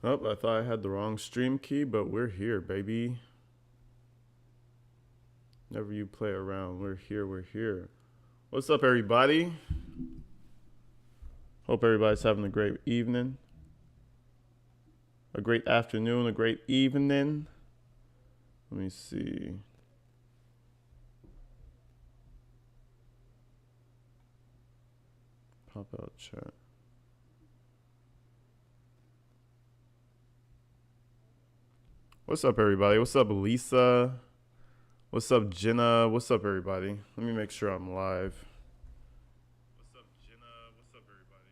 Oh, I thought I had the wrong stream key, but we're here, baby. Never you play around. We're here, we're here. What's up, everybody? Hope everybody's having a great evening. A great afternoon, a great evening. Let me see. Pop out chat. What's up, everybody? What's up, Lisa? What's up, Jenna? What's up, everybody? Let me make sure I'm live. What's up, Jenna? What's up, everybody?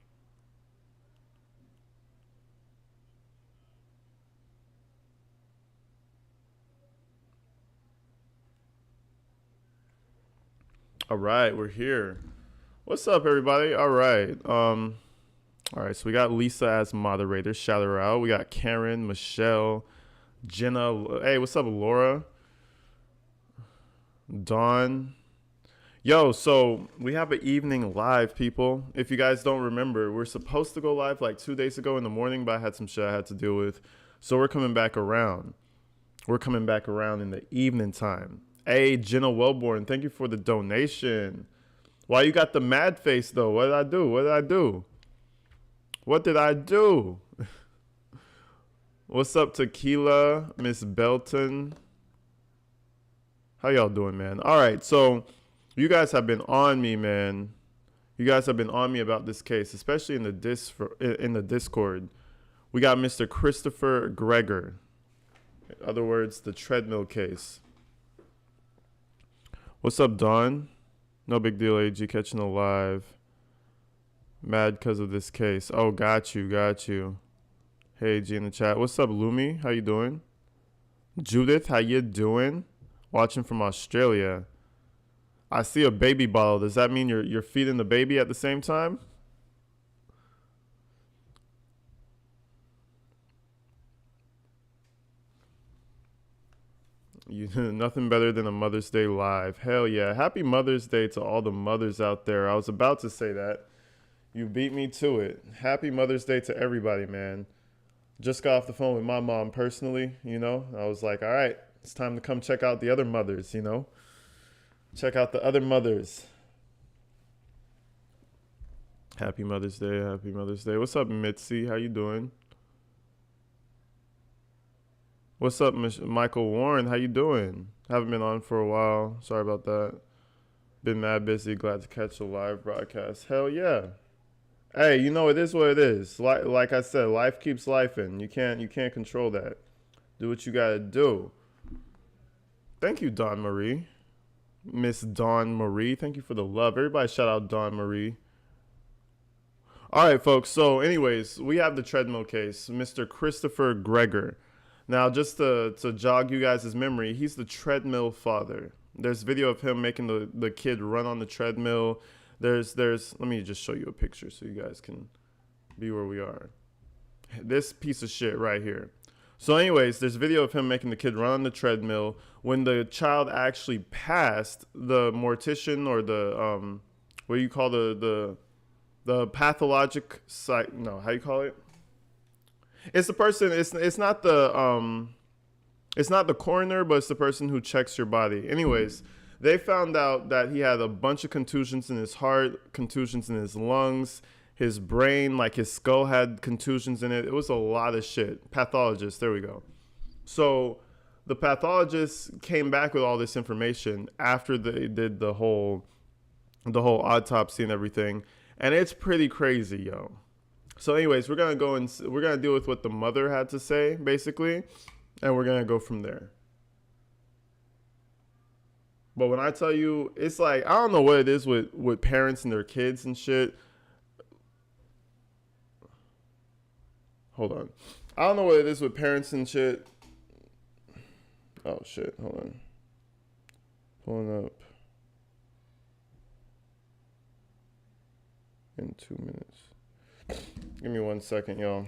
All right, we're here. What's up, everybody? All right. All right, so we got Lisa as moderator. Shout her out. We got Karen, Michelle, Jenna. Hey, what's up, Laura? Dawn. Yo, so we have an evening live, people. If you guys don't remember, we're supposed to go live like 2 days ago in the morning, but I had some shit I had to deal with. So we're coming back around. We're coming back around in the evening time. Hey, Jenna Wellborn, thank you for the donation. Why you got the mad face, though? What did I do? What did I do? What did I do? What's up, Tequila, Miss Belton? How y'all doing, man? All right, so you guys have been on me, man. You guys have been on me about this case, especially in the Discord. We got Mr. Christopher Gregor. In other words, the Treadmill case. What's up, Dawn? No big deal, AG. Catching a live. Mad because of this case. Oh, got you, got you. Hey, G in the chat. What's up, Lumi? How you doing? Judith, how you doing? Watching from Australia. I see a baby bottle. Does that mean you're feeding the baby at the same time? Nothing better than a Mother's Day live. Hell yeah. Happy Mother's Day to all the mothers out there. I was about to say that. You beat me to it. Happy Mother's Day to everybody, man. Just got off the phone with my mom personally, you know. I was like, all right, it's time to come check out the other mothers, you know. Check out the other mothers. Happy Mother's Day. Happy Mother's Day. What's up, Mitzi? How you doing? What's up, Michael Warren? How you doing? Haven't been on for a while. Sorry about that. Been mad busy. Glad to catch a live broadcast. Hell yeah. Hey, you know, it is what it is. Like I said, life keeps lifing. You can't control that. Do what you gotta do. Thank you, Dawn Marie. Miss Dawn Marie. Thank you for the love. Everybody shout out Dawn Marie. All right, folks. So anyways, we have the Treadmill case. Mr. Christopher Gregor. Now, just to jog you guys' memory, he's the treadmill father. There's video of him making the kid run on the treadmill. There's let me just show you a picture so you guys can be where we are. This piece of shit right here. So anyways, there's video of him making the kid run on the treadmill. When the child actually passed, the mortician or the what do you call the pathologic site? No, how you call it? It's the person. It's not the coroner, but it's the person who checks your body. Anyways. They found out that he had a bunch of contusions in his heart, contusions in his lungs, his brain, like his skull had contusions in it. It was a lot of shit. Pathologist, there we go. So the pathologist came back with all this information after they did the whole autopsy and everything, and it's pretty crazy, yo. So anyways, we're gonna go and we're gonna deal with what the mother had to say, basically, and we're gonna go from there. But when I tell you, it's like, I don't know what it is with parents and their kids and shit. Hold on. I don't know what it is with parents and shit. Oh, shit. Hold on. Pulling up. In 2 minutes. Give me 1 second, y'all.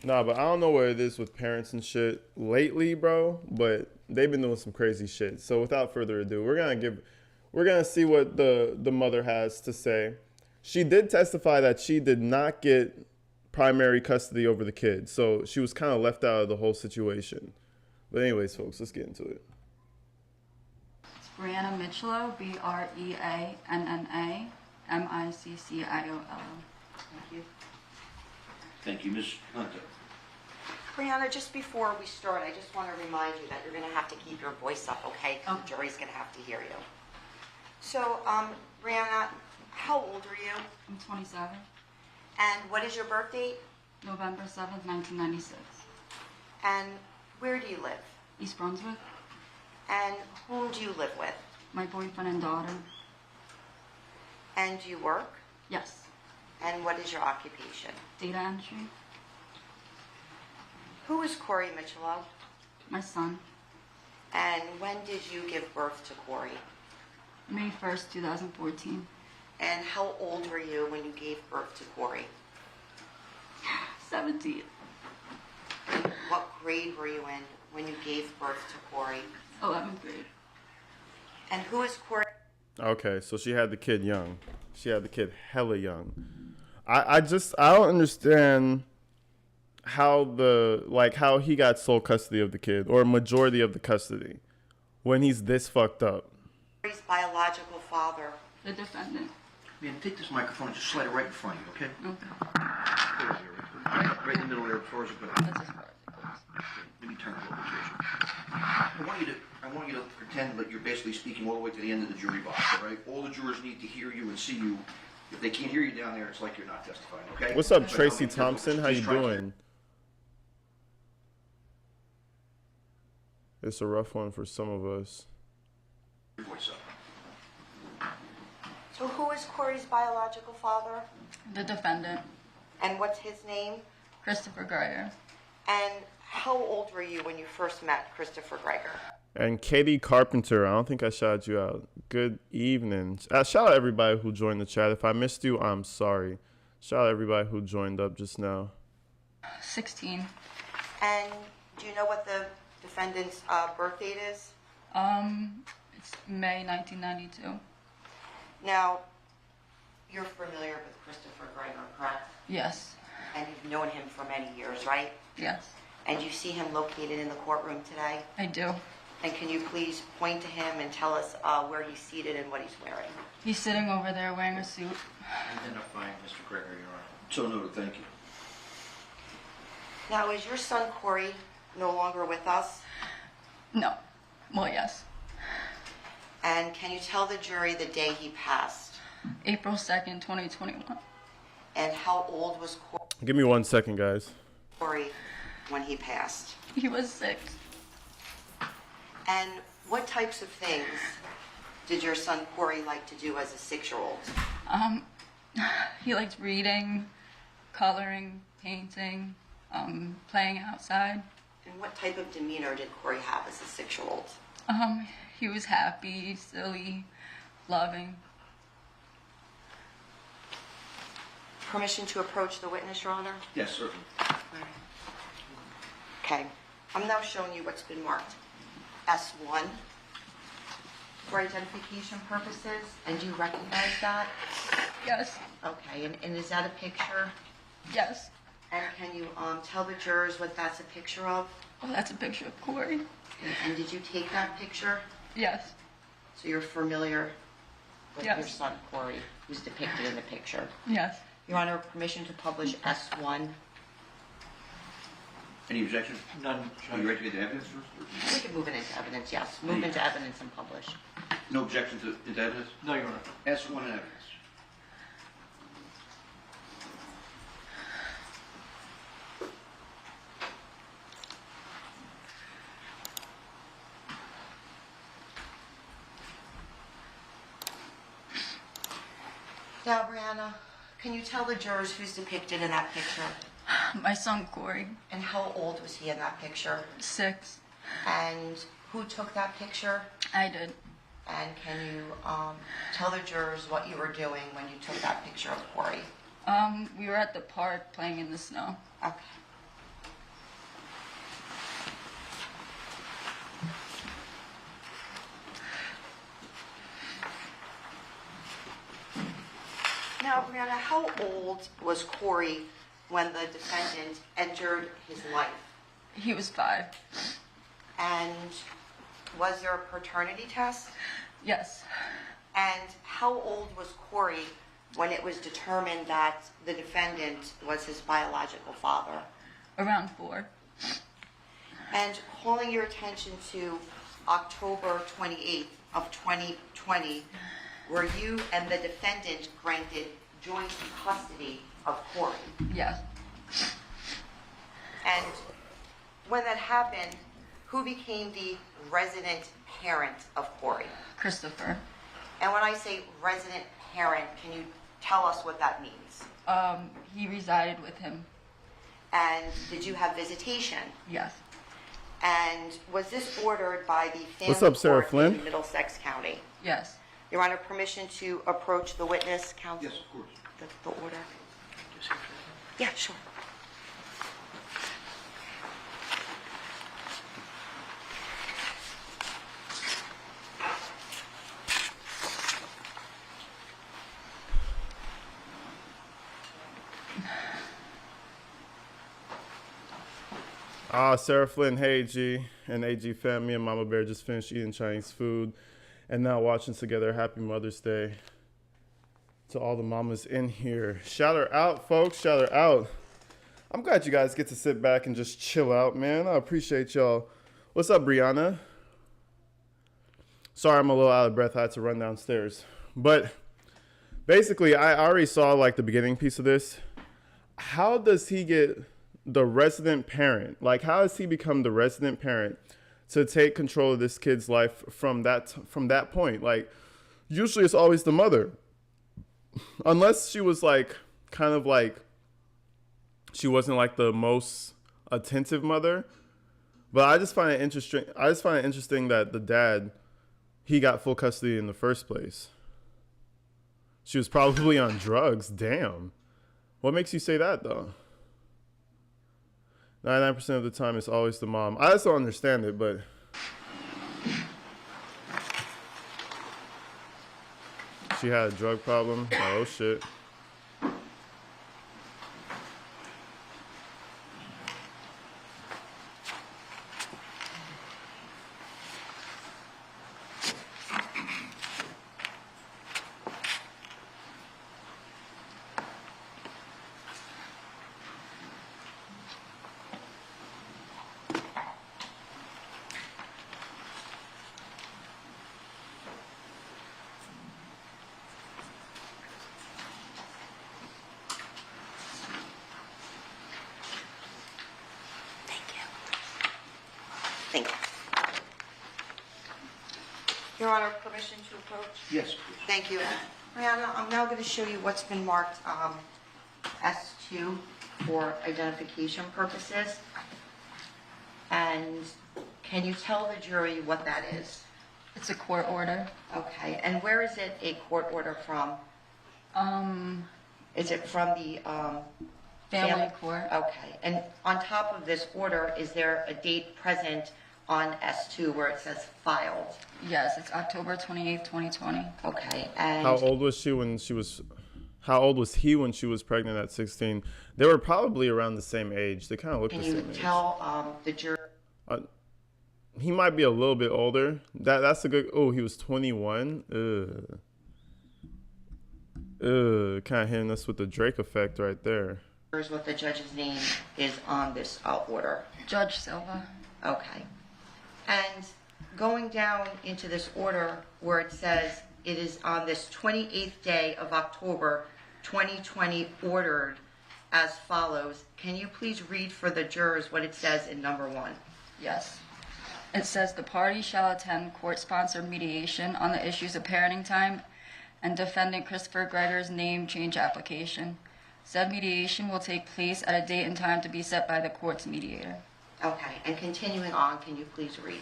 Nah, but I don't know what it is with parents and shit lately, bro. But they've been doing some crazy shit. So without further ado, we're gonna see what the mother has to say. She did testify that she did not get primary custody over the kid, so she was kind of left out of the whole situation. But anyways, folks, let's get into it. It's Brianna Michelo, Breanna Micciolo. Thank you. Thank you, Ms. Hunter. Brianna, just before we start, I just want to remind you that you're going to have to keep your voice up, okay? 'Cause the jury's going to have to hear you. So, Brianna, how old are you? I'm 27, And what is your birth date? November 7th, 1996. And where do you live? East Brunswick, And whom do you live with? my boyfriend and daughter. And do you work? Yes, And what is your occupation? data entry, Who is Corey Michelo? my son, And when did you give birth to Corey? May 1st, 2014. And how old were you when you gave birth to Corey? 17, What grade were you in when you gave birth to Corey? 11th grade. And who is Corey? Okay, so she had the kid young. She had the kid hella young. I don't understand how how he got sole custody of the kid or majority of the custody when he's this fucked up. Corey's biological father. The defendant. Man, take this microphone and just slide it right in front of you, okay? Okay. Right in the middle there, as far as it goes. That's as far as it goes. Let me turn it over to you. I want you to pretend that you're basically speaking all the way to the end of the jury box, all right? All the jurors need to hear you and see you. If they can't hear you down there, it's like you're not testifying, okay? What's up, But Tracy I'll be Thompson? How just you try to- doing? It's a rough one for some of us. Your voice up. So who is Corey's biological father? The defendant, And what's his name? Christopher Gregor. And how old were you when you first met Christopher Gregor? And Katie Carpenter, I don't think I shouted you out. Good evening. Shout out everybody who joined the chat. If I missed you, I'm sorry. Shout out everybody who joined up just now. 16. And do you know what the defendant's birth date is? It's May 1992. Now, you're familiar with Christopher Gregor, correct? Yes, And you've known him for many years, right? yes, And you see him located in the courtroom today? I do. And can you please point to him and tell us where he's seated and what he's wearing? He's sitting over there wearing a suit. Identifying Mr. Gregor, Your Honor. So noted, thank you. Now, is your son Corey no longer with us? No. Well, yes. And can you tell the jury the day he passed? April 2nd, 2021. And how old was Give me 1 second, guys. Corey when he passed? He was 6. And what types of things did your son Corey like to do as a 6-year-old? He liked reading, coloring, painting, playing outside. And what type of demeanor did Corey have as a 6-year-old? He was happy, silly, loving. Permission to approach the witness, Your Honor? Yes, certainly. Okay. I'm now showing you what's been marked S1 for identification purposes. And do you recognize that? Yes, Okay. And is that a picture? yes. And can you tell the jurors what that's a picture of? Oh, that's a picture of Corey. And did you take that picture? Yes, So you're familiar with Yes. your son Corey, who's depicted in the picture. yes. Your Honor, permission to publish S1. Any objection? None. Are you ready to get the evidence first? We can move it into evidence, yes. Move into evidence and publish. No objection to the evidence? No, Your Honor. S1 in evidence. Now, Brianna, can you tell the jurors who's depicted in that picture? My son Corey, And how old was he in that picture? 6. And who took that picture? I did. And can you tell the jurors what you were doing when you took that picture of Corey? We were at the park playing in the snow. Okay. Now, Brianna, how old was Corey when the defendant entered his life? He was 5. And was there a paternity test? Yes. And how old was Corey when it was determined that the defendant was his biological father? Around 4. And calling your attention to October 28th of 2020, were you and the defendant granted joint custody of Corey? Yes. And when that happened, who became the resident parent of Corey? Christopher. And when I say resident parent, can you tell us what that means? He resided with him. And did you have visitation? Yes. And was this ordered by the family What's up, Sarah court Flynn? in Middlesex County? Yes. Your Honor, permission to approach the witness, counsel? Yes, of course. The order? Yeah, sure. Sarah Flynn, hey G, and AG fam, me and Mama Bear just finished eating Chinese food and now watching together. Happy Mother's Day to all the mamas in here. Shout her out, folks, shout her out. I'm glad you guys get to sit back and just chill out, man. I appreciate y'all. What's up, Brianna? Sorry, I'm a little out of breath. I had to run downstairs. But basically, I already saw like the beginning piece of this. How does he get the resident parent? Like, how does he become the resident parent to take control of this kid's life from that point? Like, usually it's always the mother, unless she was like kind of like she wasn't like the most attentive mother. But I just find it interesting. That the dad, he got full custody in the first place. She was probably on drugs. Damn. What makes you say that though? 99% of the time, it's always the mom. I just don't understand it, but she had a drug problem. Oh, shit. Thank you. Your Honor, permission to approach? Yes, please. Thank you. Brianna, I'm now going to show you what's been marked S2 for identification purposes. And can you tell the jury what that is? It's a court order. Okay, and where is it a court order from? Is it from the Family court. Okay, and on top of this order, is there a date present on S2 where it says filed? Yes, it's October 28th, 2020. Okay, and How old was he when she was pregnant at 16? They were probably around the same age. They kind of look the can same you age. tell the jury? He might be a little bit older. That's a good. Oh, he was 21. Kind of hitting us with the Drake effect right there. Here's what the judge's name is on this order. Judge Silva. Okay. And going down into this order where it says it is on this 28th day of October 2020 ordered as follows, can you please read for the jurors what it says in number 1? Yes. It says the party shall attend court-sponsored mediation on the issues of parenting time and defendant Christopher Gregor's name change application. Said mediation will take place at a date and time to be set by the court's mediator. Okay, and continuing on, can you please read?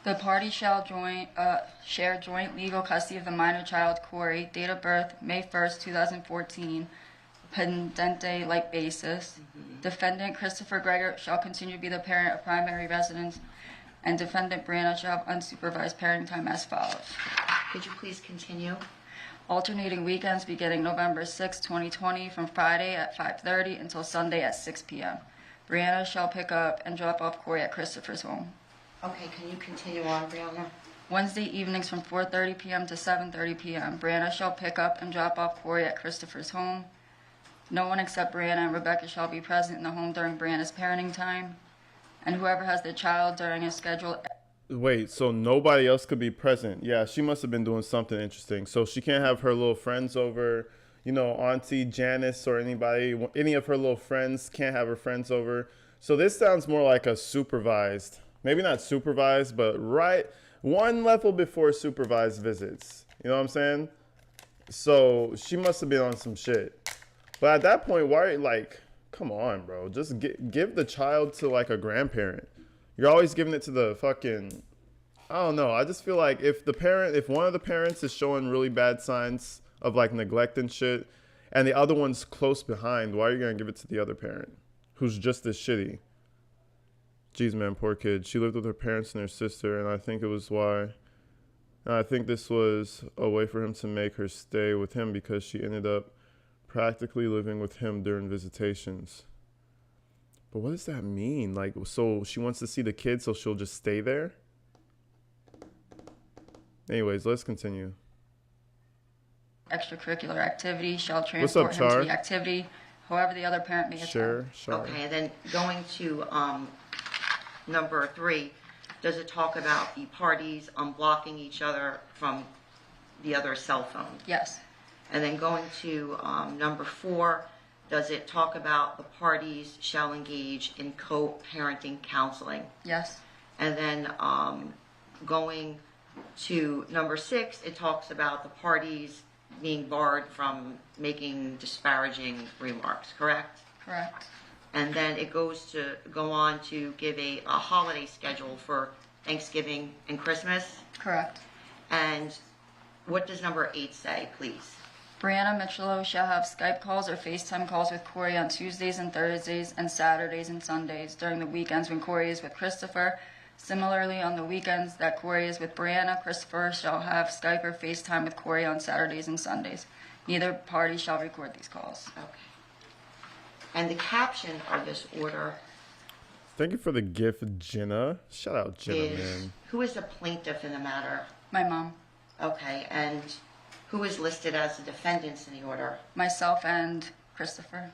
The party shall share joint legal custody of the minor child Corey, date of birth May 1st, 2014, pendente-like basis. Defendant Christopher Gregor shall continue to be the parent of primary residence, and defendant Brianna shall have unsupervised parenting time as follows. Could you please continue? alternating weekends beginning November 6, 2020 from Friday at 5:30 until Sunday at 6 p.m. Brianna shall pick up and drop off Corey at Christopher's home. Okay, can you continue on, Brianna? Wednesday evenings from 4:30 p.m. to 7:30 p.m. Brianna shall pick up and drop off Corey at Christopher's home. No one except Brianna and Rebecca shall be present in the home during Brianna's parenting time. And whoever has their child during a scheduled... Wait, so nobody else could be present? Yeah, she must have been doing something interesting. So she can't have her little friends over, you know, Auntie Janice or anybody, any of her little friends can't have her friends over. So this sounds more like a supervised, maybe not supervised, but right one level before supervised visits. You know what I'm saying? So she must have been on some shit. But at that point, why, like, come on, bro. Just give the child to, like, a grandparent. You're always giving it to the fucking, I don't know. I just feel like if one of the parents is showing really bad signs of, like, neglect and shit, and the other one's close behind, why are you going to give it to the other parent who's just as shitty? Jeez, man, poor kid. She lived with her parents and her sister, and I think it was why. And I think this was a way for him to make her stay with him because she ended up practically living with him during visitations. But what does that mean? Like, so she wants to see the kids, so she'll just stay there? Anyways, let's continue. extracurricular activity shall What's transport up, him to Char? the activity, however the other parent may attend. Sure. Okay, and then going to number 3, does it talk about the parties unblocking each other from the other cell phone? Yes. And then going to number 4, does it talk about the parties shall engage in co-parenting counseling? Yes. And then going to number 6, it talks about the parties being barred from making disparaging remarks, correct? Correct. And then it goes on to give a holiday schedule for Thanksgiving and Christmas. Correct. And what does number 8 say, please? Brianna Michelow shall have Skype calls or FaceTime calls with Corey on Tuesdays and Thursdays and Saturdays and Sundays during the weekends when Corey is with Christopher. Similarly, on the weekends that Corey is with Brianna, Christopher shall have Skype or FaceTime with Corey on Saturdays and Sundays. Neither party shall record these calls. Okay. And the caption of this order Thank you for the gift, Jenna. Shout out Jenna, is, man. who is the plaintiff in the matter? My mom, Okay, and who is listed as the defendants in the order? myself, and Christopher.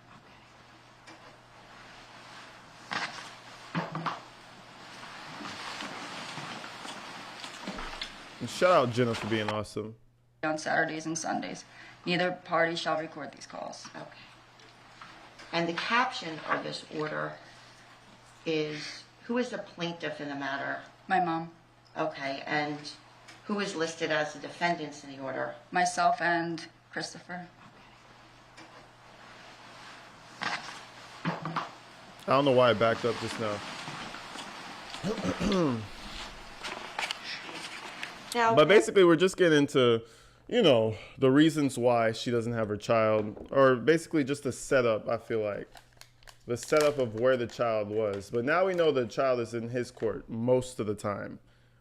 And shout out Jenna for being awesome. On Saturdays and Sundays. Neither party shall record these calls. Okay. And the caption of this order is, who is the plaintiff in the matter? My mom, Okay, and who is listed as the defendants in the order? myself, and Christopher. I don't know why I backed up just now. Now, But basically, we're just getting into, you know, the reasons why she doesn't have her child, or basically just the setup, I feel like. The setup of where the child was. But now we know the child is in his court most of the time,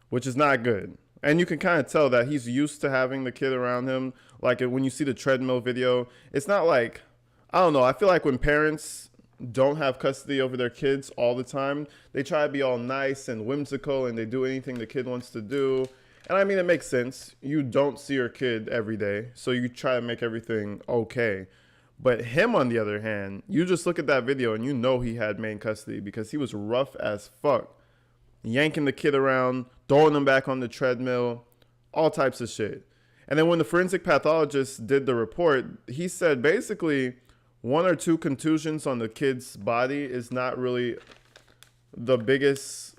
which is not good. And you can kind of tell that he's used to having the kid around him. Like when you see the Treadmill video, it's not like, I don't know, I feel like when parents don't have custody over their kids all the time, they try to be all nice and whimsical and they do anything the kid wants to do. And I mean, it makes sense. You don't see your kid every day, so you try to make everything okay. But him, on the other hand, you just look at that video and you know he had main custody because he was rough as fuck. Yanking the kid around, throwing him back on the treadmill, all types of shit. And then when the forensic pathologist did the report, he said basically 1 or 2 contusions on the kid's body is not really the biggest,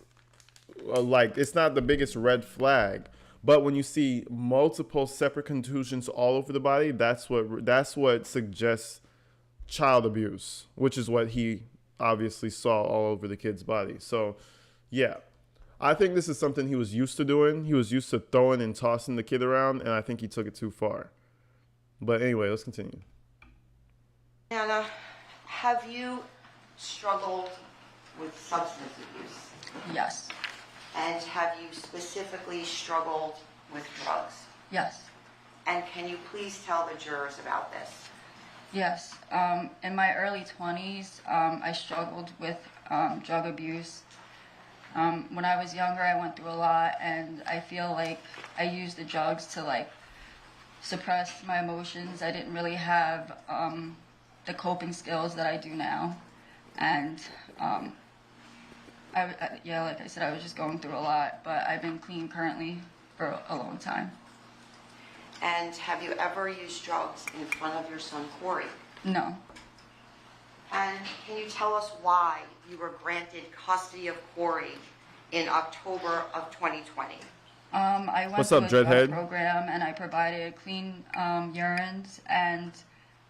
it's not the biggest red flag. But when you see multiple separate contusions all over the body, that's what suggests child abuse, which is what he obviously saw all over the kid's body. So, yeah, I think this is something he was used to doing. He was used to throwing and tossing the kid around, and I think he took it too far. But anyway, let's continue. Anna, have you struggled with substance abuse? Yes. And have you specifically struggled with drugs? Yes. And can you please tell the jurors about this? Yes. In my early 20s, I struggled with drug abuse. When I was younger, I went through a lot, and I feel like I used the drugs to like suppress my emotions. I didn't really have the coping skills that I do now, and yeah, like I said, I was just going through a lot. But I've been clean currently for a long time. And have you ever used drugs in front of your son, Corey? No. And can you tell us why you were granted custody of Corey in October of 2020? I went What's through up, a drug Dreadhead? program, and I provided clean urines, and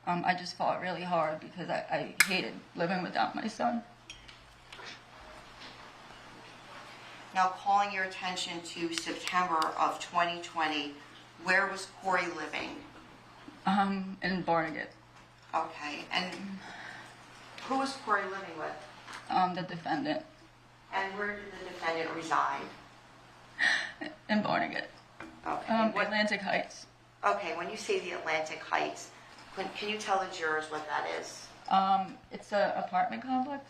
I just fought really hard because I hated living without my son. Now, calling your attention to September of 2020, where was Corey living? In Barnegat. Okay, and who was Corey living with? The defendant. And where did the defendant reside? In Barnegat. Okay. Atlantic Heights. Okay, when you say the Atlantic Heights, can you tell the jurors what that is? It's an apartment complex.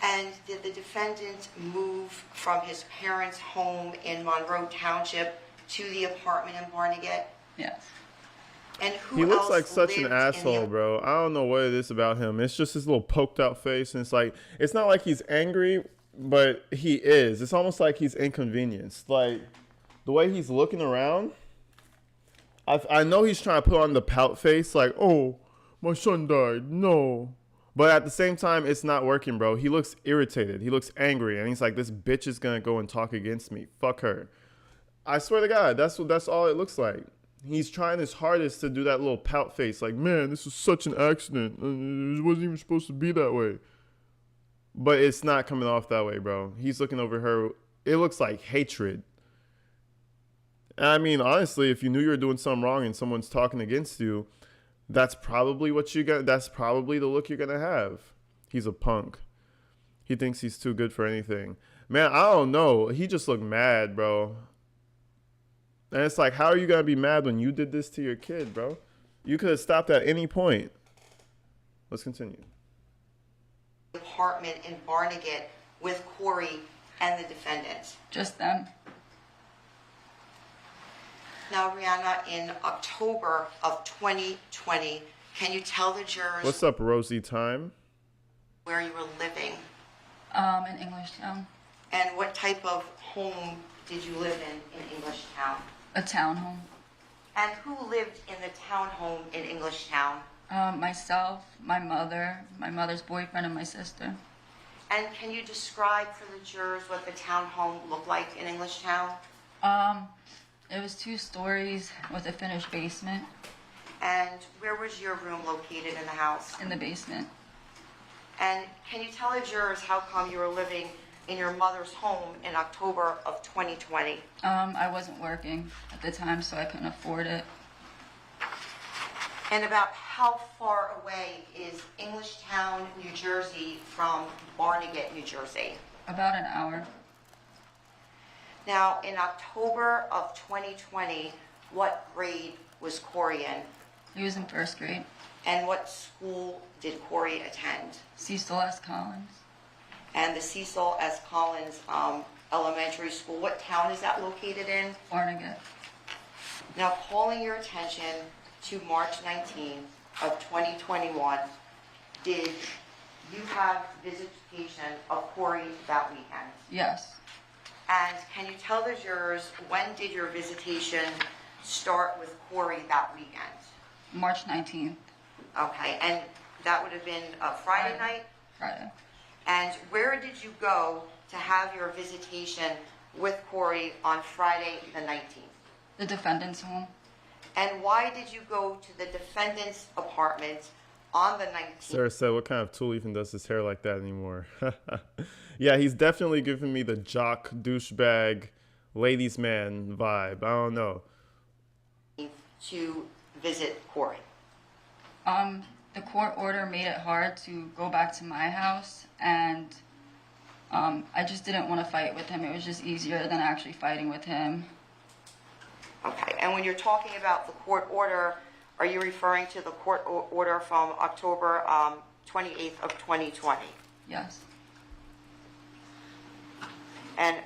And did the defendant move from his parents' home in Monroe Township to the apartment in Barnegat? Yes. And who He looks else like such an lived in asshole, bro. I don't know what it is about him. It's just his little poked out face, and it's like, it's not like he's angry, but he is. It's almost like he's inconvenienced. Like the way he's looking around. I know he's trying to put on the pout face, like, oh, my son died. No. But at the same time, it's not working, bro. He looks irritated. He looks angry, and he's like, this bitch is gonna go and talk against me. Fuck her. I swear to God, that's all it looks like. He's trying his hardest to do that little pout face, like, man, this was such an accident. It wasn't even supposed to be that way. But it's not coming off that way, bro. He's looking over her. It looks like hatred. I mean, honestly, if you knew you were doing something wrong and someone's talking against you, that's probably what you got. That's probably the look you're gonna have. He's a punk. He thinks he's too good for anything. Man, I don't know. He just looked mad, bro. And it's like, how are you gonna be mad when you did this to your kid, bro? You could have stopped at any point. Let's continue. Apartment in Barnegat with Corey and the defendant. Just them. Now, Rihanna, in October of 2020, can you tell the jurors What's up, Rosie Time? where you were living? In Englishtown. And what type of home did you live in Englishtown? A townhome. And who lived in the townhome in Englishtown? Myself, my mother's boyfriend, and my sister. And can you describe for the jurors what the townhome looked like in Englishtown? It was 2 stories with a finished basement. And where was your room located in the house? In the basement. And can you tell the jurors how come you were living in your mother's home in October of 2020? I wasn't working at the time, so I couldn't afford it. And about how far away is Englishtown, New Jersey from Barnegat, New Jersey? About an hour. Now, in October of 2020, what grade was Corey in? He was in 1st grade. And what school did Corey attend? Cecil S. Collins. And the Cecil S. Collins Elementary School, what town is that located in? Barnegat. Now, calling your attention to March 19th of 2021, did you have visitation of Corey that weekend? Yes. And can you tell the jurors when did your visitation start with Corey that weekend? March 19th. Okay, and that would have been a Friday night? Friday. And where did you go to have your visitation with Corey on Friday the 19th? The defendant's home. And why did you go to the defendant's apartment on the 19th? Sarah said, what kind of tool even does his hair like that anymore? Yeah, he's definitely giving me the jock, douchebag, ladies' man vibe. I don't know. To visit Corey. The court order made it hard to go back to my house, and I just didn't want to fight with him. It was just easier than actually fighting with him. Okay, and when you're talking about the court order, are you referring to the court order from October 28th of 2020? Yes. And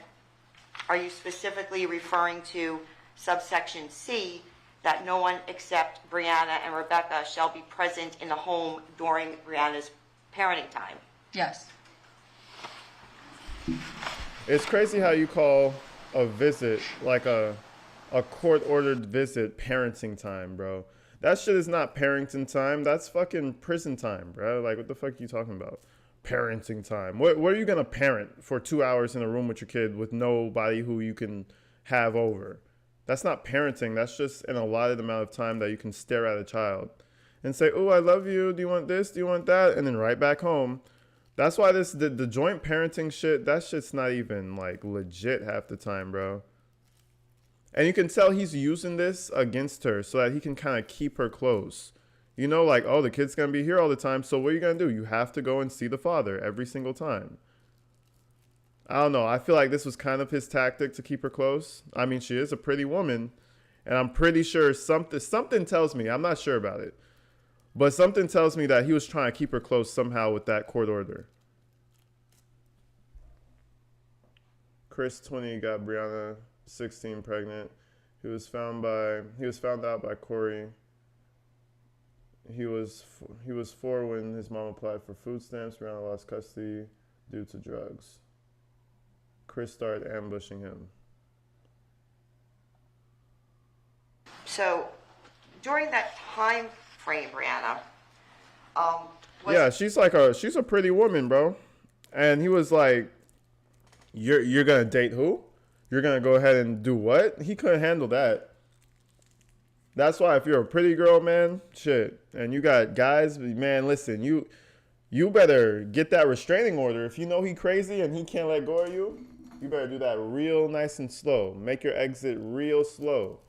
are you specifically referring to subsection C, that no one except Brianna and Rebecca shall be present in the home during Brianna's parenting time? Yes. It's crazy how you call a visit, like a court-ordered visit, parenting time, bro. That shit is not parenting time. That's fucking prison time, bro. Like, what the fuck are you talking about? Parenting time. What are you gonna parent for 2 hours in a room with your kid with nobody who you can have over? That's not parenting. That's just an allotted amount of time that you can stare at a child and say, "Oh, I love you. Do you want this? Do you want that?" And then right back home. That's why the joint parenting shit, that shit's not even like legit half the time, bro. And you can tell he's using this against her so that he can kind of keep her close. You know, like, oh, the kid's going to be here all the time, so what are you going to do? You have to go and see the father every single time. I don't know. I feel like this was kind of his tactic to keep her close. I mean, she is a pretty woman, and I'm pretty sure something tells me, I'm not sure about it, but something tells me that he was trying to keep her close somehow with that court order. Chris 20 got Brianna 16 pregnant. He was found out by Corey. He was 4 when his mom applied for food stamps. Brianna lost custody due to drugs. Chris started ambushing him. So during that time frame, Brianna, yeah, she's a pretty woman, bro. And he was like, You're gonna date who? You're gonna go ahead and do what? He couldn't handle that. That's why if you're a pretty girl, man, shit, and you got guys, man, listen, you better get that restraining order. If you know he crazy and he can't let go of you, you better do that real nice and slow. Make your exit real slow.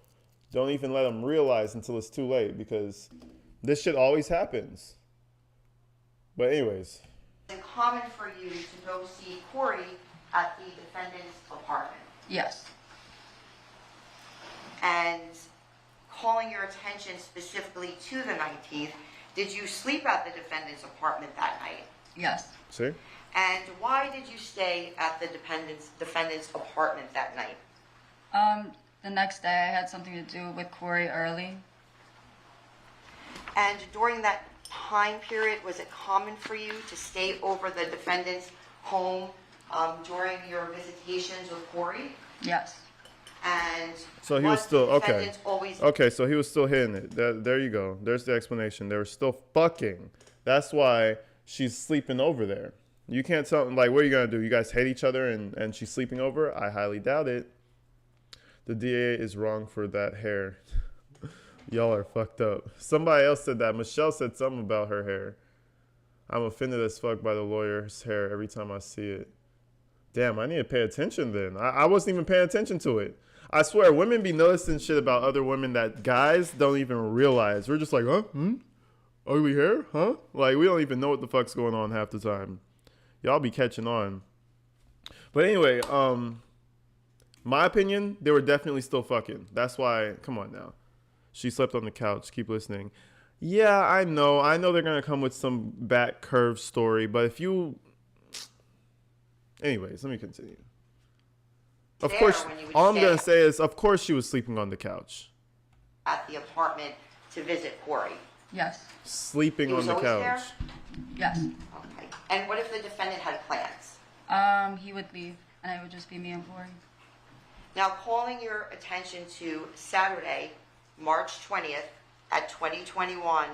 Don't even let him realize until it's too late, because this shit always happens. But anyways. Is it common for you to go see Corey at the defendant's apartment? Yes. And calling your attention specifically to the 19th, did you sleep at the defendant's apartment that night? Yes. See? And why did you stay at the defendant's apartment that night? The next day I had something to do with Corey early. And during that time period, was it common for you to stay over the defendant's home during your visitations with Corey? Yes. And so he was still okay. Okay, so he was still hitting it. There you go. There's the explanation. They were still fucking. That's why she's sleeping over there. You can't tell, like, what are you gonna do? You guys hate each other and she's sleeping over? I highly doubt it. The DA is wrong for that hair. Y'all are fucked up. Somebody else said that. Michelle said something about her hair. I'm offended as fuck by the lawyer's hair every time I see it. Damn, I need to pay attention then. I wasn't even paying attention to it. I swear, women be noticing shit about other women that guys don't even realize. We're just like, huh? Ugly hair? Huh? Like, we don't even know what the fuck's going on half the time. Y'all be catching on. But anyway, my opinion, they were definitely still fucking. That's why, come on now. She slept on the couch. Keep listening. Yeah, I know they're going to come with some back curve story, but if you... Anyways, let me continue. Of course, all I'm going to say is, of course she was sleeping on the couch. At the apartment to visit Corey? Yes. Sleeping on the couch. There? Yes. Okay. And what if the defendant had plans? He would leave, and it would just be me and Corey. Now, calling your attention to Saturday, March 20th at 2021,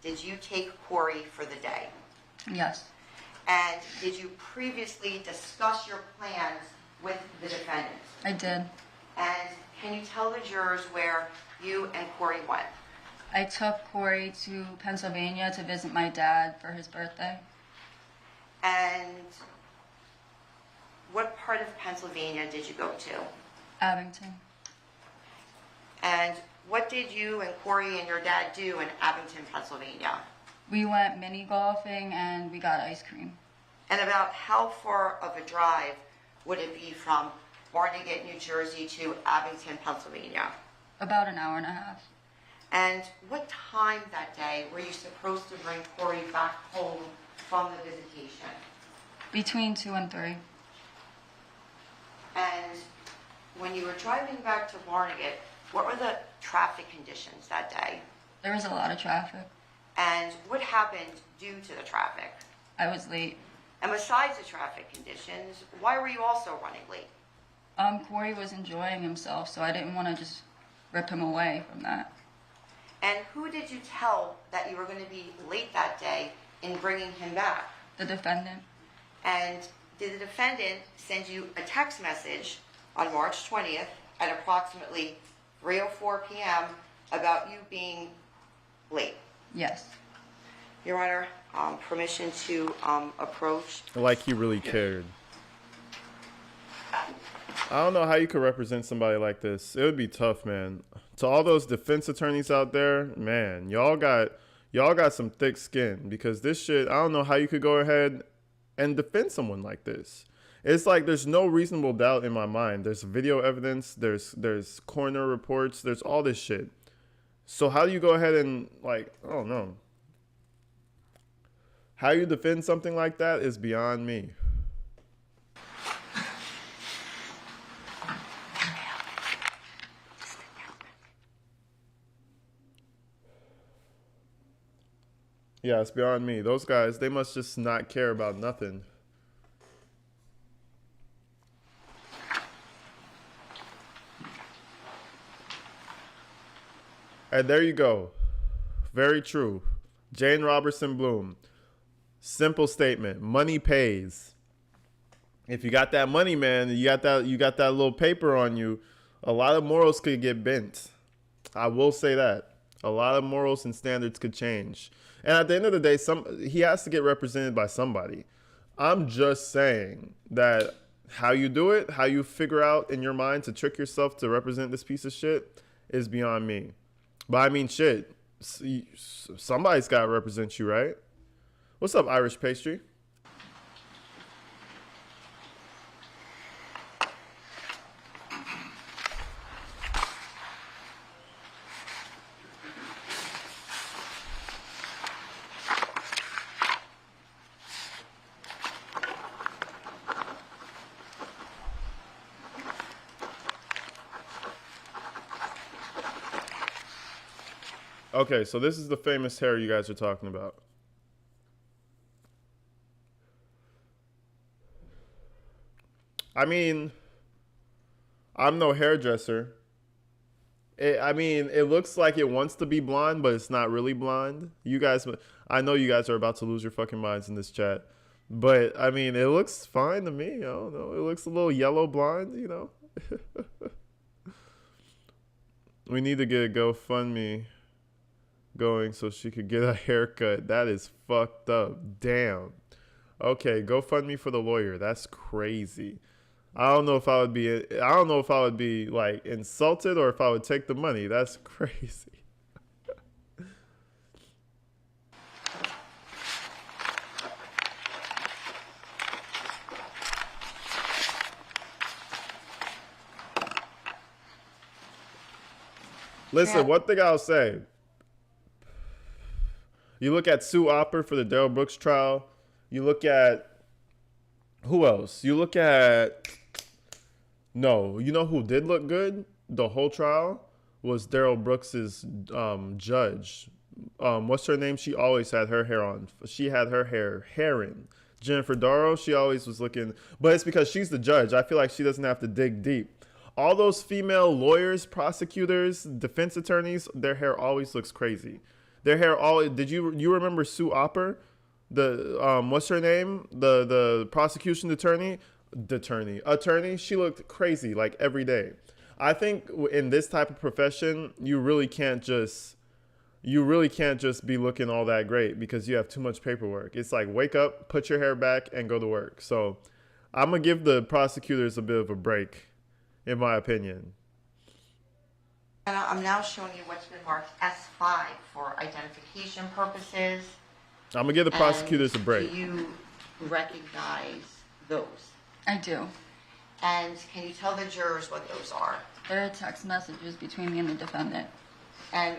did you take Corey for the day? Yes. And did you previously discuss your plans with the defendant? I did. And can you tell the jurors where you and Corey went? I took Corey to Pennsylvania to visit my dad for his birthday. And what part of Pennsylvania did you go to? Abington. And what did you and Corey and your dad do in Abington, Pennsylvania? We went mini golfing and we got ice cream. And about how far of a drive would it be from Barnegat, New Jersey to Abington, Pennsylvania? About an hour and a half. And what time that day were you supposed to bring Corey back home from the visitation? Between 2 and 3. And when you were driving back to Barnegat, what were the traffic conditions that day? There was a lot of traffic. And what happened due to the traffic? I was late. And besides the traffic conditions, why were you also running late? Corey was enjoying himself, so I didn't want to just rip him away from that. And who did you tell that you were going to be late that day in bringing him back? The defendant. And did the defendant send you a text message on March 20th at approximately 3:04 p.m. about you being late? Yes. Your Honor, permission to approach. Like he really cared. I don't know how you could represent somebody like this. It would be tough, man. To all those defense attorneys out there, man, y'all got some thick skin, because this shit, I don't know how you could go ahead and defend someone like this. It's like there's no reasonable doubt in my mind. There's video evidence, there's coroner reports, there's all this shit. So how do you go ahead and, like, I don't know. How you defend something like that is beyond me. Yeah, it's beyond me. Those guys, they must just not care about nothing. And there you go. Very true. Jane Robertson Bloom. Simple statement. Money pays. If you got that money, man, you got that little paper on you, a lot of morals could get bent. I will say that. A lot of morals and standards could change. And at the end of the day, he has to get represented by somebody. I'm just saying that how you do it, how you figure out in your mind to trick yourself to represent this piece of shit is beyond me. But I mean, shit, somebody's got to represent you, right? What's up, Irish Pastry? Okay, so this is the famous hair you guys are talking about. I mean, I'm no hairdresser. It looks like it wants to be blonde, but it's not really blonde. You guys, I know you guys are about to lose your fucking minds in this chat. But, I mean, it looks fine to me. I don't know. It looks a little yellow blonde, you know. We need to get a GoFundMe going so she could get a haircut. That is fucked up. Damn. Okay, GoFundMe for the lawyer. That's crazy. I don't know if I would be like insulted or if I would take the money. That's crazy. Listen, one thing I'll say. You look at Sue Opper for the Darrell Brooks trial. You look at who else? You look at no. You know who did look good the whole trial was Darrell Brooks's judge. What's her name? She always had her hair on. She had her hair in. Jennifer Darrow. She always was looking, but it's because she's the judge. I feel like she doesn't have to dig deep. All those female lawyers, prosecutors, defense attorneys, their hair always looks crazy. Their hair always. Did you remember Sue Opper? The what's her name? The prosecution attorney. She looked crazy like every day. I think in this type of profession, you really can't just be looking all that great because you have too much paperwork. It's like wake up, put your hair back, and go to work. So I'm gonna give the prosecutors a bit of a break, in my opinion. And I'm now showing you what's been marked S5 for identification purposes. I'm gonna give the prosecutors a break. Do you recognize those? I do. And can you tell the jurors what those are? There are text messages between me and the defendant. And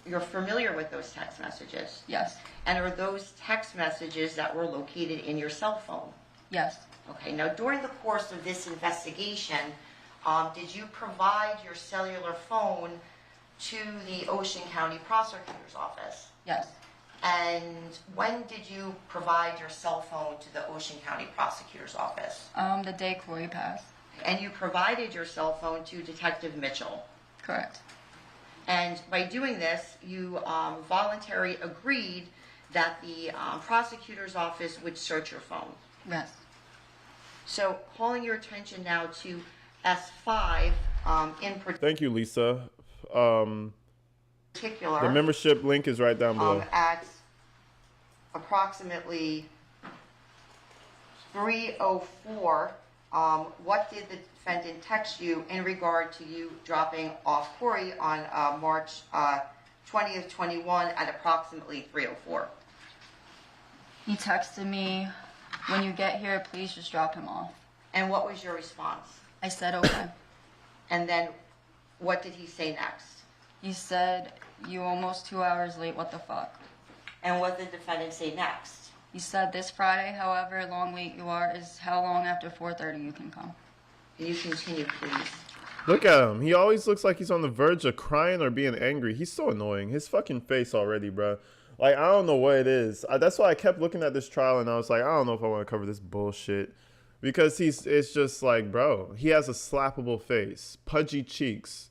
you're familiar with those text messages? Yes. And are those text messages that were located in your cell phone? Yes. Okay, now during the course of this investigation, did you provide your cellular phone to the Ocean County Prosecutor's Office? Yes. And when did you provide your cell phone to the Ocean County Prosecutor's Office? The day Corey passed. And you provided your cell phone to Detective Mitchell. Correct. And by doing this, you voluntarily agreed that the prosecutor's office would search your phone. Yes. So calling your attention now to S5 Thank you, Lisa. particular. The membership link is right down below. At approximately 3:04, what did the defendant text you in regard to you dropping off Corey on March 20th, 21 at approximately 3:04? He texted me, when you get here, please just drop him off. And what was your response? I said, okay. And then what did he say next? He said, you almost 2 hours late, what the fuck? And what did the defendant say next? He said, this Friday, however long late you are, is how long after 4:30 you can come. Can you continue, please? Look at him. He always looks like he's on the verge of crying or being angry. He's so annoying. His fucking face already, bro. Like, I don't know what it is. That's why I kept looking at this trial and I was like, I don't know if I want to cover this bullshit. Because it's just like, bro, he has a slappable face, pudgy cheeks.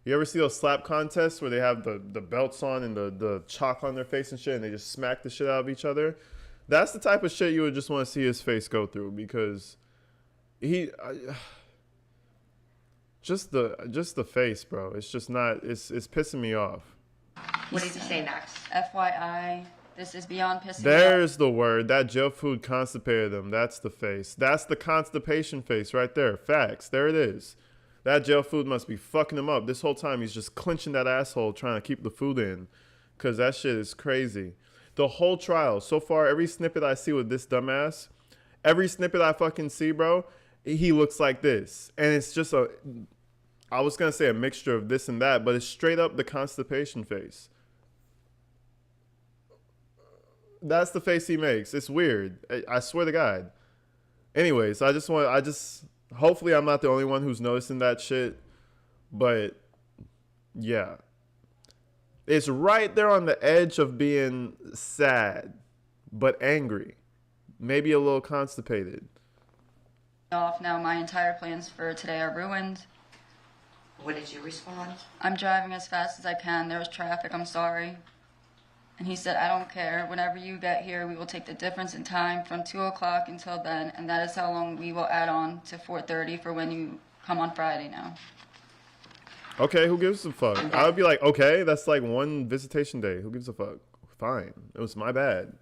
You ever see those slap contests where they have the belts on and the chalk on their face and shit and they just smack the shit out of each other? That's the type of shit you would just want to see his face go through because just the face, bro. It's just not, it's pissing me off. What did he say next? FYI, this is beyond pissing me There's the word. That jail food constipated him. That's the face. That's the constipation face right there. Facts. There it is. That jail food must be fucking him up. This whole time he's just clenching that asshole trying to keep the food in. Because that shit is crazy. The whole trial, so far, every snippet I see with this dumbass, every snippet I fucking see, bro, he looks like this. And it's just I was going to say a mixture of this and that, but it's straight up the constipation face. That's the face he makes. It's weird. I swear to God. Anyways, hopefully I'm not the only one who's noticing that shit. But yeah. It's right there on the edge of being sad, but angry. Maybe a little constipated. off now. My entire plans for today are ruined. What did you respond? I'm driving as fast as I can. There was traffic. I'm sorry. And he said, I don't care. Whenever you get here, we will take the difference in time from 2 o'clock until then, and that is how long we will add on to 4:30 for when you come on Friday now. Okay, who gives a fuck? I would be like, okay, that's like one visitation day. Who gives a fuck? Fine. It was my bad.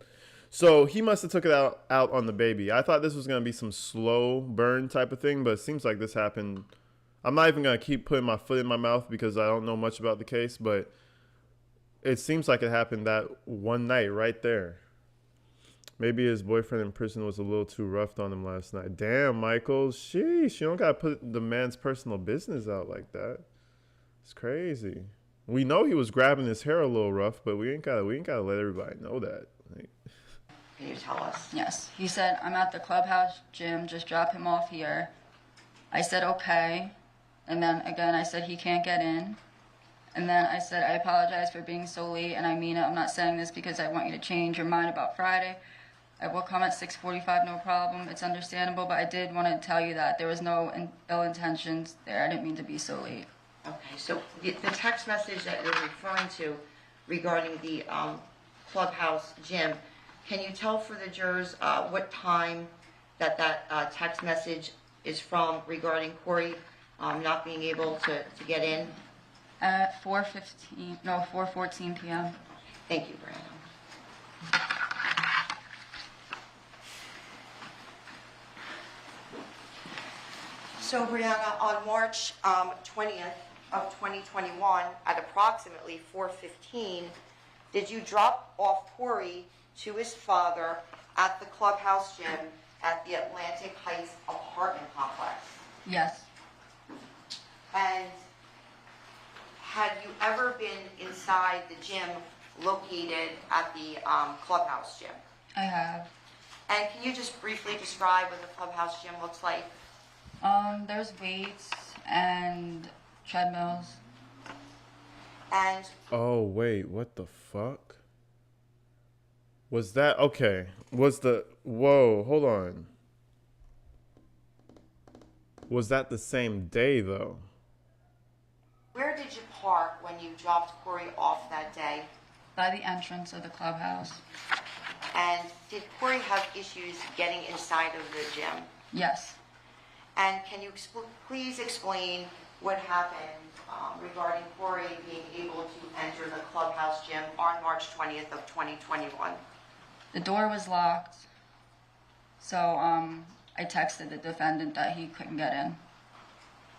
So he must have took it out on the baby. I thought this was going to be some slow burn type of thing, but it seems like this happened. I'm not even going to keep putting my foot in my mouth because I don't know much about the case, but it seems like it happened that one night right there. Maybe his boyfriend in prison was a little too rough on him last night. Damn, Michael. Sheesh, you don't got to put the man's personal business out like that. It's crazy. We know he was grabbing his hair a little rough, but we ain't gotta let everybody know that. Like, Can you tell us? Yes. He said, I'm at the clubhouse gym. Just drop him off here. I said, okay. And then again, I said, he can't get in. And then I said, I apologize for being so late, and I mean it. I'm not saying this because I want you to change your mind about Friday. I will come at 6:45, no problem. It's understandable, but I did want to tell you that there was no ill intentions there. I didn't mean to be so late. Okay, so the text message that you're referring to regarding the clubhouse gym, can you tell for the jurors what time that text message is from regarding Corey not being able to get in? At 4:14 p.m. Thank you, Brandon. So, Brianna, on March 20th of 2021, at approximately 4:15, did you drop off Corey to his father at the clubhouse gym at the Atlantic Heights apartment complex? Yes. And had you ever been inside the gym located at the clubhouse gym? I have. And can you just briefly describe what the clubhouse gym looks like? There's weights and treadmills. And Oh, wait, what the fuck? Was that, okay, whoa, hold on. Was that the same day, though? where did you park when you dropped Corey off that day? By the entrance of the clubhouse. And did Corey have issues getting inside of the gym? Yes. And can you please explain what happened regarding Corey being able to enter the clubhouse gym on March 20th of 2021? The door was locked, so I texted the defendant that he couldn't get in.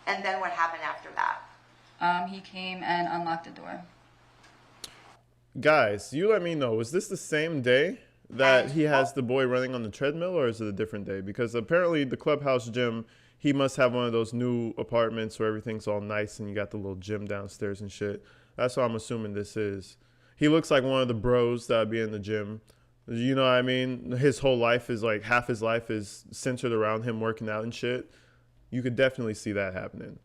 And then what happened after that? He came and unlocked the door. Guys, you let me know. Was this the same day that he has the boy running on the treadmill, or is it a different day? Because apparently the clubhouse gym, he must have one of those new apartments where everything's all nice and you got the little gym downstairs and shit. That's what I'm assuming this is. He looks like one of the bros that would be in the gym. You know what I mean? His whole life is like, half his life is centered around him working out and shit. You could definitely see that happening.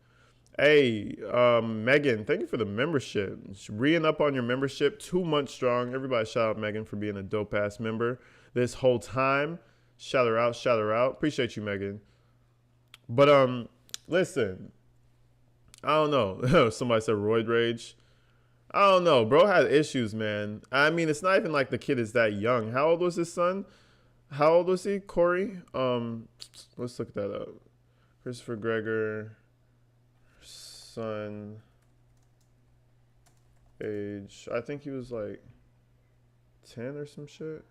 Hey, Megan, thank you for the membership. Re-ing up on your membership, 2 months strong. Everybody shout out Megan for being a dope-ass member this whole time. Shout her out, shout her out. Appreciate you, Megan. But, listen, I don't know. Somebody said roid rage. I don't know. Bro had issues, man. I mean, it's not even like the kid is that young. How old was his son? How old was he, Corey? Let's look that up. Christopher Gregor. Son age, I think he was like 10 or some shit.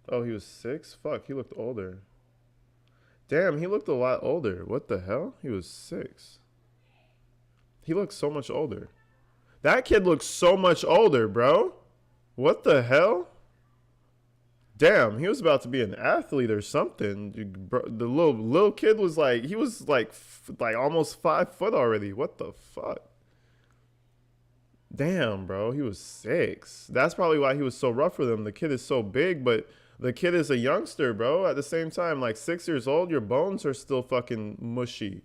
Oh, he was 6? Fuck, he looked older. Damn, he looked a lot older. What the hell? He was 6. He looked so much older. That kid looks so much older, bro. What the hell? Damn, he was about to be an athlete or something. The little kid was like, he was like almost 5 foot already. What the fuck? Damn, bro, he was 6. That's probably why he was so rough with him. The kid is so big, but the kid is a youngster, bro. At the same time, like 6 years old, your bones are still fucking mushy.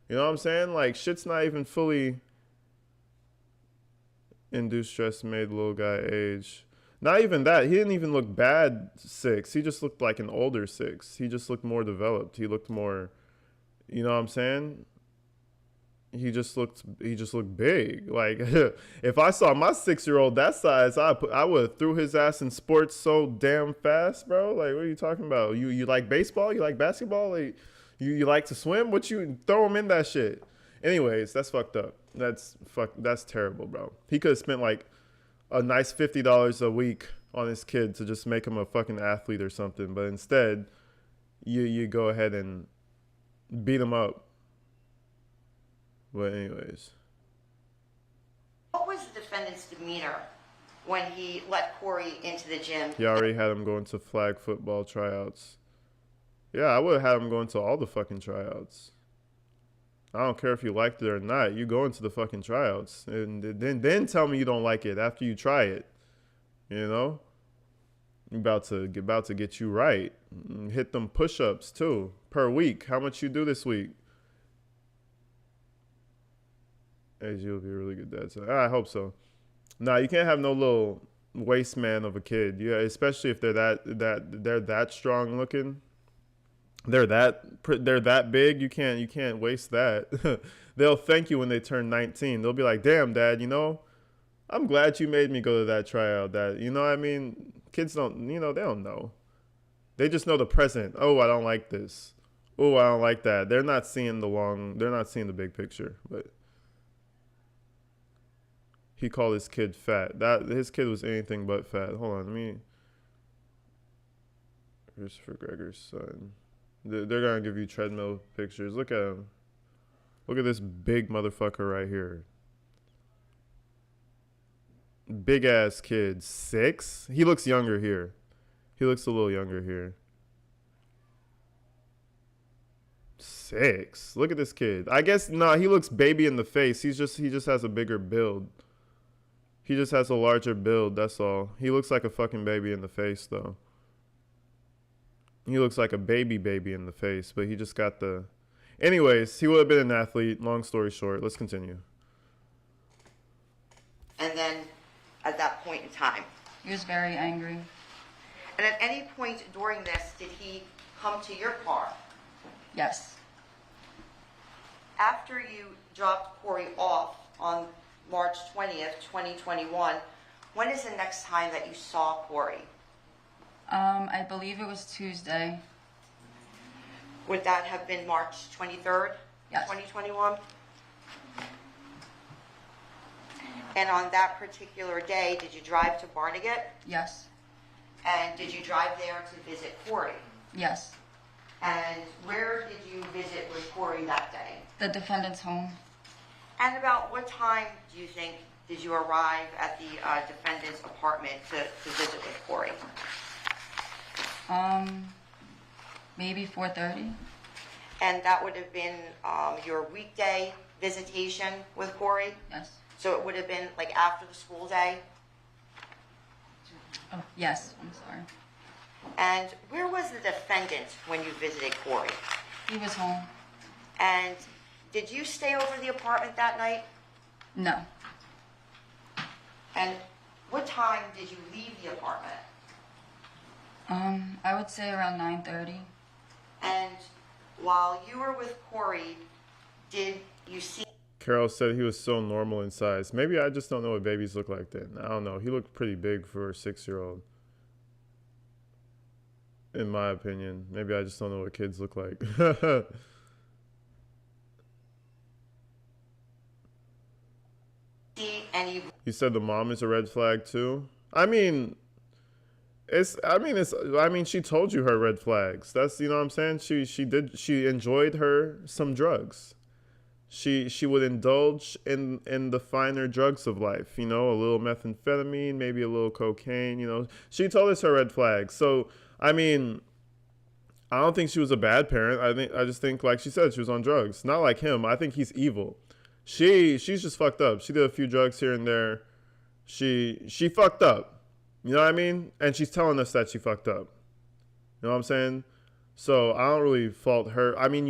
You know what I'm saying? Like, shit's not even fully induced stress made little guy age. Not even that. He didn't even look bad 6. He just looked like an older 6. He just looked more developed. He looked more, you know what I'm saying? He just looked big. Like, if I saw my 6-year-old that size, I would have threw his ass in sports so damn fast, bro. Like, what are you talking about? You like baseball? You like basketball? Like, you like to swim? What you throw him in that shit? Anyways, that's fucked up. That's terrible, bro. He could have spent like a nice $50 a week on his kid to just make him a fucking athlete or something, but instead you go ahead and beat him up. But anyways, What was the defendant's demeanor when he let Corey into the gym? he already had him going to flag football tryouts. Yeah, I would have had him going to all the fucking tryouts. I don't care if you liked it or not. You go into the fucking tryouts, and then tell me you don't like it after you try it. You know, about to get you right. Hit them push-ups too per week. How much you do this week? AJ will be a really good dad. So I hope so. Nah, you can't have no little waste man of a kid. Yeah, especially if they're that strong looking. They're that big. You can't waste that. They'll thank you when they turn 19. They'll be like, "Damn, Dad, you know, I'm glad you made me go to that tryout." That, you know what I mean? Kids don't, you know, they don't know. They just know the present. Oh, I don't like this. Oh, I don't like that. They're not seeing the big picture. But he called his kid fat. His kid was anything but fat. Hold on, let me. Christopher Gregor's son. They're gonna give you treadmill pictures. Look at him. Look at this big motherfucker right here. Big ass kid. 6? He looks younger here. He looks a little younger here. 6. Look at this kid. I guess he looks baby in the face. He just has a bigger build. He just has a larger build, that's all. He looks like a fucking baby in the face though. He looks like a baby in the face, but he just got the... Anyways, he would have been an athlete. Long story short, let's continue. And then at that point in time. He was very angry. And at any point during this, did he come to your car? Yes. After you dropped Corey off on March 20th, 2021, when is the next time that you saw Corey? I believe it was Tuesday. Would that have been March 23rd, Yes. 2021? And on that particular day, did you drive to Barnegat? Yes. And did you drive there to visit Corey? Yes. And where did you visit with Corey that day? The defendant's home. And about what time do you think did you arrive at the defendant's apartment to visit with Corey? Maybe 4:30. And that would have been your weekday visitation with Corey? Yes. So it would have been like after the school day? Oh, yes. I'm sorry. And where was the defendant when you visited Corey? He was home. And did you stay over the apartment that night? No. And what time did you leave the apartment? I would say around 9:30. And while you were with Corey, did you see... Carol said he was so normal in size. Maybe I just don't know what babies look like then. I don't know. He looked pretty big for a 6-year-old. In my opinion. Maybe I just don't know what kids look like. any... You said the mom is a red flag too? I mean, she told you her red flags. That's, you know what I'm saying? She enjoyed some drugs. She would indulge in the finer drugs of life, you know, a little methamphetamine, maybe a little cocaine, you know. She told us her red flags. So, I mean, I don't think she was a bad parent. I just think, like she said, she was on drugs. Not like him. I think he's evil. She's just fucked up. She did a few drugs here and there. She fucked up. You know what I mean? And she's telling us that she fucked up. You know what I'm saying? So I don't really fault her. I mean,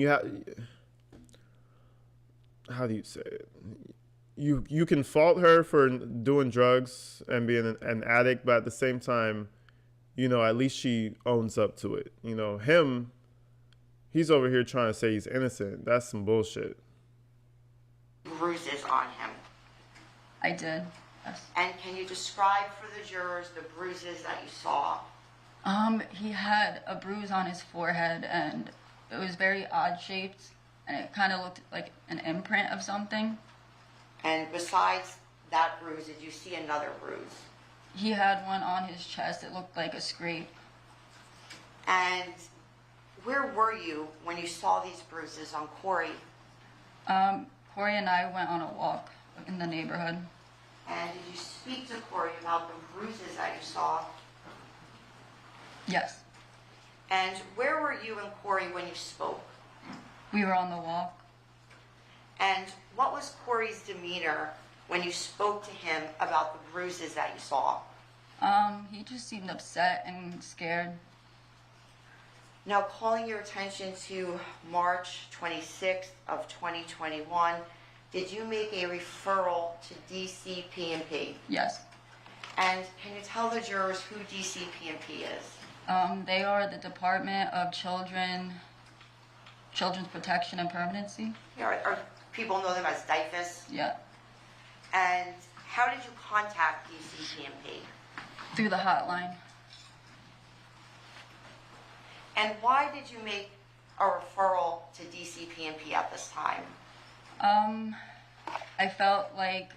how do you say it? You can fault her for doing drugs and being an addict, but at the same time, you know, at least she owns up to it. You know, he's over here trying to say he's innocent. That's some bullshit. Bruises on him. I did. Yes. And can you describe for the jurors the bruises that you saw? He had a bruise on his forehead, and it was very odd shaped, and it kind of looked like an imprint of something. And besides that bruise, did you see another bruise? He had one on his chest. It looked like a scrape. And where were you when you saw these bruises on Corey? Corey and I went on a walk in the neighborhood. And did you speak to Corey about the bruises that you saw? Yes. And where were you and Corey when you spoke? We were on the walk. And what was Corey's demeanor when you spoke to him about the bruises that you saw? He just seemed upset and scared. Now, calling your attention to March 26th of 2021, did you make a referral to DCP&P? Yes. And can you tell the jurors who DCP&P is? They are the Department of Children's Protection and Permanency. Or people know them as DIFUS. Yeah. And how did you contact DCP&P? Through the hotline. And why did you make a referral to DCP&P at this time? I felt like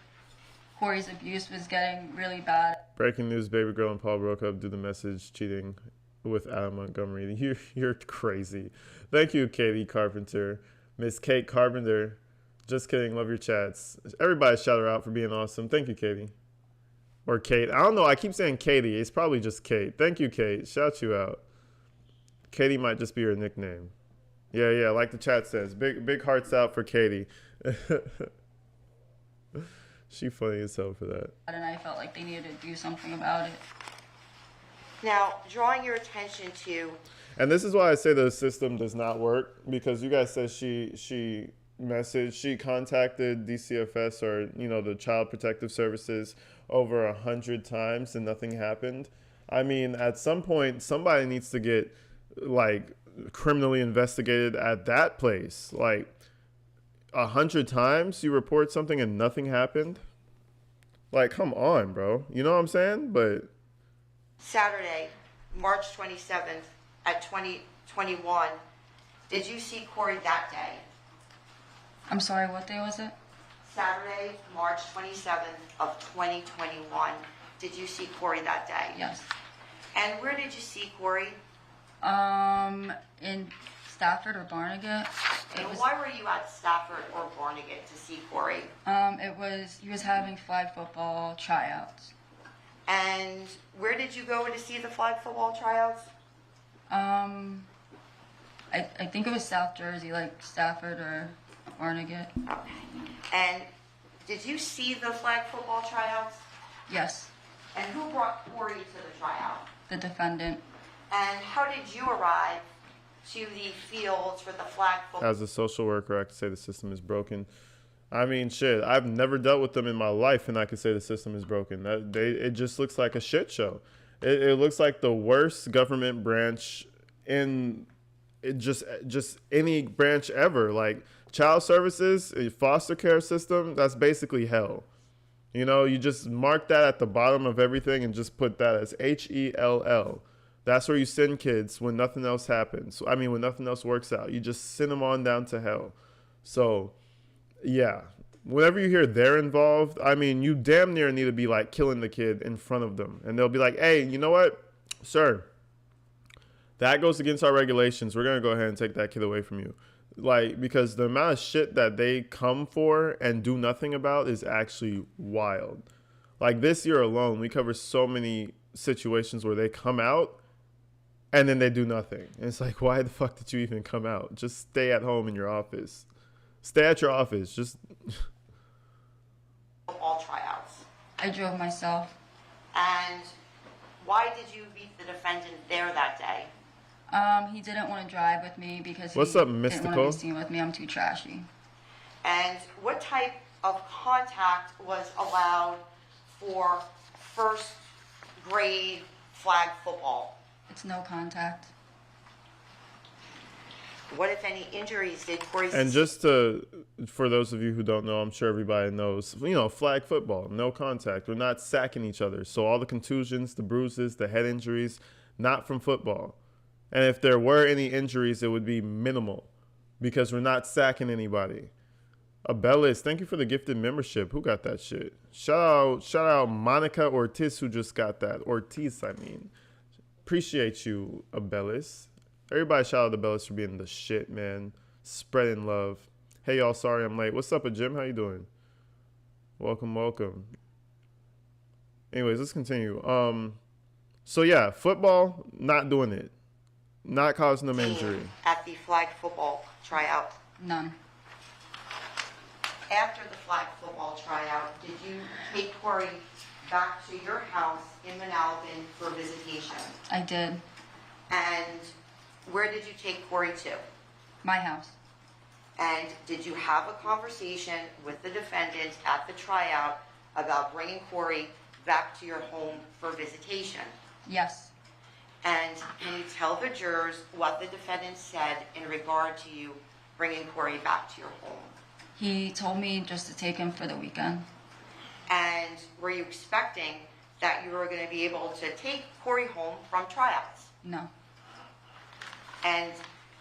Corey's abuse was getting really bad. Breaking news, baby girl and Paul broke up due to message cheating with Adam Montgomery. You're crazy. Thank you, Katie Carpenter. Miss Kate Carpenter. Just kidding. Love your chats. Everybody shout her out for being awesome. Thank you, Katie. Or Kate. I don't know. I keep saying Katie. It's probably just Kate. Thank you, Kate. Shout you out. Katie might just be her nickname. Yeah, like the chat says. Big hearts out for Katie. She funny as hell for that. And I felt like they needed to do something about it. Now, drawing your attention to, And this is why I say the system does not work, because you guys said she contacted DCFS, or the Child Protective Services, over 100 times and nothing happened. I mean, at some point somebody needs to get like criminally investigated at that place. Like 100 times you report something and nothing happened. Like, come on, bro. You know what I'm saying? But Saturday, March 27th at 2021, did you see Corey that day? I'm sorry, what day was it? Saturday, March 27th of 2021, did you see Corey that day? Yes. And where did you see Corey? In Stafford or Barnegat. And why were you at Stafford or Barnegat to see Corey? He was having flag football tryouts. And where did you go to see the flag football tryouts? I think it was South Jersey, like Stafford or Barnegat. Okay. And did you see the flag football tryouts? Yes, And who brought Corey to the tryout? the defendant. And how did you arrive to the fields for the flag football? as a social worker, I could say the system is broken. I mean, shit, I've never dealt with them in my life, and I could say the system is broken. It just looks like a shit show. It looks like the worst government branch in just any branch ever. Like child services, a foster care system, that's basically hell. You just mark that at the bottom of everything and just put that as HELL. That's where you send kids when nothing else happens. I mean, when nothing else works out, you just send them on down to hell. So, yeah, whenever you hear they're involved, I mean, you damn near need to be like killing the kid in front of them. And they'll be like, hey, you know what, sir, that goes against our regulations. We're going to go ahead and take that kid away from you. Like, because the amount of shit that they come for and do nothing about is actually wild. Like this year alone, we cover so many situations where they come out and then they do nothing. And it's like, why the fuck did you even come out? Just stay at home in your office. Stay at your office. Just Football tryouts. I drove myself. And why did you meet the defendant there that day? He didn't want to drive with me because What's he up, didn't Mystical? want to be seen with me. I'm too trashy. And what type of contact was allowed for first grade flag football? It's no contact. What, if any, injuries did Corey And just for those of you who don't know, I'm sure everybody knows, flag football, no contact. We're not sacking each other. So all the contusions, the bruises, the head injuries, not from football. And if there were any injuries, it would be minimal because we're not sacking anybody. Abellis, thank you for the gifted membership. Who got that shit? Shout out Monica Ortiz, who just got that. Ortiz, I mean. Appreciate you, Abellis. Everybody shout out to Abellis for being the shit, man. Spreading love. Hey, y'all, sorry I'm late. What's up, Jim? How you doing? Welcome. Anyways, let's continue. So, yeah, football, not doing it. Not causing them injury. at the flag football tryout? None. After the flag football tryout, did you take Corey back to your house in Manalapan for visitation? I did. And where did you take Corey to? My house. And did you have a conversation with the defendant at the tryout about bringing Corey back to your home for visitation? Yes. And can you tell the jurors what the defendant said in regard to you bringing Corey back to your home? He told me just to take him for the weekend. And were you expecting that you were going to be able to take Corey home from tryouts? No. And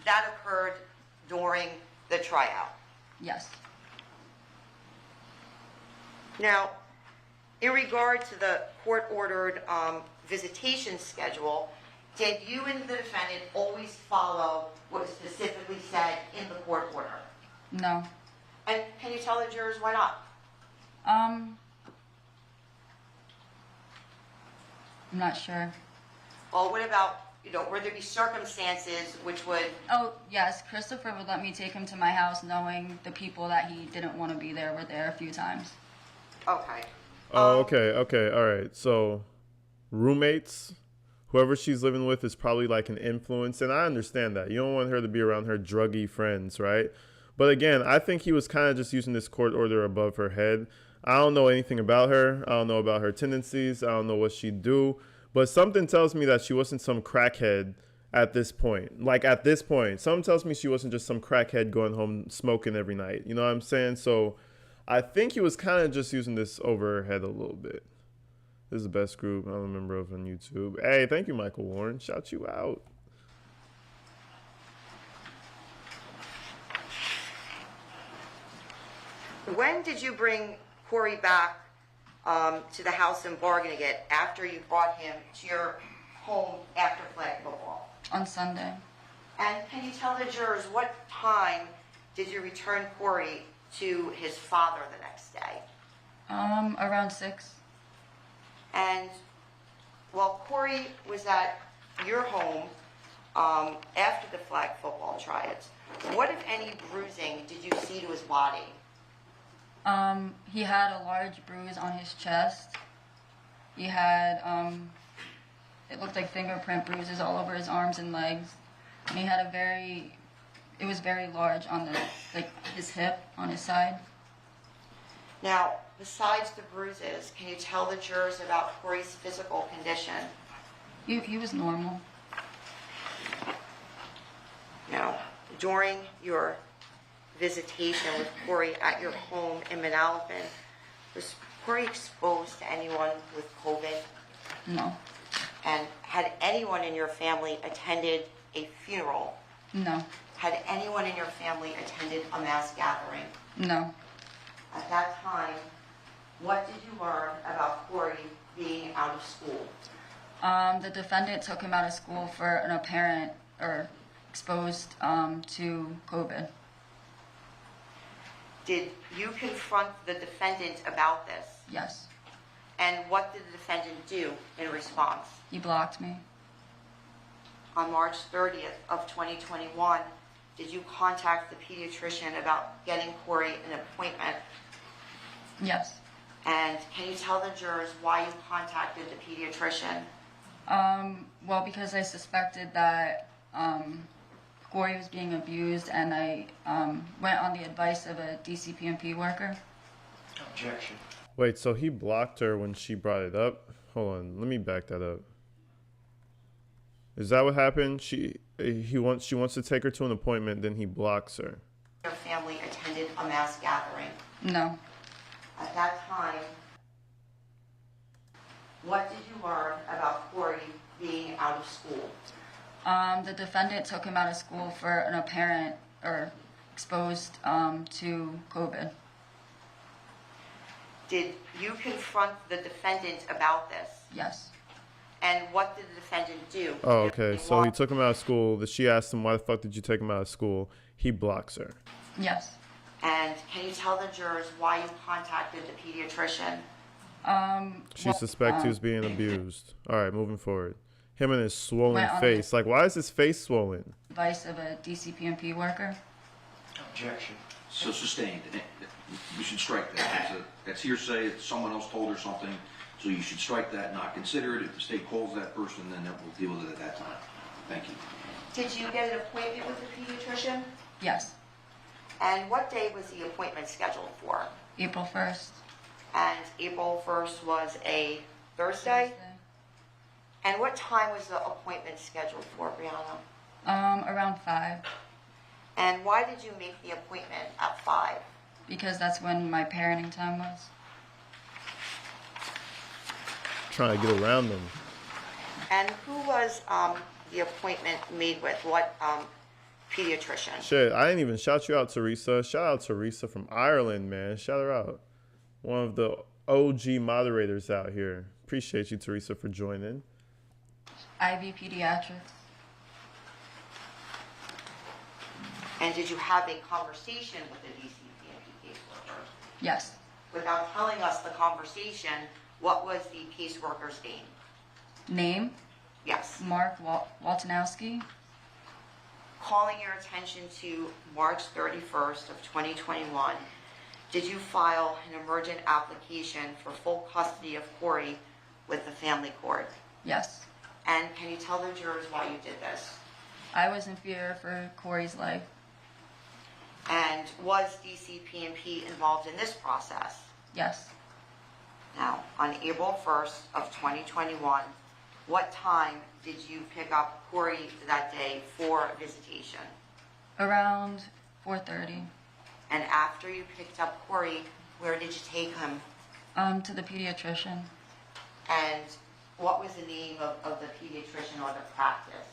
that occurred during the tryout. Yes. Now, in regard to the court-ordered visitation schedule, did you and the defendant always follow what was specifically said in the court order? No. And can you tell the jurors why not? I'm not sure. Well, what about were there be circumstances which would, Oh, yes, Christopher would let me take him to my house knowing the people that he didn't want to be there were there a few times. okay. Oh, okay, all right. So, roommates, whoever she's living with is probably like an influence, and I understand that. You don't want her to be around her druggy friends, right? But again, I think he was kind of just using this court order above her head. I don't know anything about her. I don't know about her tendencies. I don't know what she'd do. But something tells me that she wasn't some crackhead at this point. Like at this point, something tells me she wasn't just some crackhead going home smoking every night. You know what I'm saying? So I think he was kind of just using this over her head a little bit. This is the best group I'm a member of on YouTube. Hey, thank you, Michael Warren. Shout you out. When did you bring Corey back to the house in Barnegat after you brought him to your home after flag football? On Sunday. And can you tell the jurors what time did you return Corey to his father the next day? Around 6. And while Corey was at your home after the flag football tryouts, what, if any, bruising did you see to his body? He had a large bruise on his chest. He had, it looked like fingerprint bruises all over his arms and legs. And he had it was very large on his hip, on his side. Now, besides the bruises, can you tell the jurors about Corey's physical condition? He was normal. Now, during your visitation with Corey at your home in Manalapan, was Corey exposed to anyone with COVID? No. And had anyone in your family attended a funeral? No. Had anyone in your family attended a mass gathering? No. At that time, what did you learn about Corey being out of school? The defendant took him out of school for an apparent or exposed to COVID. Did you confront the defendant about this? Yes. And what did the defendant do in response? He blocked me. On March 30th of 2021, did you contact the pediatrician about getting Corey an appointment? Yes. And can you tell the jurors why you contacted the pediatrician? Well, because I suspected that Corey was being abused, and I went on the advice of a DCPMP worker. Objection. Wait, so he blocked her when she brought it up? Hold on, let me back that up. Is that what happened? She wants to take her to an appointment, then he blocks her. Your family attended a mass gathering. No. At that time, what did you learn about Corey being out of school? The defendant took him out of school for an apparent or exposed to COVID. Did you confront the defendant about this? Yes. And what did the defendant do? Oh, okay. So he took him out of school. She asked him, why the fuck did you take him out of school? He blocks her. Yes. And can you tell the jurors why you contacted the pediatrician? She suspects he was being abused. All right, moving forward. Him and his swollen Went on face. Like, why is his face swollen? Advice of a DCPMP worker. Objection. So sustained. You should strike that. That's hearsay. If someone else told her something, so you should strike that, not consider it. If the state calls that person, then we'll deal with it at that time. Thank you. Did you get an appointment with the pediatrician? Yes. And what day was the appointment scheduled for? April 1st. And April 1st was a Thursday? And what time was the appointment scheduled for, Brianna? Around 5. And why did you make the appointment at 5? Because that's when my parenting time was. Trying to get around them. And who was the appointment made with? What pediatrician? Shit, I didn't even shout you out, Teresa. Shout out Teresa from Ireland, man. Shout her out. One of the OG moderators out here. Appreciate you, Teresa, for joining. IV Pediatrics. And did you have a conversation with the DCPMP caseworker? Yes. Without telling us the conversation, what was the caseworker's name? Name? Yes. Mark Waltonowski. Calling your attention to March 31st of 2021, did you file an emergent application for full custody of Corey with the family court? Yes. And can you tell the jurors why you did this? I was in fear for Corey's life. And was DCP&P involved in this process? Yes. Now, on April 1st of 2021, what time did you pick up Corey that day for visitation? Around 4:30. And after you picked up Corey, where did you take him? To the pediatrician. And what was the name of the pediatrician or the practice?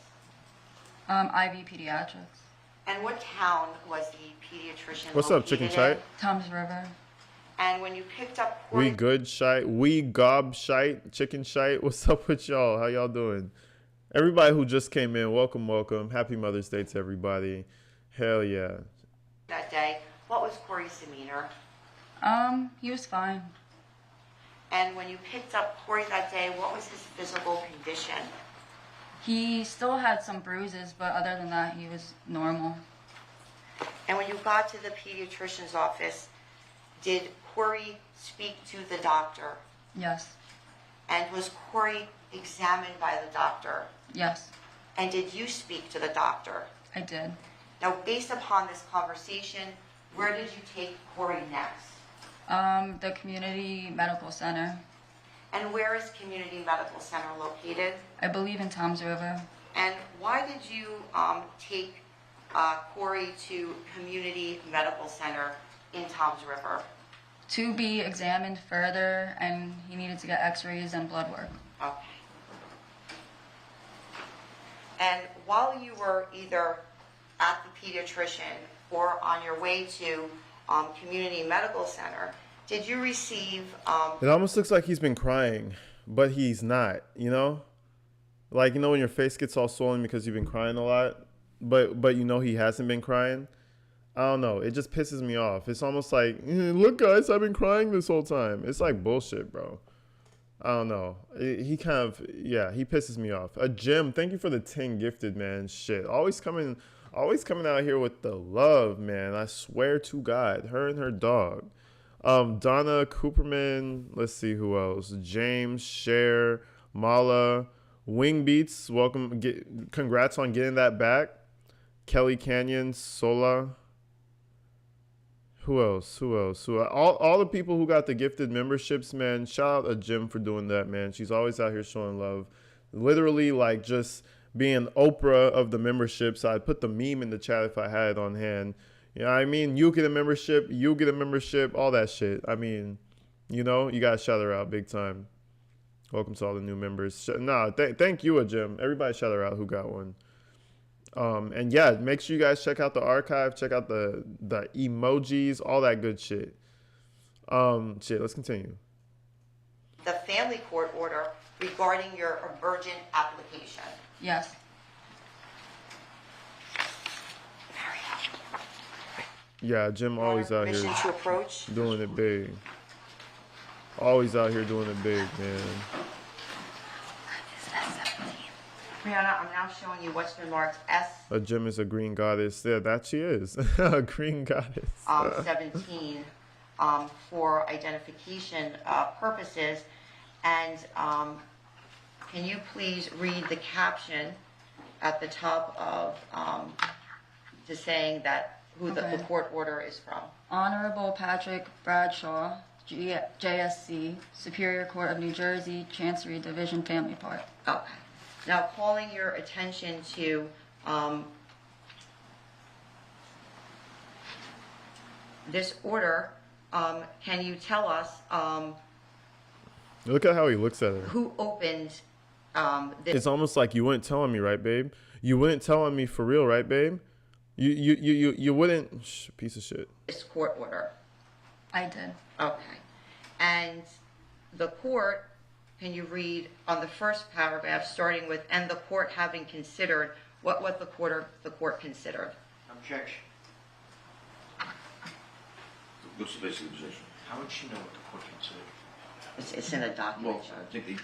IV Pediatrics. And what town was the pediatrician What's up, chicken located in? shite? Tom's River. And when you picked up Corey, We good shite. We gob shite. Chicken shite. What's up with y'all? How y'all doing? Everybody who just came in, welcome, welcome. Happy Mother's Day to everybody. Hell yeah. that day, what was Corey's demeanor? He was fine. And when you picked up Corey that day, what was his physical condition? He still had some bruises, but other than that, he was normal. And when you got to the pediatrician's office, did Corey speak to the doctor? Yes. And was Corey examined by the doctor? Yes. And did you speak to the doctor? I did. Now, based upon this conversation, where did you take Corey next? The community medical center. And where is Community Medical Center located? I believe in Tom's River. And why did you take Corey to Community Medical Center in Tom's River? To be examined further, and he needed to get x-rays and blood work. Okay. And while you were either at the pediatrician or on your way to Community Medical Center, did you receive... It almost looks like he's been crying, but he's not, you know? Like, you know when your face gets all swollen because you've been crying a lot, but you know he hasn't been crying? I don't know. It just pisses me off. It's almost like, look, guys, I've been crying this whole time. It's like bullshit, bro. I don't know. He kind of, yeah, he pisses me off. Jim, thank you for the 10 gifted, man. Shit. Always coming out here with the love, man. I swear to God. Her and her dog. Donna Cooperman. Let's see who else. James, Cher, Mala, Wing Beats. Welcome. Congrats on getting that back. Kelly Canyon, Sola. Who else? All the people who got the gifted memberships, man. Shout out to Jim for doing that, man. She's always out here showing love. Literally, like, just being Oprah of the memberships. I'd put the meme in the chat if I had it on hand. You know what I mean? You get a membership, all that shit. I mean, you know, you got to shout her out big time. Welcome to all the new members. Thank you, Jim. Everybody shout her out who got one. And yeah, make sure you guys check out the archive, check out the emojis, all that good shit. Let's continue. The family court order regarding your emergent application. Yes. Yeah, Jim always out Permission to here approach. doing it big. Always out here doing it big, man. Brianna, I'm now showing you what's been marked Jim is a green goddess. Yeah, that she is. A green goddess. S17 for identification purposes. And can you please read the caption at the top of just saying that who the court order is from? Honorable Patrick Bradshaw, JSC, Superior Court of New Jersey, Chancery Division, Family Part. Okay. Now, calling your attention to this order, can you tell us Look at how he looks at her. who opened this? It's almost like you wouldn't tell on me, right, babe? You wouldn't tell on me for real, right, babe? You wouldn't. Piece of shit. This court order? I did. Okay. And the court, can you read on the first paragraph, starting with, and the court having considered, what the court considered? Objection. What's the basic position? How would she know what the court considered? It's in a document. Well, I think the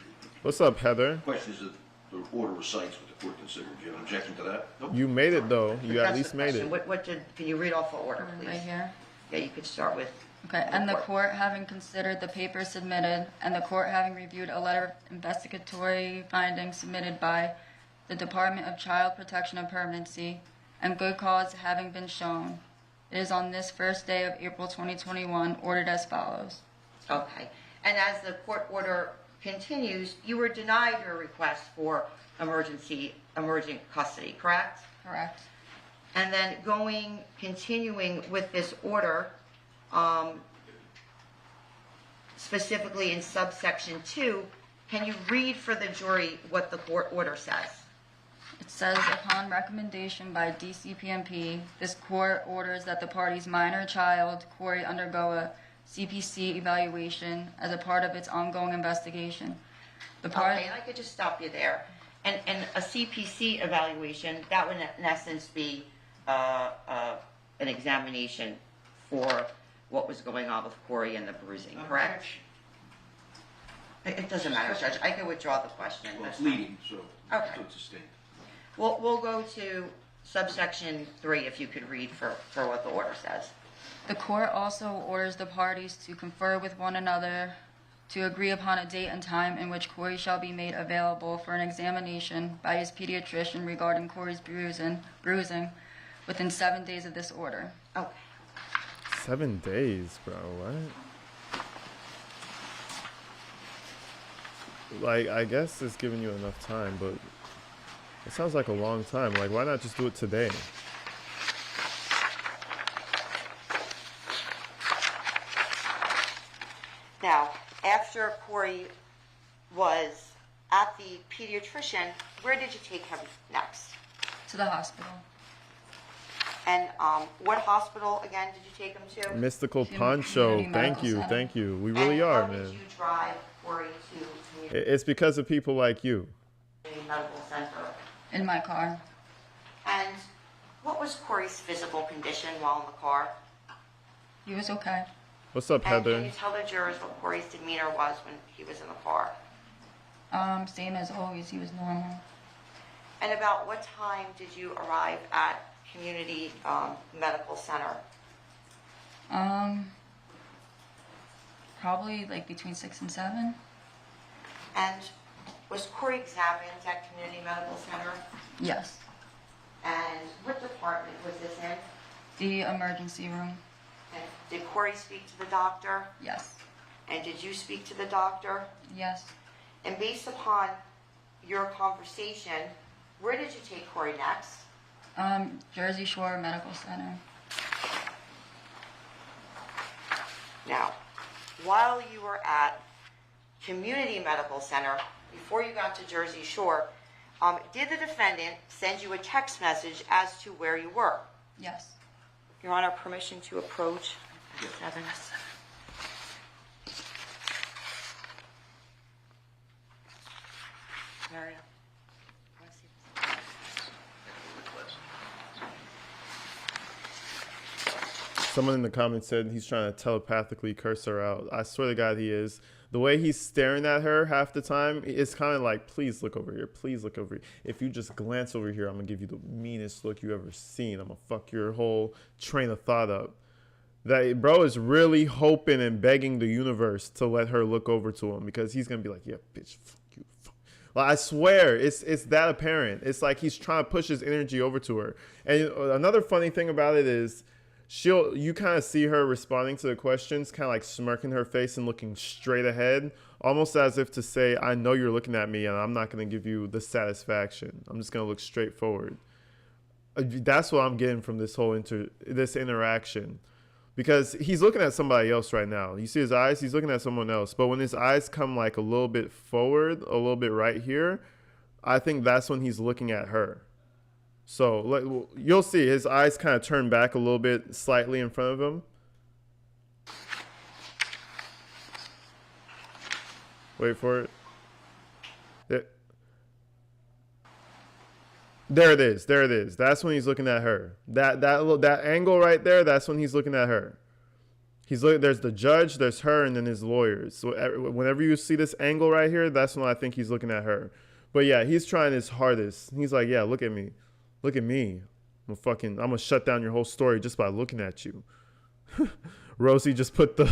What's up, Heather? question is that the order recites what the court considered. Do you have an objection to that? Nope. You made it though. You That's at the least made question. it. Can you read off the order, please? Right here. Yeah, you could start with. Okay, and the court having considered the papers submitted, and the court having reviewed a letter of investigatory findings submitted by the Department of Child Protection and Permanency, and good cause having been shown, it is on this first day of April 2021 ordered as follows. Okay. And as the court order continues, you were denied your request for emergent custody, correct? Correct. And then continuing with this order, specifically in subsection 2, can you read for the jury what the court order says? It says, upon recommendation by DCPMP, this court orders that the party's minor child, Corey, undergo a CPC evaluation as a part of its ongoing investigation. The party. Okay, and I could just stop you there. And a CPC evaluation, that would in essence be an examination for what was going on with Corey and the bruising, correct? It doesn't matter, Judge. I can withdraw the question. Well, it's leading, so Okay. it's a state. We'll go to subsection 3 if you could read for what the order says. The court also orders the parties to confer with one another to agree upon a date and time in which Corey shall be made available for an examination by his pediatrician regarding Corey's bruising within 7 days of this order. Okay. 7 days, bro. What? Like, I guess it's giving you enough time, but it sounds like a long time. Like, why not just do it today? Now, after Corey was at the pediatrician, where did you take him next? To the hospital. And what hospital again did you take him to? Mystical Community Poncho. Medical Thank you. Center. Thank you. We really are, How did man. you drive Corey to Community It's because of people like you. Medical Center? In my car. And what was Corey's physical condition while in the car? He was okay. What's up, And can Heather? you tell the jurors what Corey's demeanor was when he was in the car? Same as always, he was normal. And about what time did you arrive at Community Medical Center? Probably like between 6 and 7. And was Corey examined at Community Medical Center? Yes. And what department was this in? The emergency room. And did Corey speak to the doctor? Yes. And did you speak to the doctor? Yes. And based upon your conversation, where did you take Corey next? Jersey Shore Medical Center. Now, while you were at Community Medical Center, before you got to Jersey Shore, did the defendant send you a text message as to where you were? Yes. Your Honor, permission to approach. 7. Mario. wanna see this? Someone in the comments said he's trying to telepathically curse her out. I swear to God, he is. The way he's staring at her half the time, it's kind of like, please look over here. Please look over here. If you just glance over here, I'm going to give you the meanest look you ever seen. I'm going to fuck your whole train of thought up. That bro is really hoping and begging the universe to let her look over to him because he's going to be like, yeah, bitch, fuck you. Fuck. Like, I swear, it's that apparent. It's like he's trying to push his energy over to her. And another funny thing about it is, you kind of see her responding to the questions, kind of like smirking her face and looking straight ahead, almost as if to say, I know you're looking at me and I'm not going to give you the satisfaction. I'm just going to look straight forward. That's what I'm getting from this whole this interaction, because he's looking at somebody else right now. You see his eyes, he's looking at someone else. But when his eyes come like a little bit forward, a little bit right here, I think that's when he's looking at her. So you'll see his eyes kind of turn back a little bit slightly in front of him. Wait for it. There it is. There it is. That's when he's looking at her. That angle right there, that's when he's looking at her. There's the judge, there's her, and then his lawyers. So whenever you see this angle right here, that's when I think he's looking at her. But yeah, he's trying his hardest. He's like, yeah, look at me. Look at me. I'm gonna shut down your whole story just by looking at you. Rosie just put the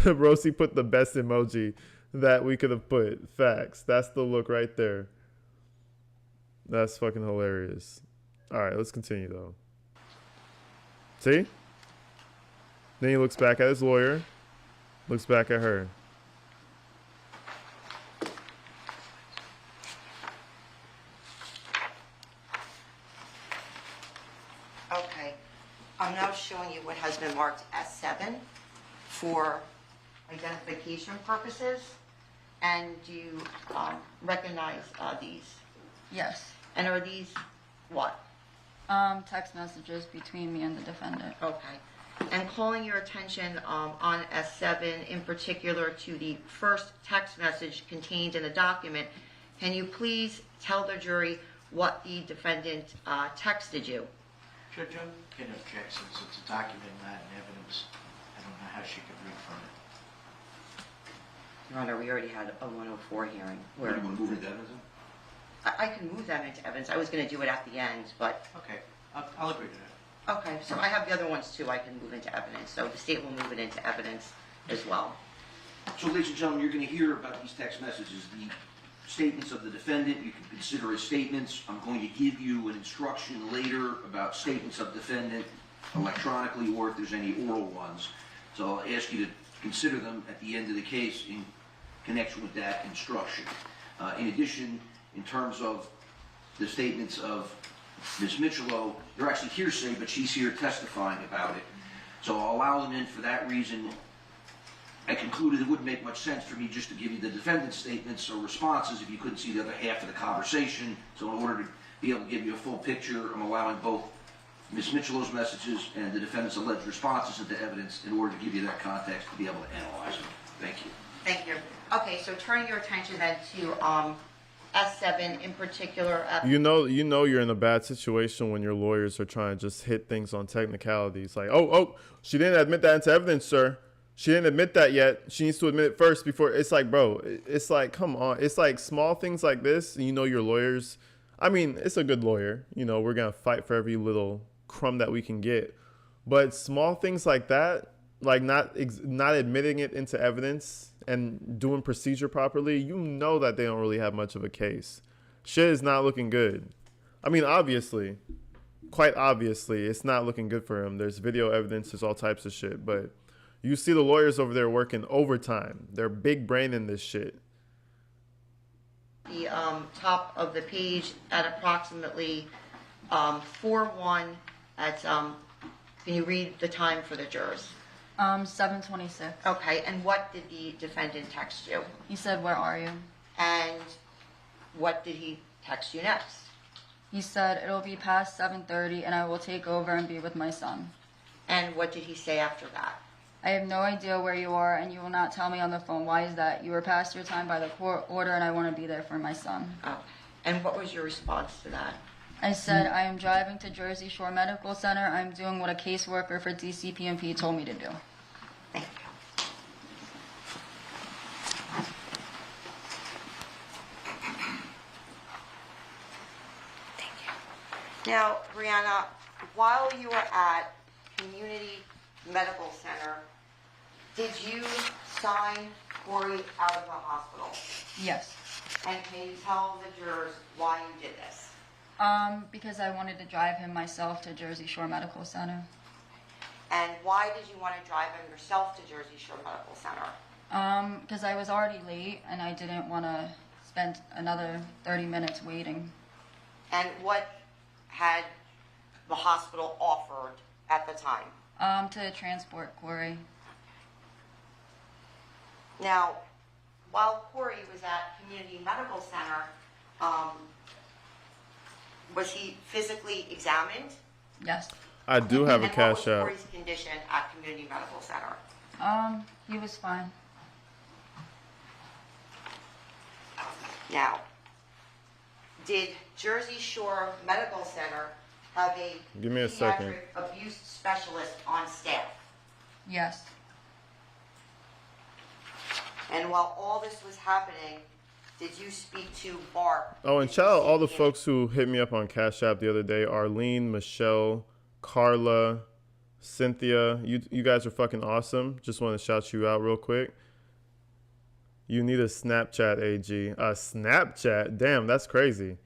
Rosie put the best emoji that we could have put. Facts. That's the look right there. That's fucking hilarious. All right, let's continue though. See? Then he looks back at his lawyer, looks back at her. Okay, I'm now showing you what has been marked as 7 for identification purposes. And do you recognize these? Yes. And are these what? Text messages between me and the defendant. Okay. And calling your attention on S7 in particular to the first text message contained in the document, can you please tell the jury what the defendant texted you? Judge, I can object since it's a document, not an evidence. I don't know how she could read from it. Your Honor, we already had a 104 hearing You where want to move into evidence? I can move them into evidence. I was going to do it at the end, but Okay, I'll agree to that. okay. So I have the other ones too. I can move into evidence. So the state will move it into evidence as well. So, ladies and gentlemen, you're going to hear about these text messages, the statements of the defendant. You can consider as statements. I'm going to give you an instruction later about statements of defendant electronically or if there's any oral ones. So I'll ask you to consider them at the end of the case in connection with that instruction. In addition, in terms of the statements of Ms. Michelot, they're actually hearsay, but she's here testifying about it. So I'll allow them in for that reason. I concluded it wouldn't make much sense for me just to give you the defendant's statements or responses if you couldn't see the other half of the conversation. So in order to be able to give you a full picture, I'm allowing both Ms. Michelot's messages and the defendant's alleged responses into evidence in order to give you that context to be able to analyze them. Thank you. Thank you. Okay, so turning your attention then to S7 in particular. You know you're in a bad situation when your lawyers are trying to just hit things on technicalities. Like, oh, she didn't admit that into evidence, sir. She didn't admit that yet. She needs to admit it first before. It's like, bro, it's like, come on. It's like small things like this. You know your lawyers. I mean, it's a good lawyer. You know, we're going to fight for every little crumb that we can get. But small things like that, like not admitting it into evidence and doing procedure properly, you know that they don't really have much of a case. Shit is not looking good. I mean, obviously, quite obviously, it's not looking good for him. There's video evidence, there's all types of shit. But you see the lawyers over there working overtime. They're big brain in this shit. The top of the page at approximately 4:1. That's can you read the time for the jurors? 7:26. Okay, and what did the defendant text you? He said, "Where are you?" And what did he text you next? He said, "It'll be past 7:30 and I will take over and be with my son." And what did he say after that? "I have no idea where you are and you will not tell me on the phone. Why is that? You were past your time by the court order and I want to be there for my son." Oh, and what was your response to that? I said, "I am driving to Jersey Shore Medical Center. I'm doing what a caseworker for DCPMP told me to do." Thank you. Thank you. Now, Brianna, while you were at Community Medical Center, did you sign Corey out of the hospital? Yes. And can you tell the jurors why you did this? Because I wanted to drive him myself to Jersey Shore Medical Center. And why did you want to drive him yourself to Jersey Shore Medical Center? Because I was already late and I didn't want to spend another 30 minutes waiting. And what had the hospital offered at the time? To transport Corey. Now, while Corey was at Community Medical Center, was he physically examined? Yes. I do have a And cash what was out. Corey's condition at Community Medical Center? He was fine. Now, did Jersey Shore Medical Center have a Give me a second. pediatric abuse specialist on staff? Yes. And while all this was happening, did you speak to Barb? Oh, and Did you shout out see all the him? folks who hit me up on Cash App the other day. Arlene, Michelle, Carla, Cynthia. You guys are fucking awesome. Just want to shout you out real quick. You need a Snapchat, AG. A Snapchat? Damn, that's crazy.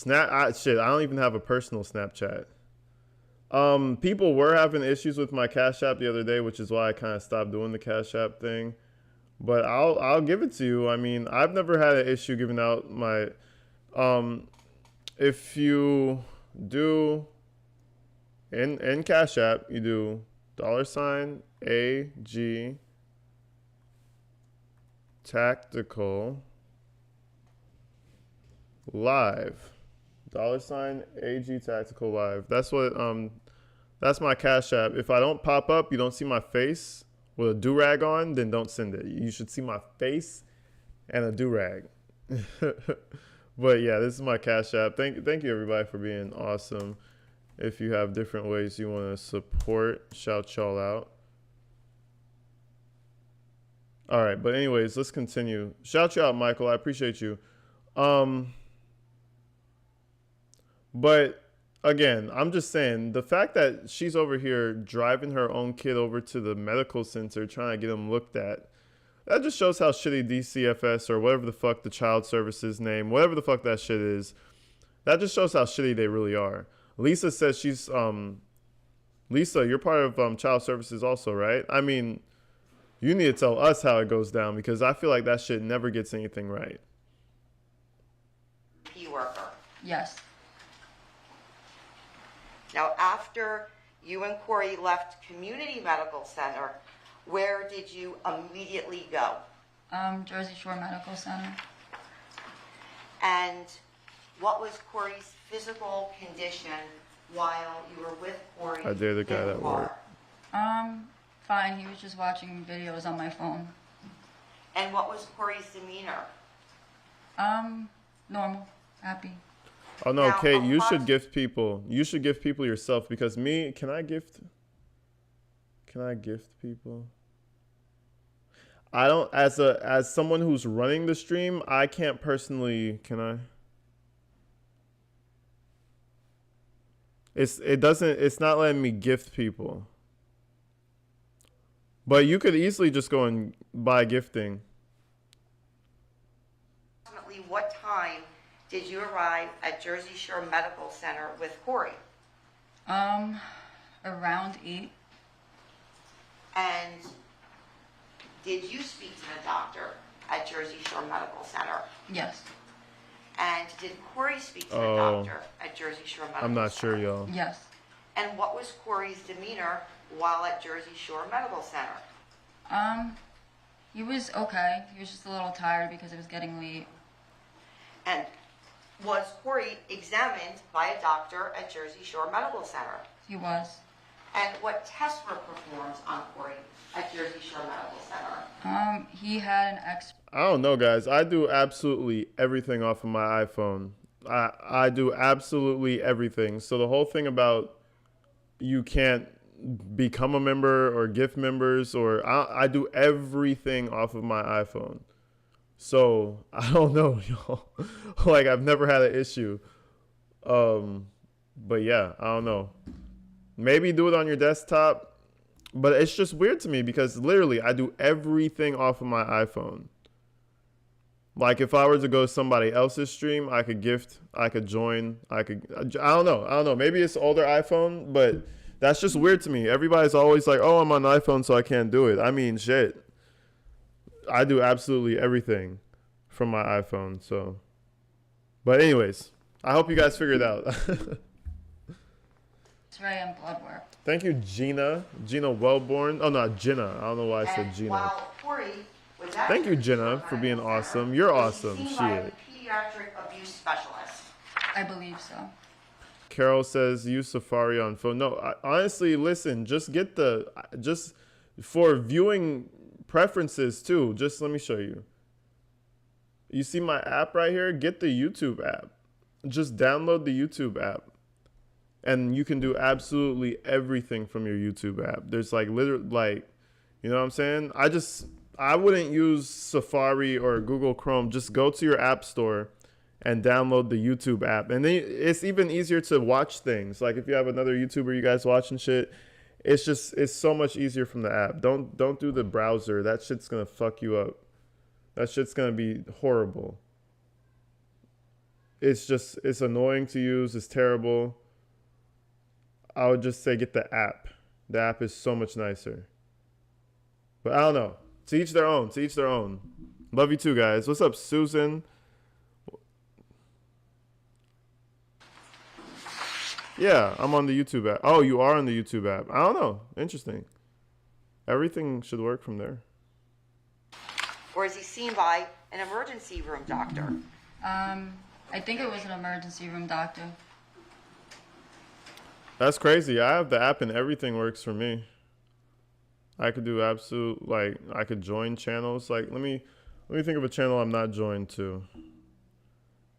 I don't even have a personal Snapchat. People were having issues with my Cash App the other day, which is why I kind of stopped doing the Cash App thing. But I'll give it to you. I mean, I've never had an issue giving out my if you do in Cash App, you do $AG Tactical Live. $AG Tactical Live. That's what that's my Cash App. If I don't pop up, you don't see my face with a do-rag on, then don't send it. You should see my face and a do-rag. But yeah, this is my Cash App. Thank you everybody for being awesome. If you have different ways you want to support, shout y'all out. All right, but anyways, let's continue. Shout you out, Michael. I appreciate you. But again, I'm just saying the fact that she's over here driving her own kid over to the medical center trying to get him looked at, that just shows how shitty DCFS or whatever the fuck the child services name, whatever the fuck that shit is, that just shows how shitty they really are. Lisa says she's, Lisa, you're part of child services also, right? I mean, you need to tell us how it goes down because I feel like that shit never gets anything right. Key worker. Yes. Now, after you and Corey left Community Medical Center, where did you immediately go? Jersey Shore Medical Center. And what was Corey's physical condition while you were with Corey? I dare the guy in that car? worked. Fine. He was just watching videos on my phone. And what was Corey's demeanor? Normal. Happy. Oh no, Now, Kate, you should gift people. You should gift people yourself because me, can I gift people? I don't, as someone who's running the stream, I can't personally, can I? It's not letting me gift people. But you could easily just go and buy gifting. Approximately what time did you arrive at Jersey Shore Medical Center with Corey? Around 8. And did you speak to the doctor at Jersey Shore Medical Center? Yes. And did Corey speak to the doctor at Jersey Shore Medical Center? I'm not sure, y'all. Yes. And what was Corey's demeanor while at Jersey Shore Medical Center? He was okay. He was just a little tired because it was getting late. And was Corey examined by a doctor at Jersey Shore Medical Center? He was. And what tests were performed on Corey at Jersey Shore Medical Center? He had an I don't know, guys. I do absolutely everything off of my iPhone. I do absolutely everything. So the whole thing about you can't become a member or gift members, or I do everything off of my iPhone. So I don't know, y'all. Like I've never had an issue. But yeah, I don't know. Maybe do it on your desktop, but it's just weird to me because literally I do everything off of my iPhone. Like if I were to go to somebody else's stream, I could gift, I could join, I don't know. Maybe it's older iPhone, but that's just weird to me. Everybody's always like, oh, I'm on iPhone, so I can't do it. I mean, shit. I do absolutely everything from my iPhone, so. But anyways, I hope you guys figure it out. X-ray and blood work. Thank you, Gina. Gina Wellborn. Oh, no, Gina. I don't know why I said And Gina. while Corey was at Thank you, Jersey Jenna, Shore for being Medical awesome. Center, You're was he awesome. seen by a Shit. pediatric abuse specialist? I believe so. Carol says use Safari on phone. No, honestly, listen, just for viewing preferences too. Just let me show you. You see my app right here? Get the YouTube app. Just download the YouTube app. And you can do absolutely everything from your YouTube app. There's like literally, like, you know what I'm saying? I wouldn't use Safari or Google Chrome. Just go to your app store and download the YouTube app. And then it's even easier to watch things. Like if you have another YouTuber you guys watching shit, it's so much easier from the app. Don't do the browser. That shit's gonna fuck you up. That shit's gonna be horrible. It's annoying to use. It's terrible. I would just say get the app. The app is so much nicer. But I don't know. To each their own. To each their own. Love you too, guys. What's up, Susan? Yeah, I'm on the YouTube app. Oh, you are on the YouTube app. I don't know. Interesting. Everything should work from there. Or is he seen by an emergency room doctor? I think it was an emergency room doctor. That's crazy. I have the app and everything works for me. I could do I could join channels. Like, let me think of a channel I'm not joined to.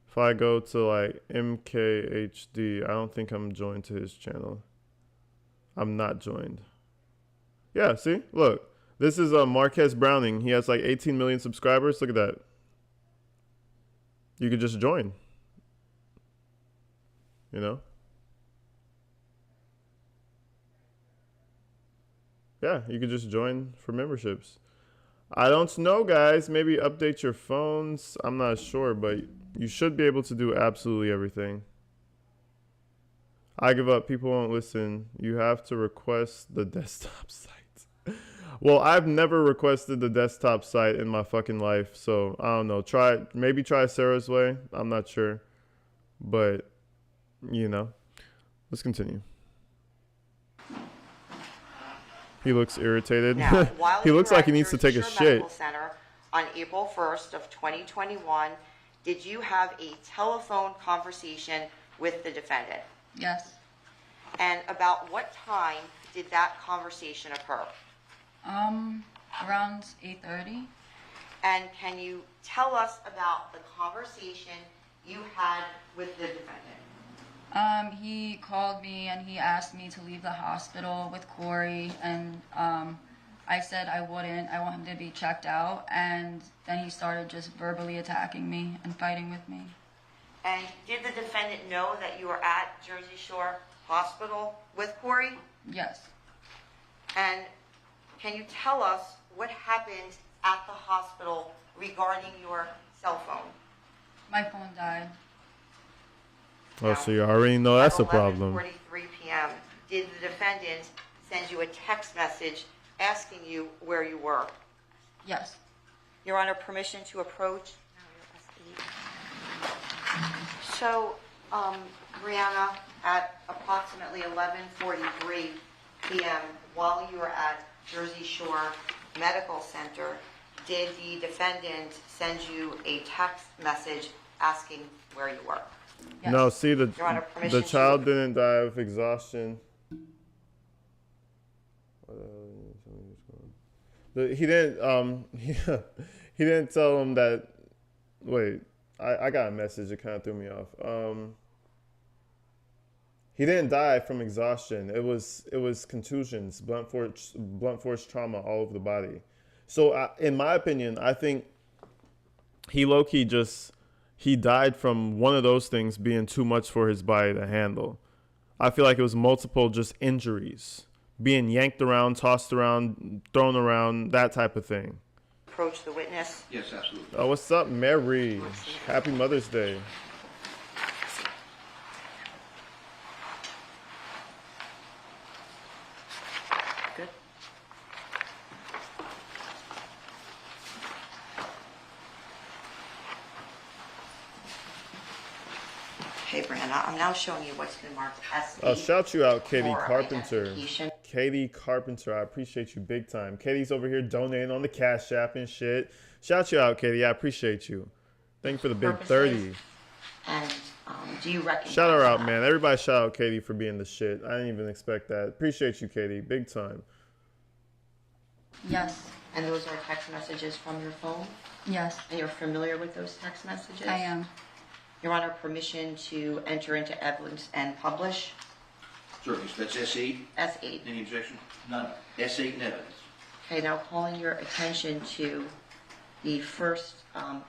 If I go to like MKHD, I don't think I'm joined to his channel. I'm not joined. Yeah, see? Look. This is Marquez Browning. He has like 18 million subscribers. Look at that. You could just join. You know? Yeah, you could just join for memberships. I don't know, guys. Maybe update your phones. I'm not sure, but you should be able to do absolutely everything. I give up. People won't listen. You have to request the desktop site. Well, I've never requested the desktop site in my fucking life, so I don't know. Maybe try Sarah's way. I'm not sure. But, you know. Let's continue. He looks irritated. Now, He looks like he needs to take a shit. Medical Center on April 1st of 2021, did you have a telephone conversation with the defendant? Yes. And about what time did that conversation occur? Around 8:30. And can you tell us about the conversation you had with the defendant? He called me and he asked me to leave the hospital with Corey, and I said I wouldn't. I want him to be checked out, and then he started just verbally attacking me and fighting with me. And did the defendant know that you were at Jersey Shore Hospital with Corey? Yes. And can you tell us what happened at the hospital regarding your cell phone? My phone died. Oh, so you already know that's a problem. At 11:43 p.m., did the defendant send you a text message asking you where you were? Yes. You're under permission to approach? So, Brianna, at approximately 11:43 p.m., while you were at Jersey Shore Medical Center, did the defendant send you a text message asking where you were? Yes. No, see, the permission child to- didn't die of exhaustion. He didn't he didn't tell him that. Wait, I got a message that kind of threw me off. He didn't die from exhaustion. It was contusions, blunt force trauma all over the body. So in my opinion, I think he low-key he died from one of those things being too much for his body to handle. I feel like it was multiple just injuries, being yanked around, tossed around, thrown around, that type of thing. Approach the witness. Yes, absolutely. Oh, what's up, Mary? Happy Mother's Day. Good. Okay, Brianna, I'm now showing you what's been marked as Oh, shout you out, Katie for Carpenter. identification. Katie Carpenter, I appreciate you big time. Katie's over here donating on the Cash App and shit. Shout you out, Katie. I appreciate you. Thank you for the big Purposes. 30. And do you recognize Shout her out, that? man. Everybody shout out Katie for being the shit. I didn't even expect that. Appreciate you, Katie. Big time. Yes. And those are text messages from your phone? Yes. And you're familiar with those text messages? I am. You're under permission to enter into evidence and publish? Certainly, so that's S8. S8. Any objection? None. S8 in evidence. Okay, now calling your attention to the first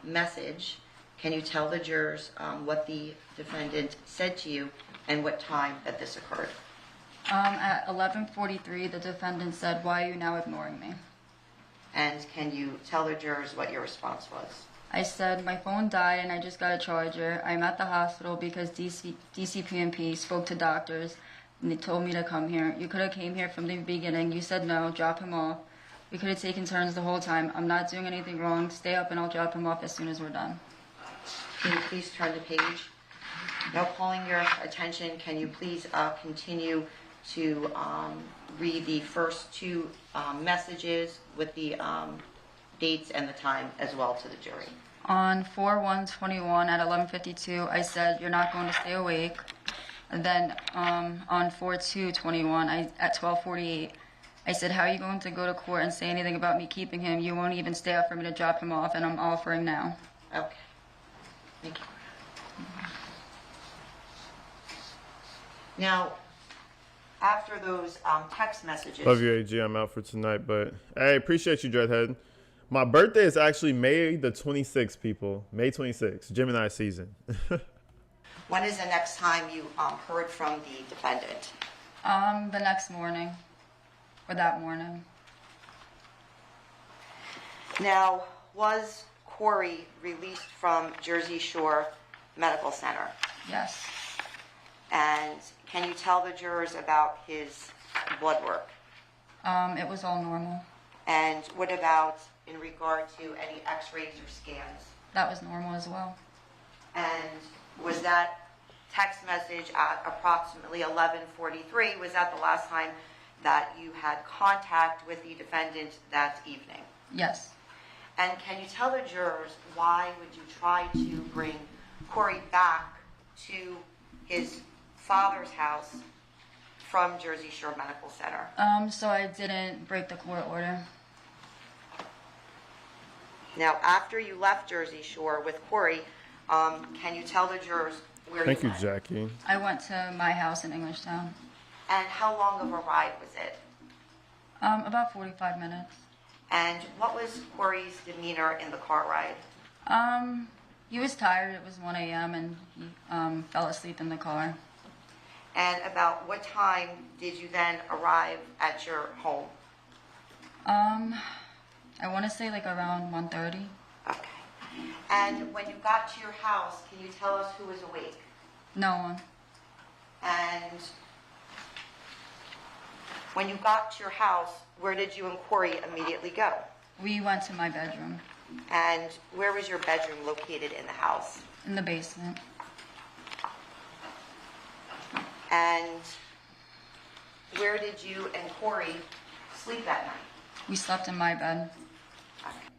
message. Can you tell the jurors what the defendant said to you and what time that this occurred? At 11:43, the defendant said, "Why are you now ignoring me?" And can you tell the jurors what your response was? I said, "My phone died and I just got a charger. I'm at the hospital because DCPMP spoke to doctors and they told me to come here. You could have came here from the beginning. You said no, drop him off. We could have taken turns the whole time. I'm not doing anything wrong. Stay up and I'll drop him off as soon as we're done." Can you please turn the page? Now calling your attention, can you please continue to read the first two messages with the dates and the time as well to the jury? On 4/1/21 at 11:52, I said, "You're not going to stay awake." And then on 4/2/21 at 12:48, I said, "How are you going to go to court and say anything about me keeping him? You won't even stay up for me to drop him off, and I'm offering now." Okay. Thank you. Now, after those text messages... Love you, AG. I'm out for tonight, but hey, appreciate you, Dreadhead. My birthday is actually May the 26th, people. May 26th, Gemini season. When is the next time you heard from the defendant? The next morning, or that morning. Now, was Corey released from Jersey Shore Medical Center? Yes. And can you tell the jurors about his blood work? It was all normal. And what about in regard to any x-rays or scans? That was normal as well. And was that text message at approximately 11:43, was that the last time that you had contact with the defendant that evening? Yes. And can you tell the jurors why would you try to bring Corey back to his father's house from Jersey Shore Medical Center? So I didn't break the court order. Now, after you left Jersey Shore with Corey, can you tell the jurors where Thank you you, went? Jackie. I went to my house in Englishtown. And how long of a ride was it? About 45 minutes. And what was Corey's demeanor in the car ride? He was tired. It was 1 a.m. and he fell asleep in the car. And about what time did you then arrive at your home? I want to say like around 1:30. Okay. And when you got to your house, can you tell us who was awake? No one. And when you got to your house, where did you and Corey immediately go? We went to my bedroom And where was your bedroom located in the house? in the basement. And where did you and Corey sleep that night? We slept in my bed.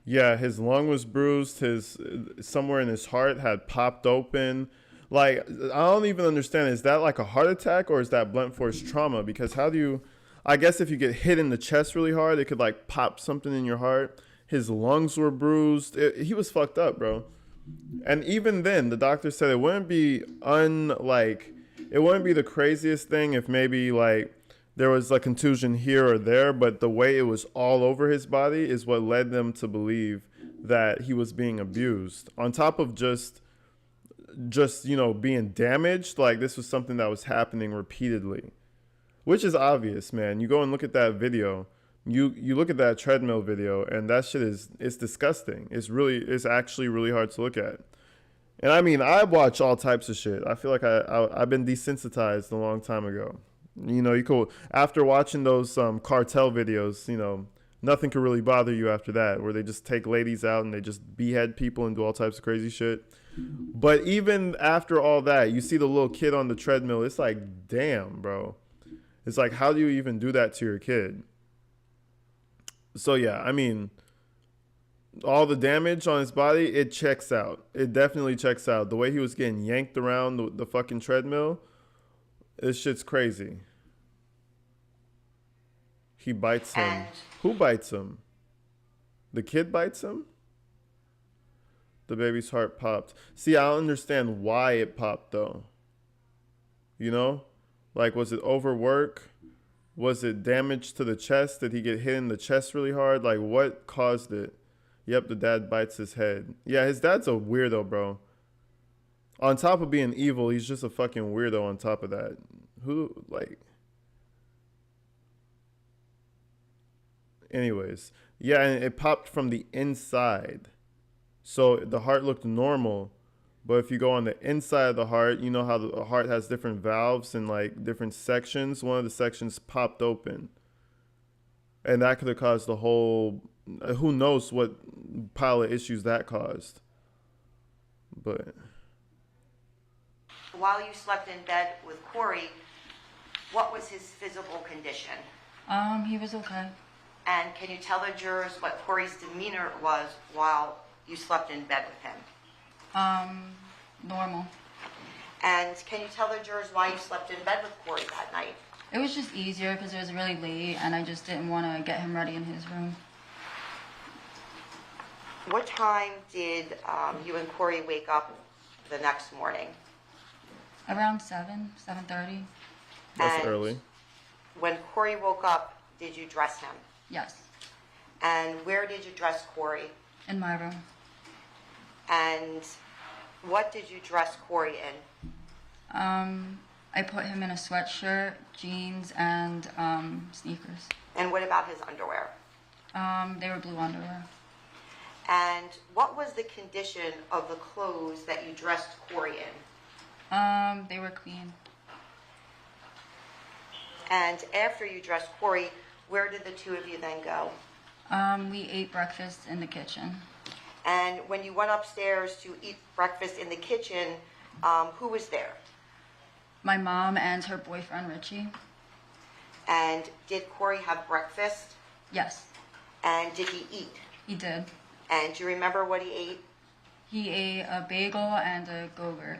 Yeah, his lung was bruised. His somewhere in his heart had popped open. Like, I don't even understand. Is that like a heart attack or is that blunt force trauma? Because how do you? I guess if you get hit in the chest really hard, it could like pop something in your heart. His lungs were bruised. He was fucked up, bro. And even then, the doctor said it wouldn't be it wouldn't be the craziest thing if maybe like there was a contusion here or there, but the way it was all over his body is what led them to believe that he was being abused. On top of just being damaged, like this was something that was happening repeatedly, which is obvious, man. You go and look at that video. You look at that treadmill video, and that shit it's disgusting. It's actually really hard to look at. And I mean, I watch all types of shit. I feel like I've been desensitized a long time ago. You could, after watching those cartel videos, nothing could really bother you after that, where they just take ladies out and they just behead people and do all types of crazy shit. But even after all that, you see the little kid on the treadmill. It's like, damn, bro. It's like, how do you even do that to your kid? So yeah, I mean, all the damage on his body, it checks out. It definitely checks out. The way he was getting yanked around the fucking treadmill, this shit's crazy. He bites him. And Who bites him? The kid bites him? The baby's heart popped. See, I don't understand why it popped, though. Like, was it overwork? Was it damage to the chest? Did he get hit in the chest really hard? Like, what caused it? Yep, the dad bites his head. Yeah, his dad's a weirdo, bro. On top of being evil, he's just a fucking weirdo on top of that. Who, like... Anyways. Yeah, and it popped from the inside. So the heart looked normal. But if you go on the inside of the heart, you know how the heart has different valves and like different sections. One of the sections popped open. And that could have caused the whole, who knows what pile of issues that caused. But. While you slept in bed with Corey, what was his physical condition? He was okay. And can you tell the jurors what Corey's demeanor was while you slept in bed with him? Normal. And can you tell the jurors why you slept in bed with Corey that night? It was just easier because it was really late and I just didn't want to get him ready in his room. What time did you and Corey wake up the next morning? Around 7:30. That's And early. When Corey woke up, did you dress him? Yes. And where did you dress Corey? In my room. And what did you dress Corey in? I put him in a sweatshirt, jeans, and sneakers. And what about his underwear? They were blue underwear. And what was the condition of the clothes that you dressed Corey in? They were clean. And after you dressed Corey, where did the two of you then go? We ate breakfast in the kitchen. And when you went upstairs to eat breakfast in the kitchen, who was there? My mom and her boyfriend, Richie. And did Corey have breakfast? Yes, And did he eat? he did. And do you remember what he ate? He ate a bagel and a Gregor.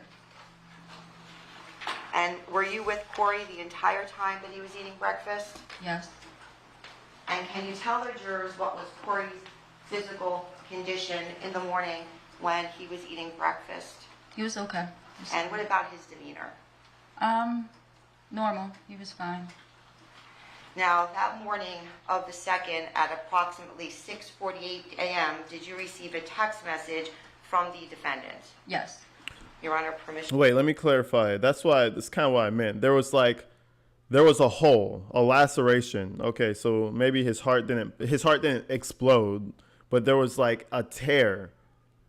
And were you with Corey the entire time that he was eating breakfast? Yes. And can you tell the jurors what was Corey's physical condition in the morning when he was eating breakfast? He was okay. And what about his demeanor? Normal. He was fine. Now, that morning of the 2nd at approximately 6:48 a.m., did you receive a text message from the defendant? Yes. Your Honor, permission. Wait, let me clarify. That's kind of what I meant. There was a hole, a laceration. Okay, so maybe his heart didn't explode, but there was like a tear,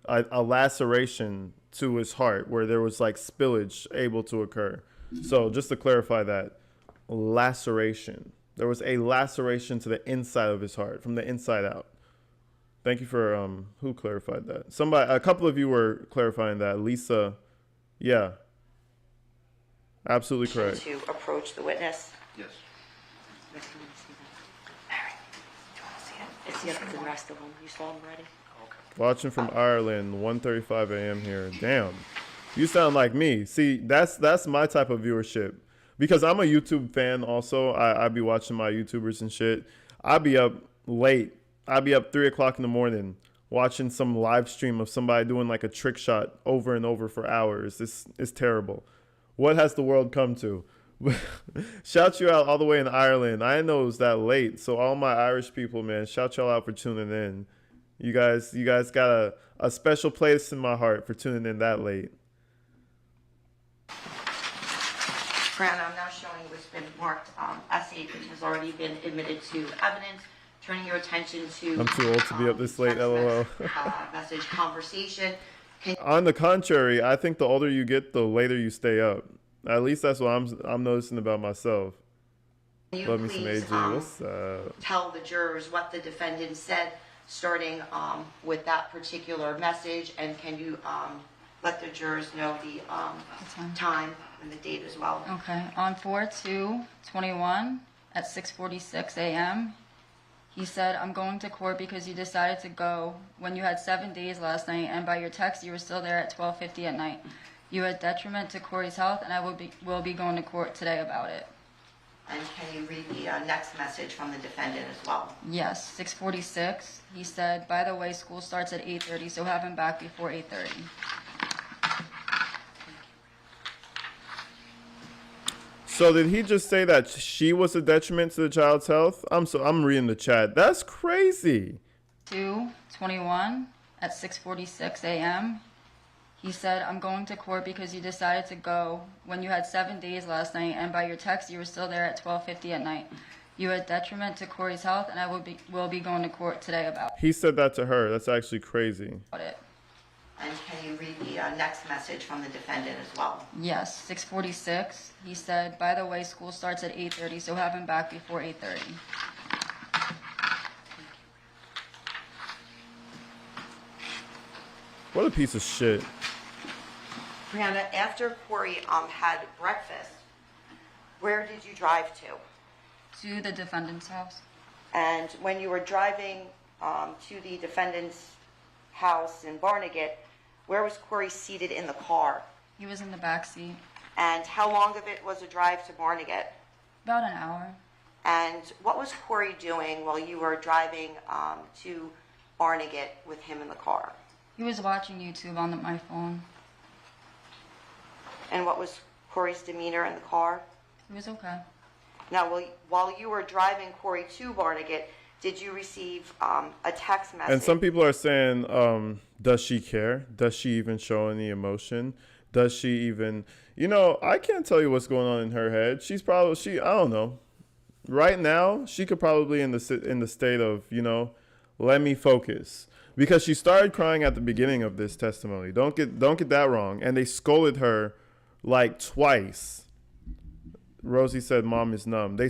a laceration to his heart where there was like spillage able to occur. So just to clarify that, laceration. There was a laceration to the inside of his heart, from the inside out. Thank you for who clarified that? A couple of you were clarifying that. Lisa, yeah, absolutely correct. To approach the witness. Yes. It's the rest of them. You saw them already? Watching from Ireland, 1:35 a.m. here. Damn, you sound like me. See, that's my type of viewership. Because I'm a YouTube fan also. I be watching my YouTubers and shit. I be up late. I be up 3 o'clock in the morning watching some live stream of somebody doing like a trick shot over and over for hours. It's terrible. What has the world come to? Shout you out all the way in Ireland. I didn't know it was that late. So all my Irish people, man, shout y'all out for tuning in. You guys got a special place in my heart for tuning in that late. Fran, I'm now showing what's been marked S8, which has already been admitted to evidence. Turning your attention to... I'm too old to be up this late, LOL. Message conversation. On the contrary, I think the older you get, the later you stay up. At least that's what I'm noticing about myself. Can you Love me some please AG. What's up? tell the jurors what the defendant said, starting with that particular message, and can you let the jurors know the time and the date as well? Okay. On 4/2/21 at 6:46 a.m., he said, "I'm going to court because you decided to go when you had 7 days last night, and by your text, you were still there at 12:50 at night. You are a detriment to Corey's health, and I will be going to court today about it." And can you read the next message from the defendant as well? Yes, 6:46. He said, "By the way, school starts at 8:30, so have him back before 8:30. So did he just say that she was a detriment to the child's health? I'm reading the chat. That's crazy. 2/21 at 6:46 a.m. He said, I'm going to court because you decided to go when you had 7 days last night, and by your text, you were still there at 12:50 at night. You are a detriment to Corey's health, and I will be going to court today about He said that to her. That's actually crazy. it. And can you read the next message from the defendant as well? Yes, 6:46. He said, by the way, school starts at 8:30, so have him back before 8:30. What a piece of shit. Brianna, after Corey had breakfast, where did you drive to? To the defendant's house. And when you were driving to the defendant's house in Barnegat, where was Corey seated in the car? He was in the back seat. And how long of it was a drive to Barnegat? About an hour. And what was Corey doing while you were driving to Barnegat with him in the car? He was watching YouTube on my phone. And what was Corey's demeanor in the car? He was okay. Now, while you were driving Corey to Barnegat, did you receive a text message? And some people are saying, does she care? Does she even show any emotion? Does she even, I can't tell you what's going on in her head. She's probably, I don't know. Right now, she could probably in the state of, let me focus. Because she started crying at the beginning of this testimony. Don't get that wrong. And they scolded her like twice. Rosie said, "Mom is numb." They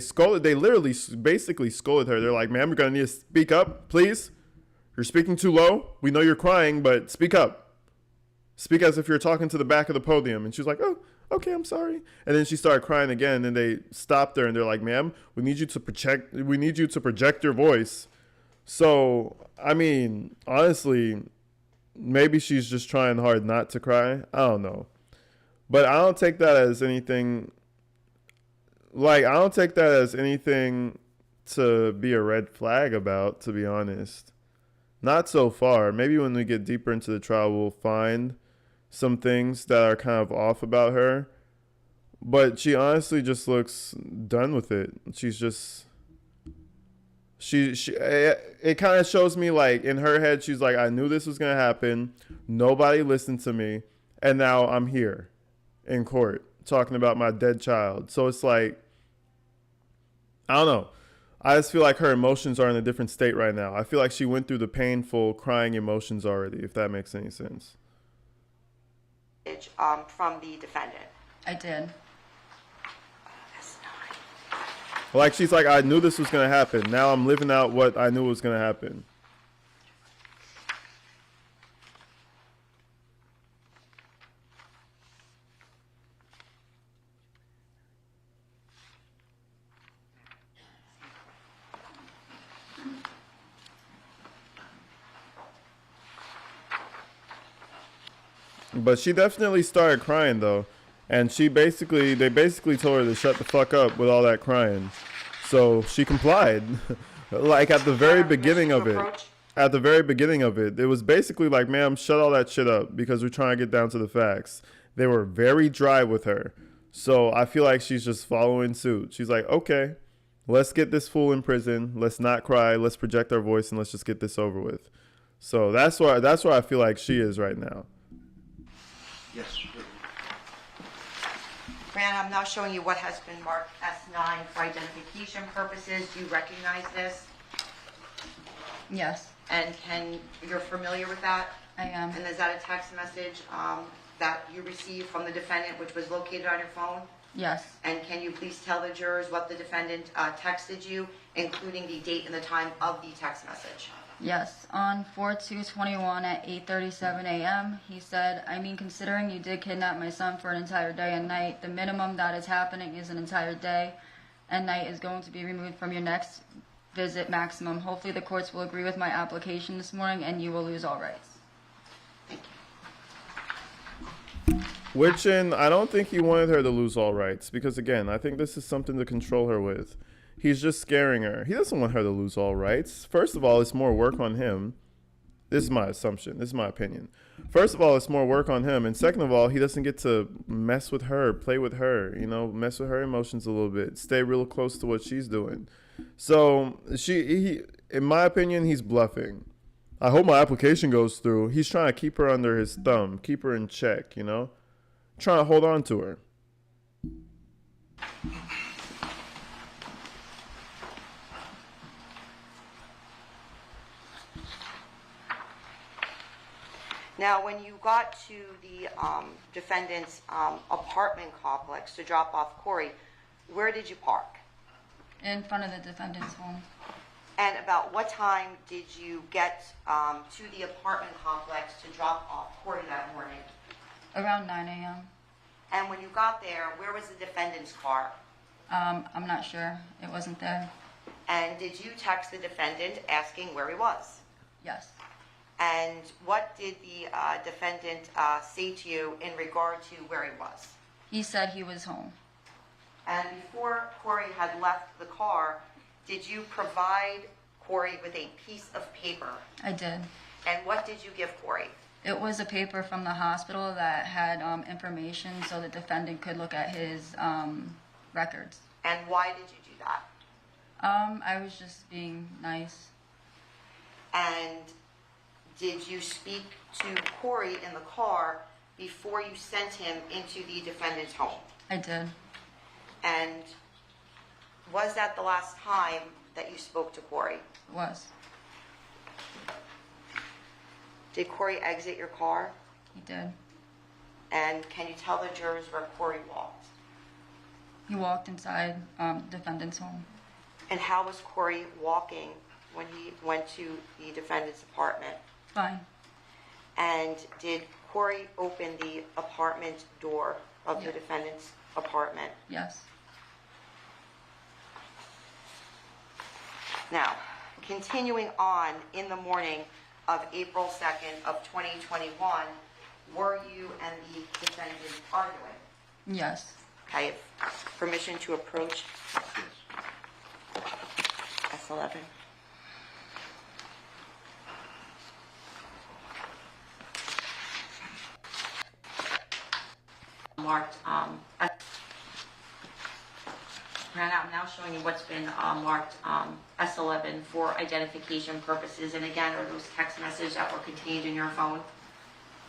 literally basically scolded her. They're like, "Ma'am, you're going to need to speak up, please. You're speaking too low. We know you're crying, but speak up. Speak as if you're talking to the back of the podium." And she was like, "Oh, okay, I'm sorry." And then she started crying again, and they stopped her, and they're like, "Ma'am, we need you to project your voice." So, I mean, honestly, maybe she's just trying hard not to cry. I don't know. But I don't take that as anything. I don't take that as anything to be a red flag about, to be honest. Not so far. Maybe when we get deeper into the trial, we'll find some things that are kind of off about her. But she honestly just looks done with it. She's just... It kind of shows me, like, in her head, she's like, I knew this was going to happen. Nobody listened to me. And now I'm here in court talking about my dead child. So it's like, I don't know. I just feel like her emotions are in a different state right now. I feel like she went through the painful crying emotions already, if that makes any sense. From the defendant. I did. Like, she's like, I knew this was going to happen. Now I'm living out what I knew was going to happen. But she definitely started crying, though. And they basically told her to shut the fuck up with all that crying. So she complied. Like at the very beginning of it. At the very beginning of it, it was basically like, ma'am, shut all that shit up because we're trying to get down to the facts. They were very dry with her. So I feel like she's just following suit. She's like, okay, let's get this fool in prison. Let's not cry. Let's project our voice and let's just get this over with. So that's where I feel like she is right now. Yes. Fran, I'm now showing you what has been marked S9 for identification purposes. Do you recognize this? Yes, And you're familiar with that? I am. And is that a text message that you received from the defendant, which was located on your phone? Yes. And can you please tell the jurors what the defendant texted you, including the date and the time of the text message? Yes, on 4/2/21 at 8:37 a.m., he said, I mean, considering you did kidnap my son for an entire day and night, the minimum that is happening is an entire day and night is going to be removed from your next visit maximum. Hopefully the courts will agree with my application this morning and you will lose all rights. Which, I don't think he wanted her to lose all rights because, again, I think this is something to control her with. He's just scaring her. He doesn't want her to lose all rights. First of all, it's more work on him. This is my assumption. This is my opinion. First of all, it's more work on him, and second of all, he doesn't get to mess with her, play with her, mess with her emotions a little bit, stay real close to what she's doing. So in my opinion, he's bluffing. I hope my application goes through. He's trying to keep her under his thumb, keep her in check, trying to hold on to her. Now, when you got to the defendant's apartment complex to drop off Corey, where did you park? In front of the defendant's home. And about what time did you get to the apartment complex to drop off Corey that morning? Around 9 a.m. And when you got there, where was the defendant's car? I'm not sure. It wasn't there. And did you text the defendant asking where he was? Yes. And what did the defendant say to you in regard to where he was? He said he was home. And before Corey had left the car, did you provide Corey with a piece of paper? I did. And what did you give Corey? It was a paper from the hospital that had information so the defendant could look at his records. And why did you do that? I was just being nice. And did you speak to Corey in the car before you sent him into the defendant's home? I did. And was that the last time that you spoke to Corey? It was. Did Corey exit your car? He did. And can you tell the jurors where Corey walked? He walked inside the defendant's home. And how was Corey walking when he went to the defendant's apartment? Fine. And did Corey open the apartment door of the defendant's apartment? Yes. Now, continuing on, in the morning of April 2nd of 2021, were you and the defendant arguing? Yes. I have permission to approach S11. Marked, I'm now showing you what's been marked S11 for identification purposes. And again, are those text messages that were contained in your phone?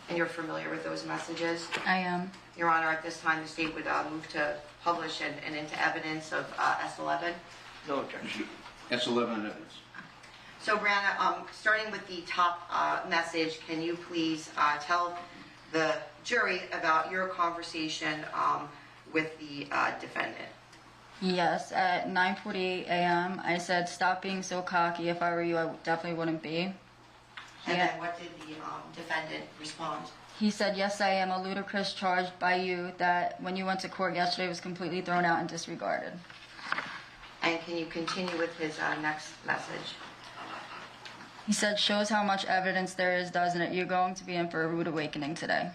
And you're familiar with those messages? I am. Your Honor, at this time, the state would move to publish and into evidence of S11. No objection. S11 and evidence. So, Brianna, starting with the top message, can you please tell the jury about your conversation with the defendant? Yes, at 9:48 a.m., I said, "Stop being so cocky. If I were you, I definitely wouldn't be." And then what did the defendant respond? He said, "Yes, I am a ludicrous charge by you that when you went to court yesterday was completely thrown out and disregarded." And can you continue with his next message? He said, "Shows how much evidence there is, doesn't it? You're going to be in for a rude awakening today."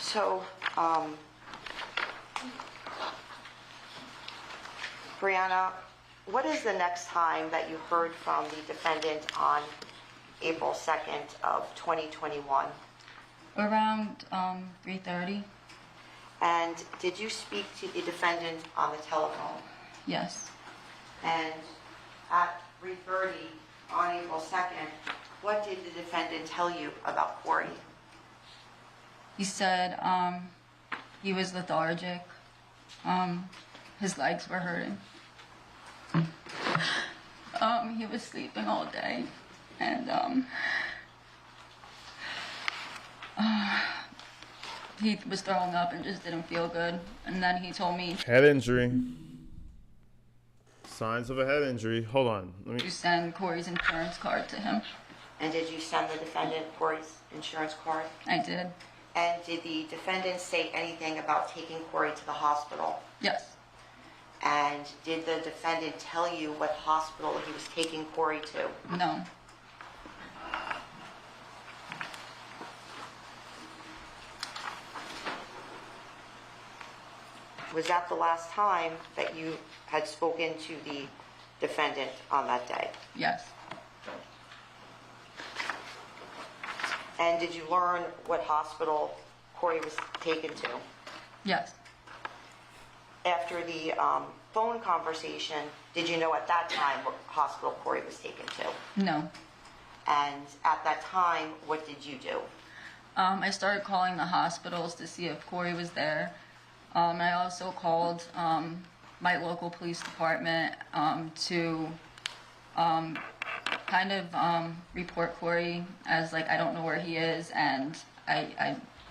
So, Brianna, what is the next time that you heard from the defendant on April 2nd of 2021? Around 3:30. And did you speak to the defendant on the telephone? Yes. And at 3:30 on April 2nd, what did the defendant tell you about Corey? He said he was lethargic. His legs were hurting. He was sleeping all day, and he was throwing up and just didn't feel good. And then he told me Head injury. Signs of a head injury. Hold on. to send Corey's insurance card to him. And did you send the defendant Corey's insurance card? I did. And did the defendant say anything about taking Corey to the hospital? Yes. And did the defendant tell you what hospital he was taking Corey to? No. was that the last time that you had spoken to the defendant on that day? Yes. And did you learn what hospital Corey was taken to? Yes. After the phone conversation, did you know at that time what hospital Corey was taken to? No. And at that time, what did you do? I started calling the hospitals to see if Corey was there. I also called my local police department to kind of report Corey as like I don't know where he is, and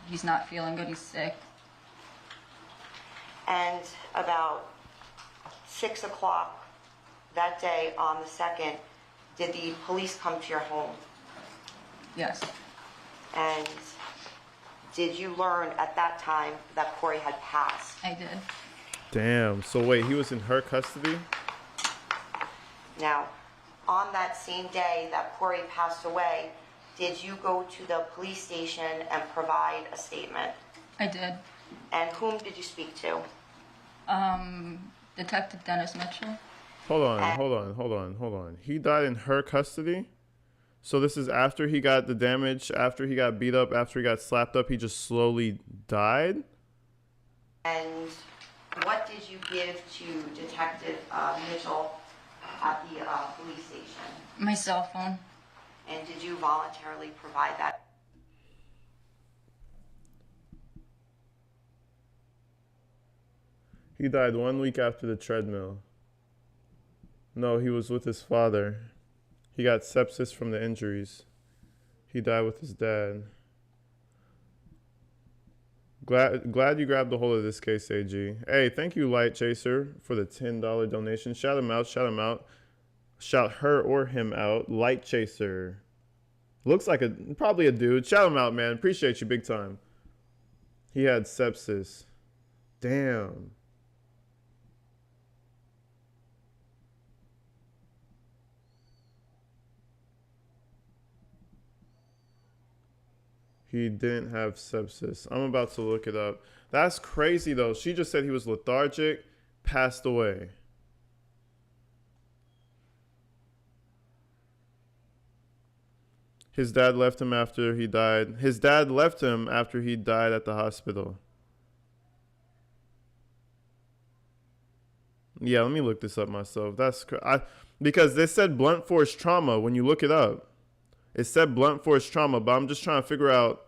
he's not feeling good. He's sick. And about 6 o'clock that day on the 2nd, did the police come to your home? Yes. And did you learn at that time that Corey had passed? I did. Damn. So wait, he was in her custody? Now, on that same day that Corey passed away, did you go to the police station and provide a statement? I did. And whom did you speak to? Detective Dennis Mitchell. Hold on. He died in her custody? So this is after he got the damage, after he got beat up, after he got slapped up, he just slowly died? And what did you give to Detective Mitchell at the police station? My cell phone. And did you voluntarily provide that? He died 1 week after the treadmill. No, he was with his father. He got sepsis from the injuries. He died with his dad. Glad you grabbed a hold of this case, AG. Hey, thank you, Light Chaser, for the $10 donation. Shout him out. Shout her or him out. Light Chaser. Looks like probably a dude. Shout him out, man. Appreciate you big time. He had sepsis. Damn. He didn't have sepsis. I'm about to look it up. That's crazy, though. She just said he was lethargic, passed away. His dad left him after he died. His dad left him after he died at the hospital. Yeah, let me look this up myself. Because they said blunt force trauma when you look it up. It said blunt force trauma, but I'm just trying to figure out.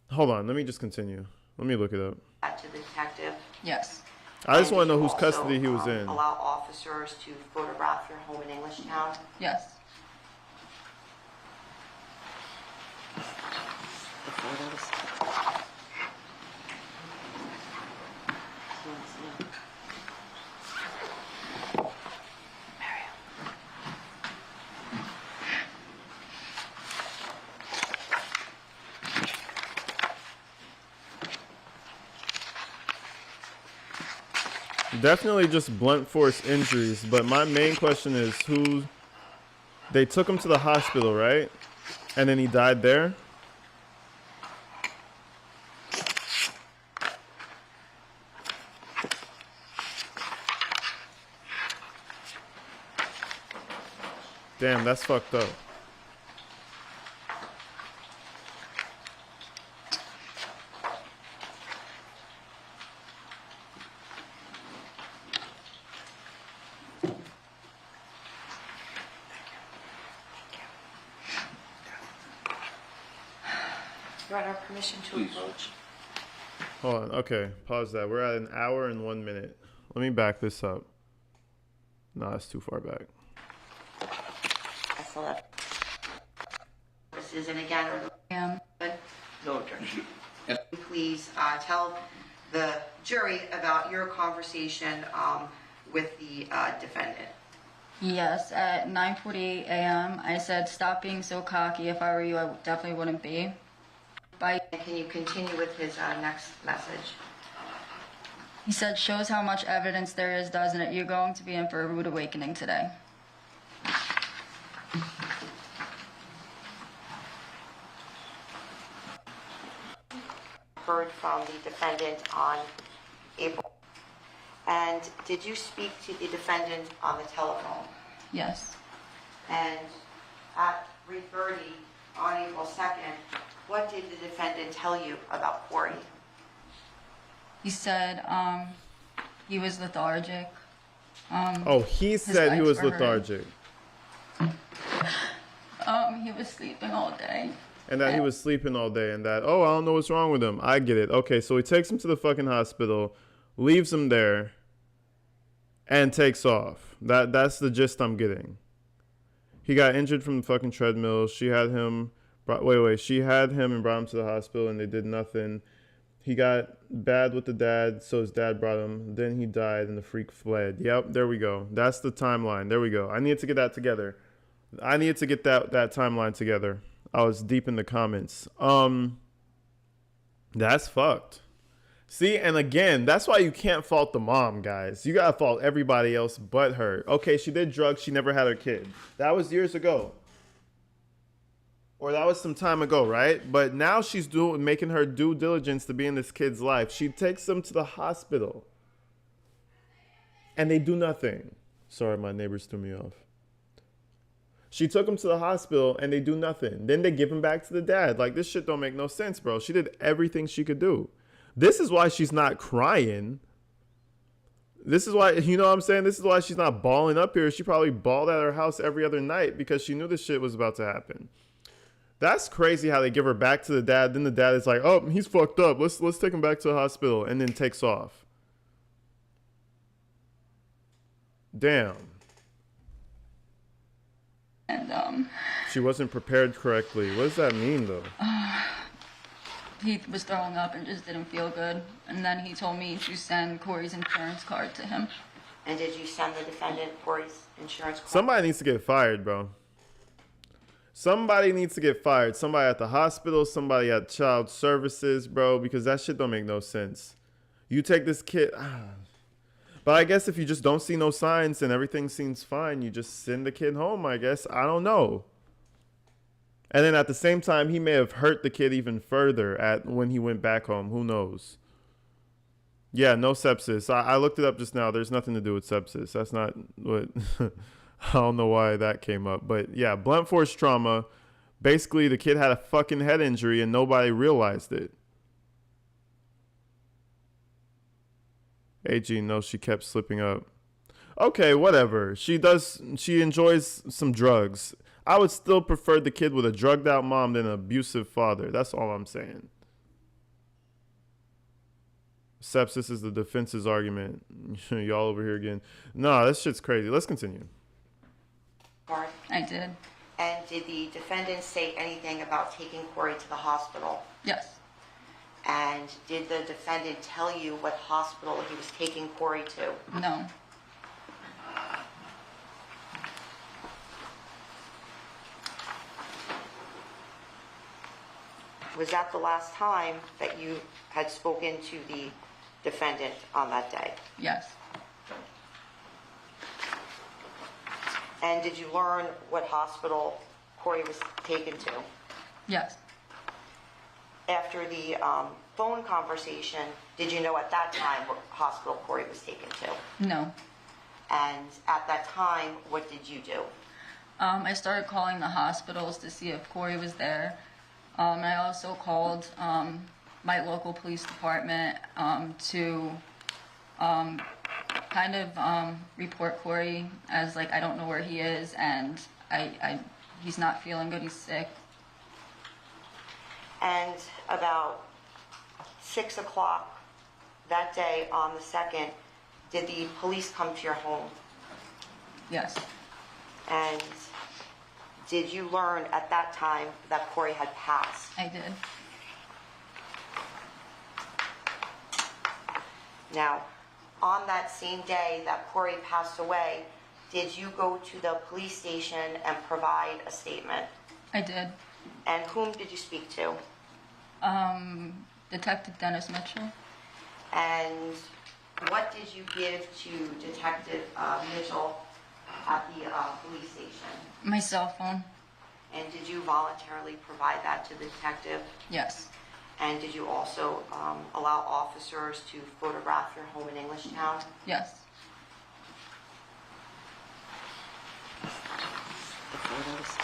Hold on, let me just continue. Let me look it up. To the detective? Yes. I just And want to know did you whose custody he was also, in. Allow officers to photograph your home in Englishtown? Yes. The photos. Definitely just blunt force injuries, but my main question is who. They took him to the hospital, right? And then he died there? Damn, that's fucked up. Your Honor, permission to Please. approach. Hold on. Okay, pause that. We're at 1 hour and 1 minute. Let me back this up. No, that's too far back. I saw that. And again, No objection. please tell the jury about your conversation with the defendant. Yes, at 9:48 a.m. I said, "Stop being so cocky. If I were you, I definitely wouldn't be." And can you continue with his next message? He said, "Shows how much evidence there is, doesn't it? You're going to be in for a rude awakening today." Heard from the defendant on April And did you speak to the defendant on the telephone? Yes. And at 3:30 on April 2nd, what did the defendant tell you about Corey? He said he was lethargic. Oh, he said he legs was were hurting. lethargic. He was sleeping all day. And that he was sleeping all day and that, oh, I don't know what's wrong with him. I get it. Okay, so he takes him to the fucking hospital, leaves him there, and takes off. That's the gist I'm getting. He got injured from the fucking treadmill. She had him, she had him and brought him to the hospital and they did nothing. He got bad with the dad, so his dad brought him. Then he died and the freak fled. Yep, there we go. That's the timeline. There we go. I need to get that together. I need to get that timeline together. I was deep in the comments. That's fucked. See, and again, that's why you can't fault the mom, guys. You gotta fault everybody else but her. Okay, she did drugs. She never had her kid. That was years ago. Or that was some time ago, right? But now she's making her due diligence to be in this kid's life. She takes them to the hospital. And they do nothing. Sorry, my neighbors threw me off. She took him to the hospital and they do nothing. Then they give him back to the dad. Like, this shit don't make no sense, bro. She did everything she could do. This is why she's not crying. This is why, you know what I'm saying? This is why she's not bawling up here. She probably bawled at her house every other night because she knew this shit was about to happen. That's crazy how they give her back to the dad. Then the dad is like, oh, he's fucked up. Let's take him back to the hospital. And then takes off. Damn. And she wasn't prepared correctly. What does that mean, though? he was throwing up and just didn't feel good. And then he told me to send Corey's insurance card to him. And did you send the defendant Corey's insurance card? Somebody needs to get fired, bro. Somebody needs to get fired. Somebody at the hospital, somebody at child services, bro, because that shit don't make no sense. You take this kid. But I guess if you just don't see no signs and everything seems fine, you just send the kid home, I guess. I don't know. And then at the same time, he may have hurt the kid even further when he went back home. Who knows? Yeah, no sepsis. I looked it up just now. There's nothing to do with sepsis. That's not what... I don't know why that came up. But yeah, blunt force trauma. Basically, the kid had a fucking head injury and nobody realized it. AG, no, she kept slipping up. Okay, whatever. She enjoys some drugs. I would still prefer the kid with a drugged out mom than an abusive father. That's all I'm saying. Sepsis is the defense's argument. Y'all over here again. No, this shit's crazy. Let's continue. I did. And did the defendant say anything about taking Corey to the hospital? Yes. And did the defendant tell you what hospital he was taking Corey to? No. Was that the last time that you had spoken to the defendant on that day? Yes. And did you learn what hospital Corey was taken to? Yes. After the phone conversation, did you know at that time what hospital Corey was taken to? No. And at that time, what did you do? I started calling the hospitals to see if Corey was there. I also called my local police department to kind of report Corey as like I don't know where he is and he's not feeling good, he's sick. And about 6 o'clock that day on the 2nd, did the police come to your home? Yes. And did you learn at that time that Corey had passed? I did. Now, on that same day that Corey passed away, did you go to the police station and provide a statement? I did. And whom did you speak to? Detective Dennis Mitchell. And what did you give to Detective Mitchell at the police station? My cell phone. And did you voluntarily provide that to the detective? Yes. And did you also allow officers to photograph your home in Englishtown? Yes. The photos.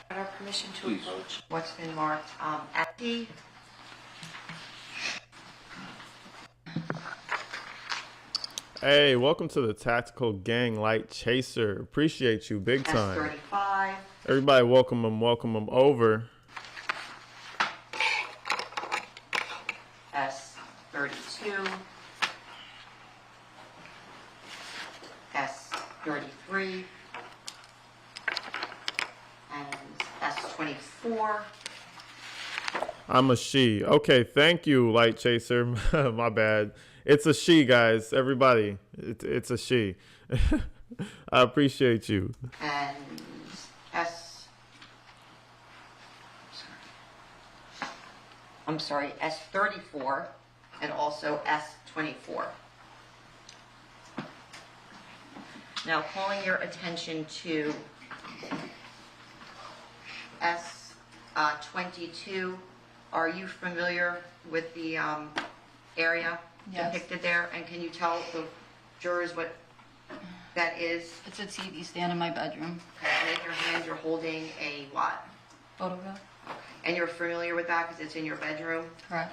Our permission to Please. approach what's been marked ST. Hey, welcome to the Tactical Gang Light Chaser. Appreciate you big time. S35, Everybody welcome them over. S32, S33, and S24. I'm a she. Okay, thank you, Light Chaser. My bad. It's a she, guys. Everybody, it's a she. I appreciate you. And S34, and also S24. Now calling your attention to S22, are you familiar with the area Yes. depicted there? And can you tell the jurors what that is? It's a TV stand in my bedroom. Okay, and in your hand you're holding a what? Photograph? And you're familiar with that because it's in your bedroom? Correct.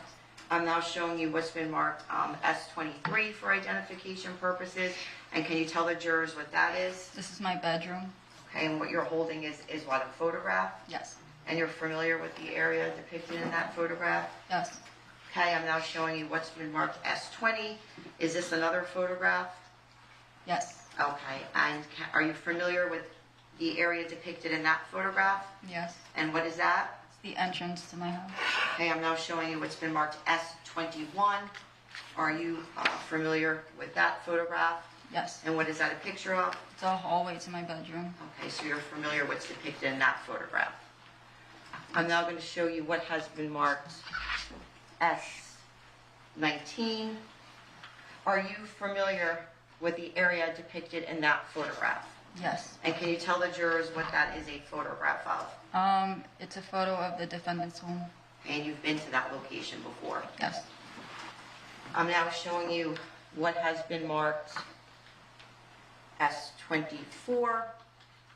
I'm now showing you what's been marked S23 for identification purposes. And can you tell the jurors what that is? This is my bedroom. Okay, and what you're holding is what, a photograph? Yes. And you're familiar with the area depicted in that photograph? Yes. Okay, I'm now showing you what's been marked S20. Is this another photograph? Yes. Okay, and are you familiar with the area depicted in that photograph? Yes. And what is that? It's the entrance to my house. Okay, I'm now showing you what's been marked S21. Are you familiar with that photograph? Yes. And what is that a picture of? It's a hallway to my bedroom. Okay, so you're familiar what's depicted in that photograph. I'm now going to show you what has been marked S19. Are you familiar with the area depicted in that photograph? Yes. And can you tell the jurors what that is a photograph of? It's a photo of the defendant's home. And you've been to that location before. Yes. I'm now showing you what has been marked S24.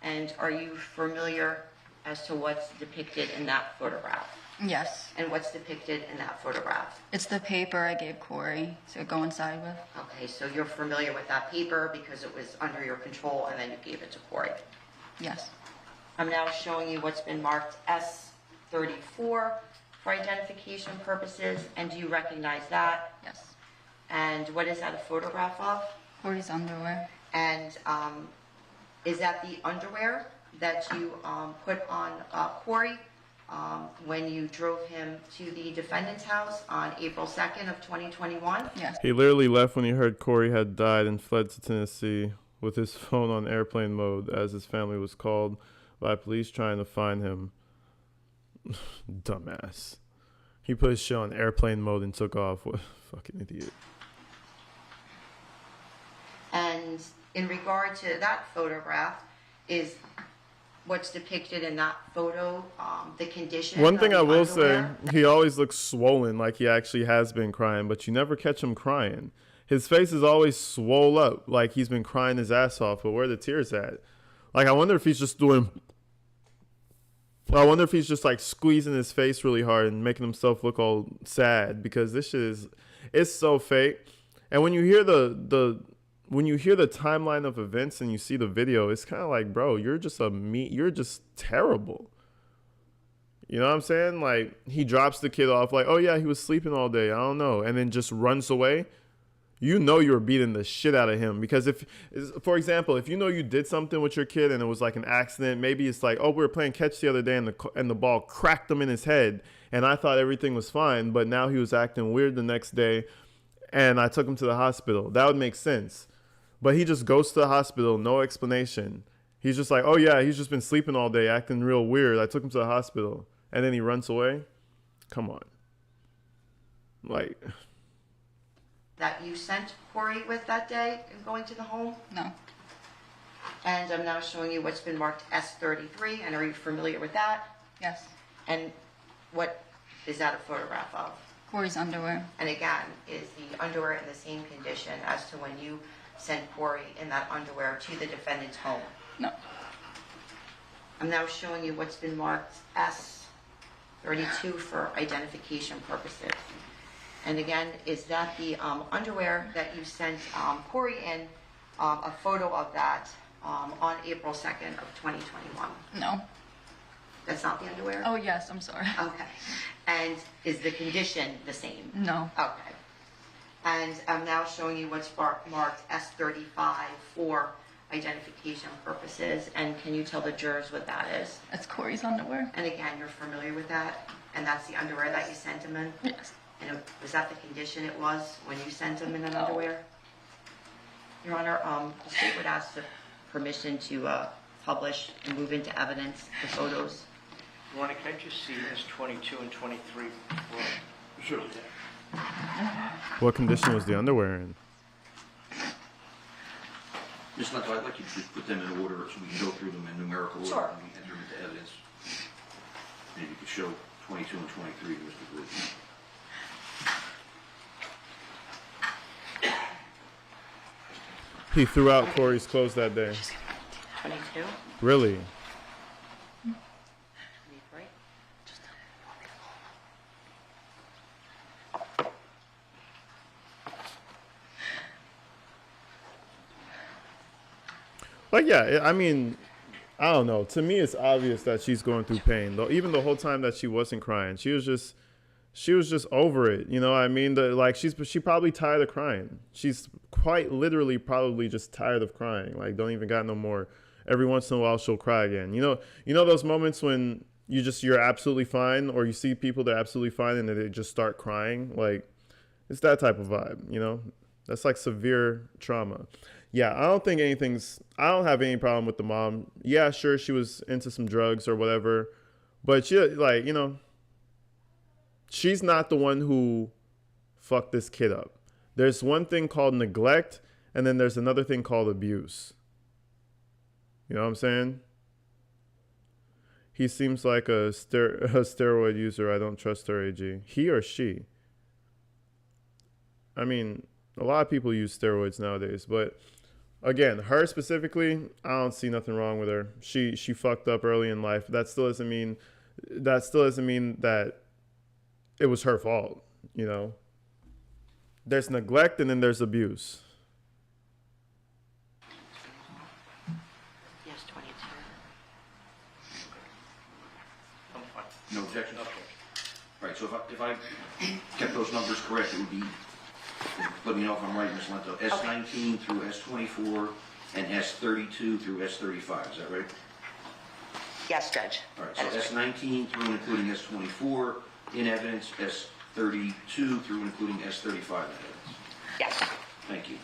And are you familiar as to what's depicted in that photograph? Yes. And what's depicted in that photograph? It's the paper I gave Corey to go inside with. Okay, so you're familiar with that paper because it was under your control and then you gave it to Corey. Yes. I'm now showing you what's been marked S34 for identification purposes. And do you recognize that? Yes. And what is that a photograph of? Corey's underwear. And is that the underwear that you put on Corey when you drove him to the defendant's house on April 2nd of 2021? Yes. He literally left when he heard Corey had died and fled to Tennessee with his phone on airplane mode as his family was called by police trying to find him. Dumbass. He put his shit on airplane mode and took off. What a fucking idiot. And in regard to that photograph, is what's depicted in that photo the condition One of thing the I will say, underwear? he always looks swollen, like he actually has been crying, but you never catch him crying. His face is always swole up, like he's been crying his ass off, but where are the tears at? Like, I wonder if he's just like squeezing his face really hard and making himself look all sad, because this shit is, it's so fake. And when you hear the when you hear the timeline of events and you see the video, it's kind of like, bro, you're just terrible. You know what I'm saying? Like, he drops the kid off like, oh yeah, he was sleeping all day, I don't know, and then just runs away. You know you were beating the shit out of him, because for example, if you know you did something with your kid and it was like an accident, maybe it's like, oh, we were playing catch the other day and the ball cracked him in his head and I thought everything was fine, but now he was acting weird the next day and I took him to the hospital. That would make sense. But he just goes to the hospital, no explanation. He's just like, oh yeah, he's just been sleeping all day, acting real weird. I took him to the hospital. And then he runs away? Come on. Like... That you sent Corey with that day in going to the home? No. And I'm now showing you what's been marked S33, and are you familiar with that? Yes. And what is that a photograph of? Corey's underwear. And again, is the underwear in the same condition as to when you sent Corey in that underwear to the defendant's home? No. I'm now showing you what's been marked S32 for identification purposes. And again, is that the underwear that you sent Corey in, a photo of that on April 2nd of 2021? No. That's not the underwear? Oh, yes, I'm sorry. Okay. And is the condition the same? No. Okay. And I'm now showing you what's marked S35 for identification purposes. And can you tell the jurors what that is? It's Corey's underwear. And again, you're familiar with that? And that's the underwear that you sent him in? Yes. And was that the condition it was when you sent him in that No. underwear? Your Honor, the state would ask for permission to publish and move into evidence the photos. Your Honor, can I just see S22 and 23? Sure. What condition was the underwear in? Ms. Lento, I'd like you to put them in order so we can go through them in numerical order. Sure. And we enter into evidence. Maybe you could show 22 and 23 to Mr. Gregor. He threw out Corey's clothes that day. 22? Really? 23? Like, yeah, I mean, I don't know. To me, it's obvious that she's going through pain. Though, even the whole time that she wasn't crying, she was just over it. You know what I mean? She probably tired of crying. She's quite literally probably just tired of crying. Like, don't even got no more. Every once in a while, she'll cry again. You know those moments when you're absolutely fine, or you see people that are absolutely fine and they just start crying. Like, it's that type of vibe. You know, that's like severe trauma. Yeah, I don't have any problem with the mom. Yeah, sure, she was into some drugs or whatever, but she's not the one who fucked this kid up. There's one thing called neglect, and then there's another thing called abuse. You know what I'm saying? He seems like a steroid user. I don't trust her, AG. He or she? I mean, a lot of people use steroids nowadays, but again, her specifically, I don't see nothing wrong with her. She fucked up early in life. That still doesn't mean that it was her fault, you know. There's neglect and then there's abuse. Yes, 22. I'm fine. No objection? Okay. All right, so if I kept those numbers correct, it would be, let me know if I'm right, Ms. Lento, S19 through S24 and S32 through S35, is that right? Yes, Judge. All right, so That is right. S19 through and including S24 in evidence, S32 through and including S35 in evidence. Yes. Thank you.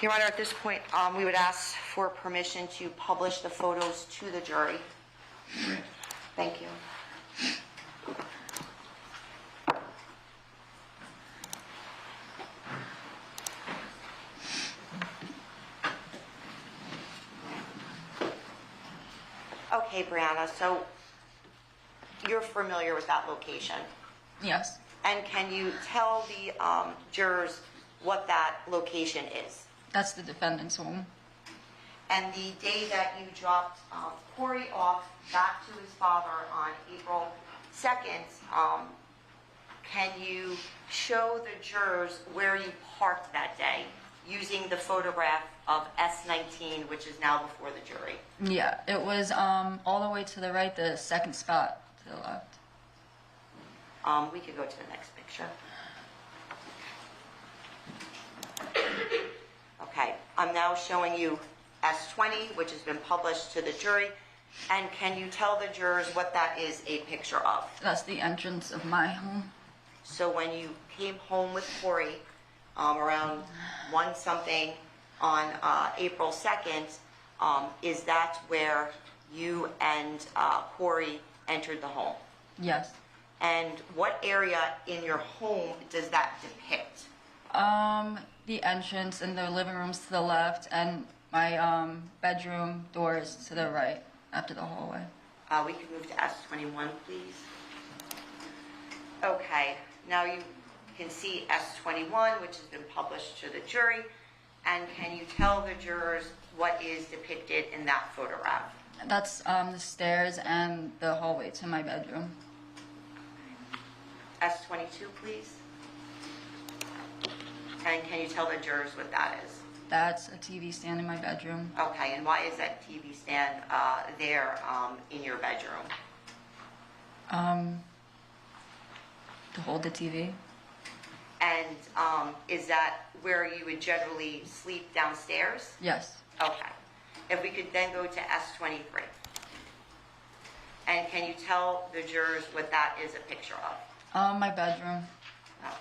Your Honor, at this point, we would ask for permission to publish the photos to the jury. Grant. Thank you. Okay, Brianna, so you're familiar with that location. Yes. And can you tell the jurors what that location is? That's the defendant's home. And the day that you dropped Corey off back to his father on April 2nd, can you show the jurors where you parked that day using the photograph of S19, which is now before the jury. Yeah, it was all the way to the right, the second spot to the left. We could go to the next picture. Okay, I'm now showing you S20, which has been published to the jury. And can you tell the jurors what that is a picture of? That's the entrance of my home. So when you came home with Corey around 1 something on April 2nd, is that where you and Corey entered the home? Yes. And what area in your home does that depict? The entrance and the living room's to the left, and my bedroom doors to the right after the hallway. We can move to S21, please. Okay, now you can see S21, which has been published to the jury. And can you tell the jurors what is depicted in that photograph? That's the stairs and the hallway to my bedroom. S22, please. And can you tell the jurors what that is? That's a TV stand in my bedroom. Okay, and why is that TV stand there in your bedroom? To hold the TV. And is that where you would generally sleep downstairs? Yes. Okay. If we could then go to S23. And can you tell the jurors what that is a picture of? My bedroom. Okay.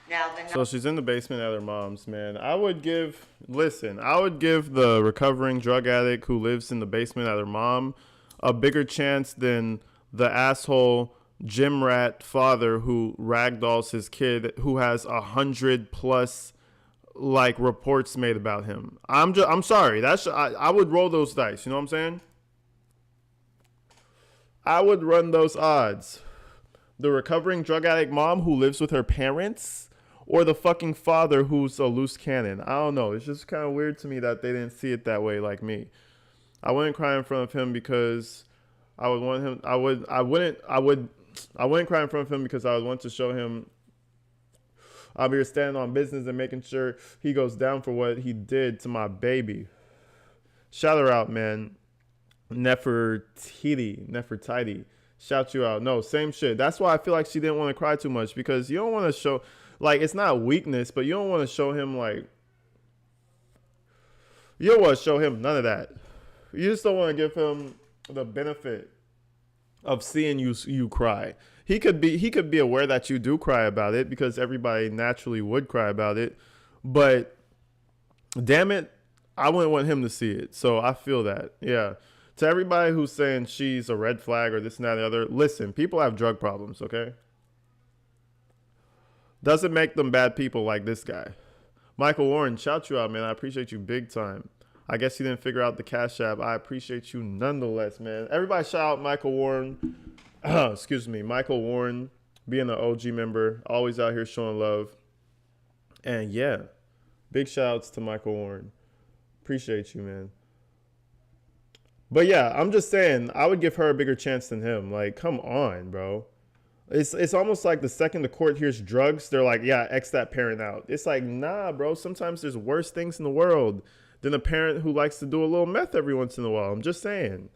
Now So she's in the basement at her mom's, man. I would give the recovering drug addict who lives in the basement at her mom a bigger chance than the asshole gym rat father who ragdolls his kid, who has 100+ like reports made about him. I'm sorry. I would roll those dice. You know what I'm saying? I would run those odds. The recovering drug addict mom who lives with her parents, or the fucking father who's a loose cannon. I don't know. It's just kind of weird to me that they didn't see it that way like me. I wouldn't cry in front of him because I would want him. I wouldn't cry in front of him because I would want to show him I'm here standing on business and making sure he goes down for what he did to my baby. Shout her out, man. Nefertiti. Shout you out. No, same shit. That's why I feel like she didn't want to cry too much, because you don't want to show, like, it's not weakness, but you don't want to show him, like, you don't want to show him none of that. You just don't want to give him the benefit of seeing you cry. He could be aware that you do cry about it, because everybody naturally would cry about it. But damn it, I wouldn't want him to see it. So I feel that. Yeah. To everybody who's saying she's a red flag or this and that and the other, listen, people have drug problems, okay? Doesn't make them bad people like this guy. Michael Warren, shout you out, man. I appreciate you big time. I guess you didn't figure out the Cash App. I appreciate you nonetheless, man. Everybody shout out Michael Warren. Excuse me. Michael Warren, being an OG member, always out here showing love. And yeah, big shout outs to Michael Warren. Appreciate you, man. But yeah, I'm just saying, I would give her a bigger chance than him. Like, come on, bro. It's almost like the second the court hears drugs, they're like, yeah, X that parent out. It's like, nah, bro. Sometimes there's worse things in the world than a parent who likes to do a little meth every once in a while. I'm just saying.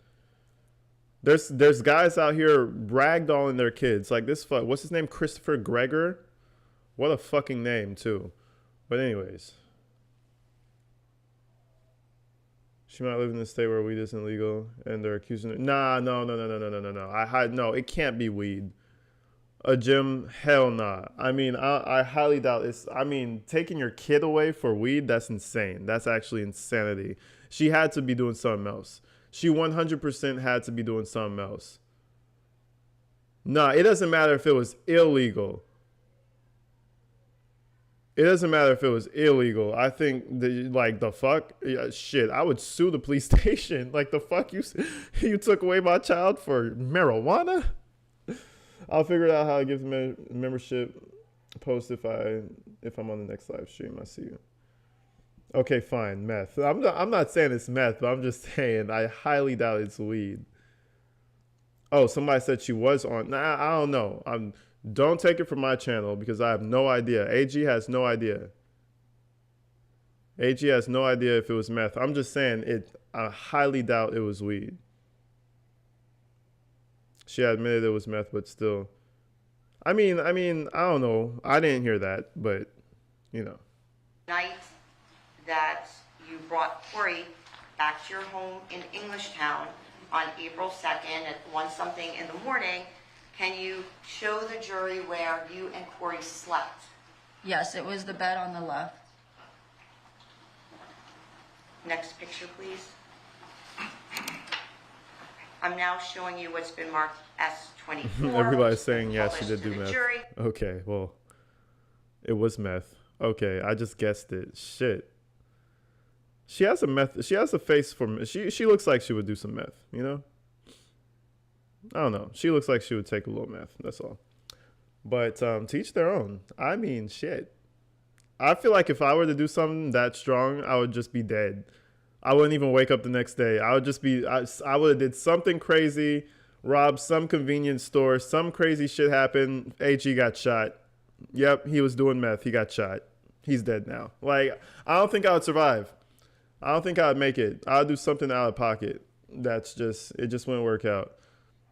There's guys out here ragdolling their kids. Like this, what's his name? Christopher Gregor? What a fucking name, too. But anyways. She might live in a state where weed isn't legal, and they're accusing her. Nah, no. No, it can't be weed. A gym, hell nah. I mean, I highly doubt it's. I mean, taking your kid away for weed, that's insane. That's actually insanity. She had to be doing something else. She 100% had to be doing something else. Nah, it doesn't matter if it was illegal. It doesn't matter if it was illegal. I think, the fuck? Yeah, shit, I would sue the police station. Like, the fuck? You took away my child for marijuana? I'll figure out how to give the membership post if I'm on the next live stream. I see you. Okay, fine, meth. I'm not saying it's meth, but I'm just saying I highly doubt it's weed. Oh, somebody said she was on. Nah, I don't know. Don't take it from my channel because I have no idea. AG has no idea. AG has no idea if it was meth. I'm just saying I highly doubt it was weed. She admitted it was meth, but still. I mean, I don't know. I didn't hear that, but you know. Night that you brought Corey back to your home in Englishtown on April 2nd at 1-something in the morning, can you show the jury where you and Corey slept? Yes, it was the bed on the left. Next picture, please. I'm now showing you what's been marked S24. Everybody's saying, yeah, she Published did to do the meth. jury. Okay, well, it was meth. Okay, I just guessed it. Shit. She has a face for she looks like she would do some meth, you know? I don't know. She looks like she would take a little meth, that's all. But to each their own. I mean, shit. I feel like if I were to do something that strong, I would just be dead. I wouldn't even wake up the next day. I would just be, I would have did something crazy, robbed some convenience store, some crazy shit happened. AG got shot. Yep, he was doing meth. He got shot. He's dead now. Like, I don't think I would survive. I don't think I would make it. I would do something out of pocket. It just wouldn't work out.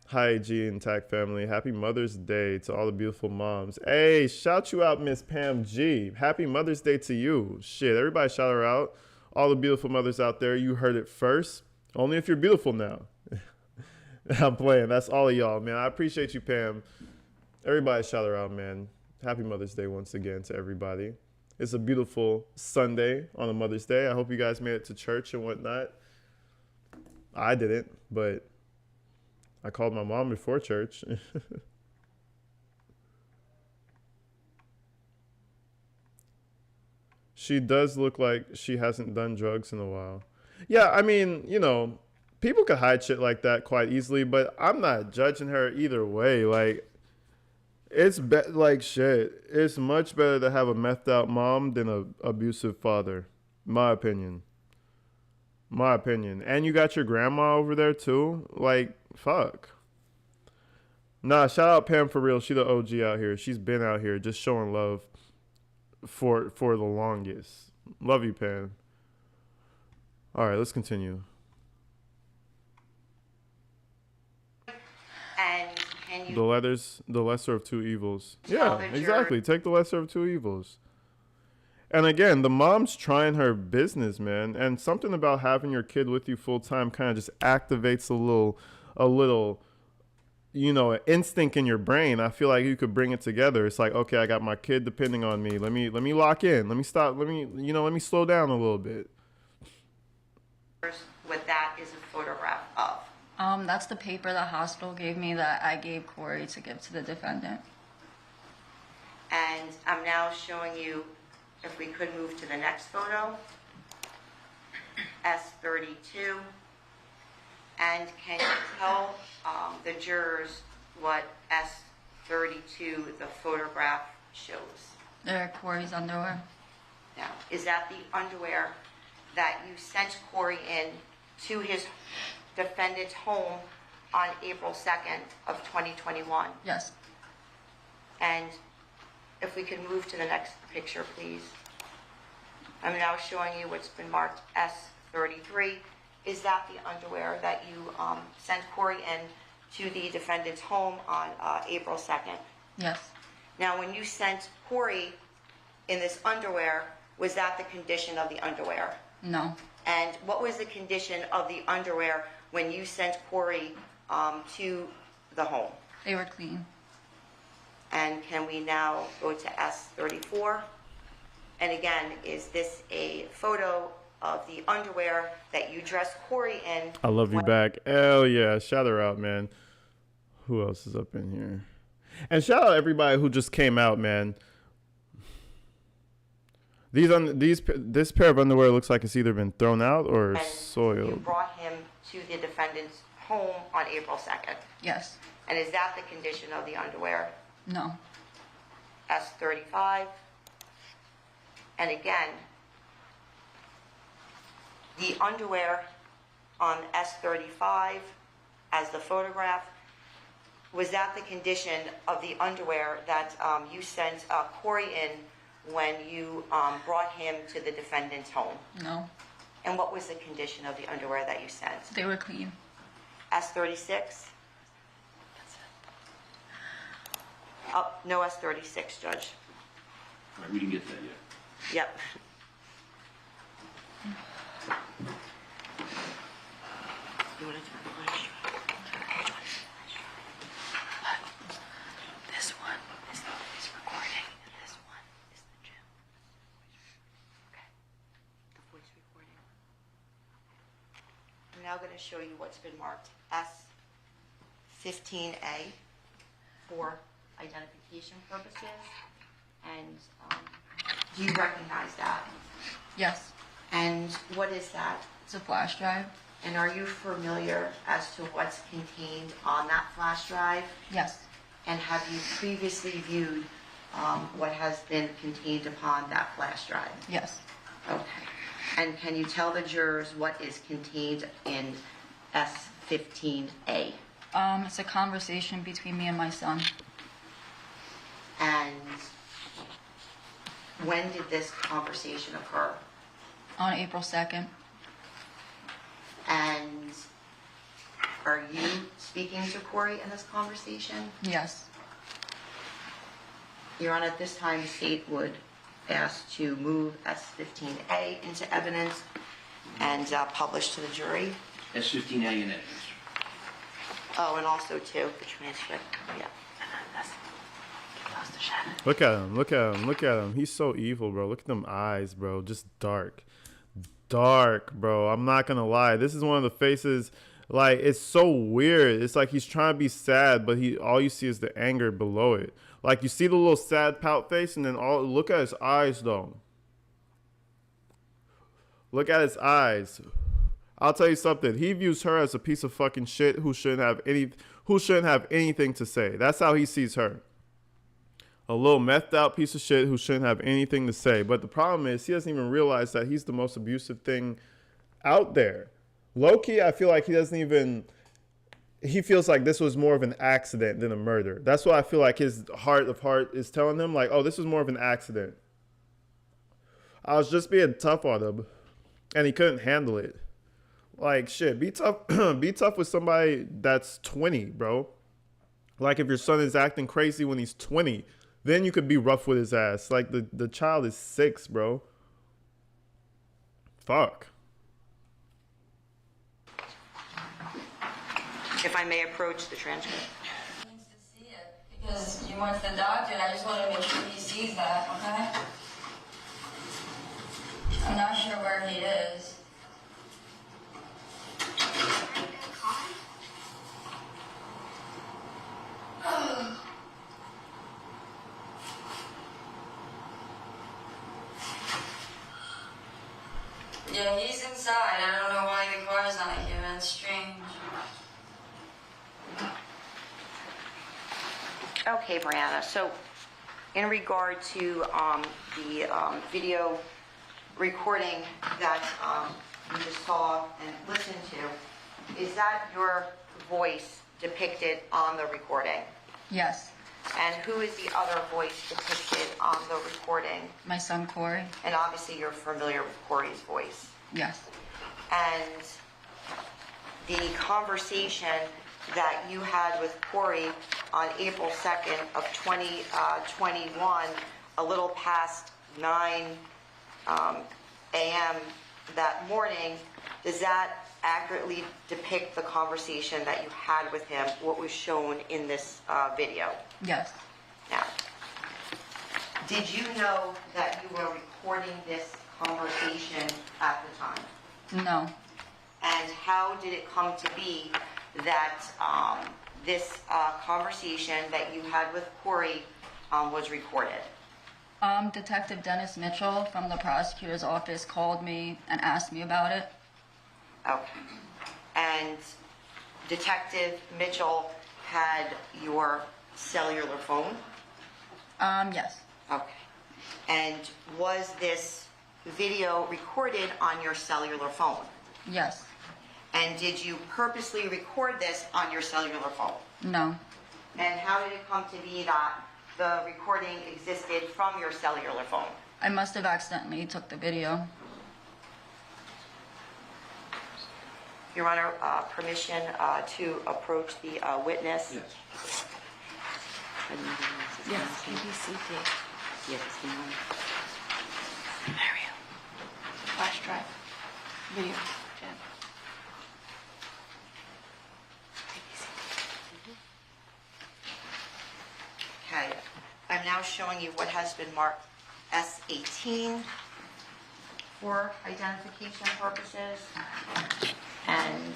Hi, AG and TAC family. Happy Mother's Day to all the beautiful moms. Hey, shout you out, Miss Pam G. Happy Mother's Day to you. Shit, everybody shout her out. All the beautiful mothers out there, you heard it first. Only if you're beautiful now. I'm playing. That's all of y'all, man. I appreciate you, Pam. Everybody shout her out, man. Happy Mother's Day once again to everybody. It's a beautiful Sunday on a Mother's Day. I hope you guys made it to church and whatnot. I didn't, but I called my mom before church. She does look like she hasn't done drugs in a while. Yeah, I mean, you know, people could hide shit like that quite easily, but I'm not judging her either way. Like, like shit. It's much better to have a methed out mom than a abusive father. My opinion. My opinion. And you got your grandma over there too. Like, fuck. Nah, shout out Pam for real. She the OG out here. She's been out here just showing love for the longest. Love you, Pam. All right, let's continue. And can you The lesser of two evils. Yeah, the exactly. Take the lesser of two evils. And again, the mom's trying her business, man. And something about having your kid with you full time kind of just activates a little, you know, an instinct in your brain. I feel like you could bring it together. It's like, okay, I got my kid depending on me. Let me lock in. Let me stop. Let me slow down a little bit. what that is a photograph of? That's the paper the hospital gave me that I gave Corey to give to the defendant. And I'm now showing you, if we could move to the next photo, S32. And can you tell the jurors what S32, the photograph, shows? They're Corey's underwear. Now, is that the underwear that you sent Corey in to his defendant's home on April 2nd of 2021? Yes. And if we could move to the next picture, please. I'm now showing you what's been marked S33. Is that the underwear that you sent Corey in to the defendant's home on April 2nd? Yes. Now, when you sent Corey in this underwear, was that the condition of the underwear? No. And what was the condition of the underwear when you sent Corey to the home? They were clean. And can we now go to S34? And again, is this a photo of the underwear that you dressed Corey in? I love you back. Hell yeah. Shout her out, man. Who else is up in here? And shout out everybody who just came out, man. This pair of underwear looks like it's either been thrown out or And soiled. you brought him to the defendant's home on April 2nd. Yes. And is that the condition of the underwear? No. S35. And again, the underwear on S35 as the photograph, was that the condition of the underwear that you sent Corey in when you brought him to the defendant's home? No. And what was the condition of the underwear that you sent? They were clean. S36? Oh, no S36, Judge. All right, we didn't get that yet. Yep. You want to turn the flash? This one is recording. This one is the gym. Okay. The voice recording. I'm now going to show you what's been marked S15A for identification purposes. And do you recognize that? Yes. And what is that? It's a flash drive. And are you familiar as to what's contained on that flash drive? Yes. And have you previously viewed what has been contained upon that flash drive? Yes. Okay. And can you tell the jurors what is contained in S15A? It's a conversation between me and my son. And when did this conversation occur? On April 2nd. And are you speaking to Corey in this conversation? Yes. Your Honor, at this time, the state would ask to move S15A into evidence and publish to the jury. S15A in evidence. Oh, and also, too, the transcript. Yeah. Look at him. Look at him. Look at him. He's so evil, bro. Look at them eyes, bro. Just dark. Dark, bro. I'm not going to lie. This is one of the faces, like, it's so weird. It's like he's trying to be sad, but all you see is the anger below it. Like, you see the little sad pout face, and then look at his eyes, though. Look at his eyes. I'll tell you something. He views her as a piece of fucking shit who shouldn't have anything to say. That's how he sees her. A little methed out piece of shit who shouldn't have anything to say. But the problem is he doesn't even realize that he's the most abusive thing out there. Low-key, I feel like he feels like this was more of an accident than a murder. That's why I feel like his heart of heart is telling him, like, oh, this was more of an accident. I was just being tough on him, and he couldn't handle it. Like, shit, be tough. Be tough with somebody that's 20, bro. Like, if your son is acting crazy when he's 20, then you could be rough with his ass. Like, the child is 6, bro. Fuck. If I may approach the transcript. He needs to see it because you went to the doctor and I just want to make sure he sees that, okay? I'm not sure where he is. Yeah, he's inside. I don't know why the car's not here. That's strange. Okay, Brianna. So, in regard to the video recording that you just saw and listened to, is that your voice depicted on the recording? Yes. And who is the other voice depicted on the recording? My son, Corey. And obviously you're familiar with Corey's voice. Yes. And the conversation that you had with Corey on April 2nd of 2021, a little past 9 a.m. that morning, does that accurately depict the conversation that you had with him, what was shown in this video? Yes. Now, did you know that you were recording this conversation at the time? No. And how did it come to be that this conversation that you had with Corey was recorded? Detective Dennis Mitchell from the prosecutor's office called me and asked me about it. Okay. And Detective Mitchell had your cellular phone? Yes. Okay. And was this video recorded on your cellular phone? Yes. And did you purposely record this on your cellular phone? No. And how did it come to be that the recording existed from your cellular phone? I must have accidentally took the video. Your Honor, permission to approach the witness? Yes. Yes, ABCD. Yes. Flash drive. Video. Jen. Okay, I'm now showing you what has been marked S18 for identification purposes. And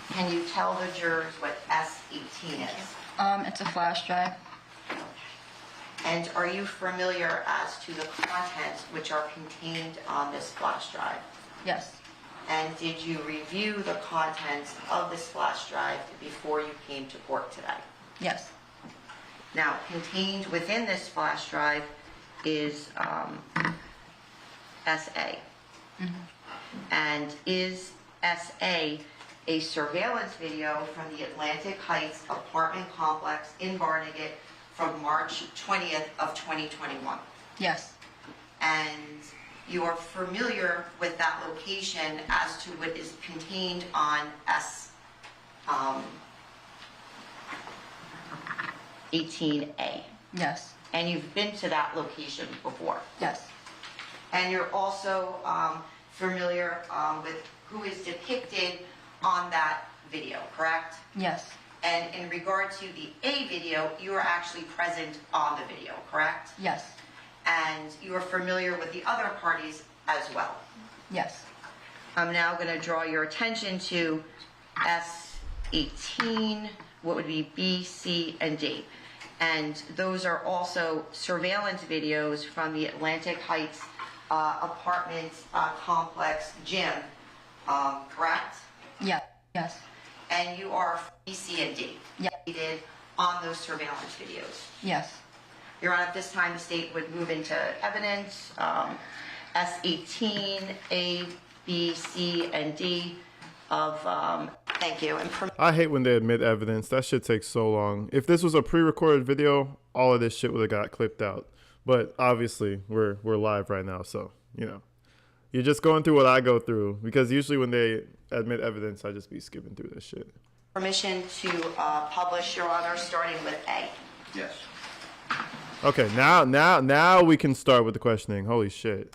can you tell the jurors what S18 is? It's a flash drive. And are you familiar as to the contents which are contained on this flash drive? Yes. And did you review the contents of this flash drive before you came to court today? Yes. Now, contained within this flash drive is SA. And is SA a surveillance video from the Atlantic Heights apartment complex in Barnegat from March 20th of 2021? Yes. And you are familiar with that location as to what is contained on S18A. Yes. And you've been to that location before. Yes. And you're also familiar with who is depicted on that video, correct? Yes. And in regard to the A video, you are actually present on the video, correct? Yes. And you are familiar with the other parties as well. Yes. I'm now going to draw your attention to S18, what would be B, C, and D. And those are also surveillance videos from the Atlantic Heights apartment complex gym, correct? Yeah. Yes. And you are B, C, and D. Yeah. Did on those surveillance videos. Yes. Your Honor, at this time, the state would move into evidence, S18, A, B, C, and D of, thank you. And I hate when they admit evidence. That shit takes so long. If this was a pre-recorded video, all of this shit would have got clipped out. But obviously, we're live right now, so, you know. You're just going through what I go through, because usually when they admit evidence, I just be skipping through this shit. permission to publish, Your Honor, starting with A. Yes. Okay, now we can start with the questioning. Holy shit.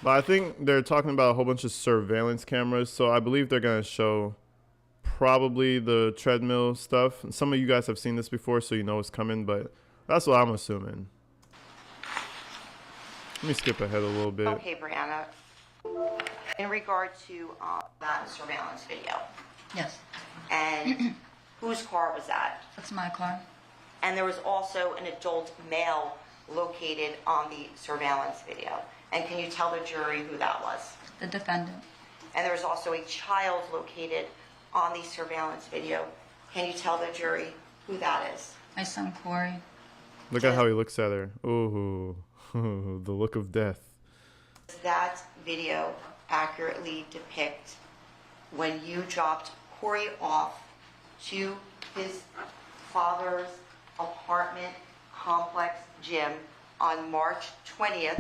But I think they're talking about a whole bunch of surveillance cameras, so I believe they're going to show probably the treadmill stuff. Some of you guys have seen this before, so you know it's coming, but that's what I'm assuming. Let me skip ahead a little bit. Okay, Brianna. In regard to that surveillance video, Yes. and whose car was that? That's my car. And there was also an adult male located on the surveillance video. And can you tell the jury who that was? The defendant. And there was also a child located on the surveillance video. Can you tell the jury who that is? My son Corey. Look at how he looks at her. Ooh, the look of death. Does that video accurately depict when you dropped Corey off to his father's apartment complex gym on March 20th,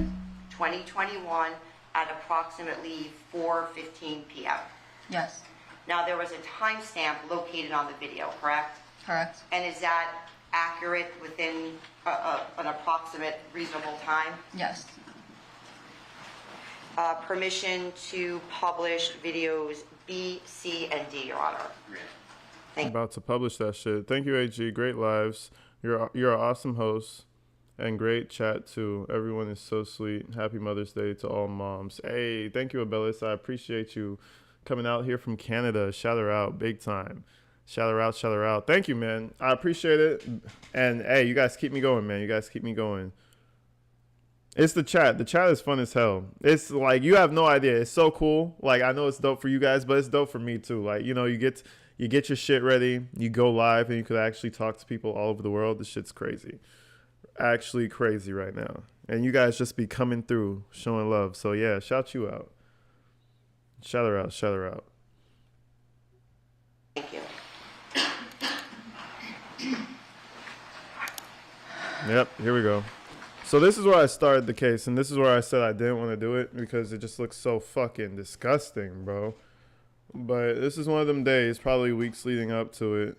2021 at approximately 4:15 p.m.? Yes. Now, there was a timestamp located on the video, correct? Correct. And is that accurate within an approximate reasonable time? Yes. Permission to publish videos B, C, and D, Your Honor. Thank you. About to publish that shit. Thank you, AG. Great lives. You're an awesome host. And great chat too. Everyone is so sweet. Happy Mother's Day to all moms. Hey, thank you, Abellis. I appreciate you coming out here from Canada. Shout her out big time. Shout her out, shout her out. Thank you, man. I appreciate it. And hey, you guys keep me going, man. You guys keep me going. It's the chat. The chat is fun as hell. It's like, you have no idea. It's so cool. Like, I know it's dope for you guys, but it's dope for me too. Like, you know, you get your shit ready. You go live and you could actually talk to people all over the world. This shit's crazy. Actually crazy right now. And you guys just be coming through, showing love. So yeah, shout you out. Shout her out, shout her out. Yep, here we go. So this is where I started the case, and this is where I said I didn't want to do it because it just looks so fucking disgusting, bro. But this is one of them days, probably weeks leading up to it.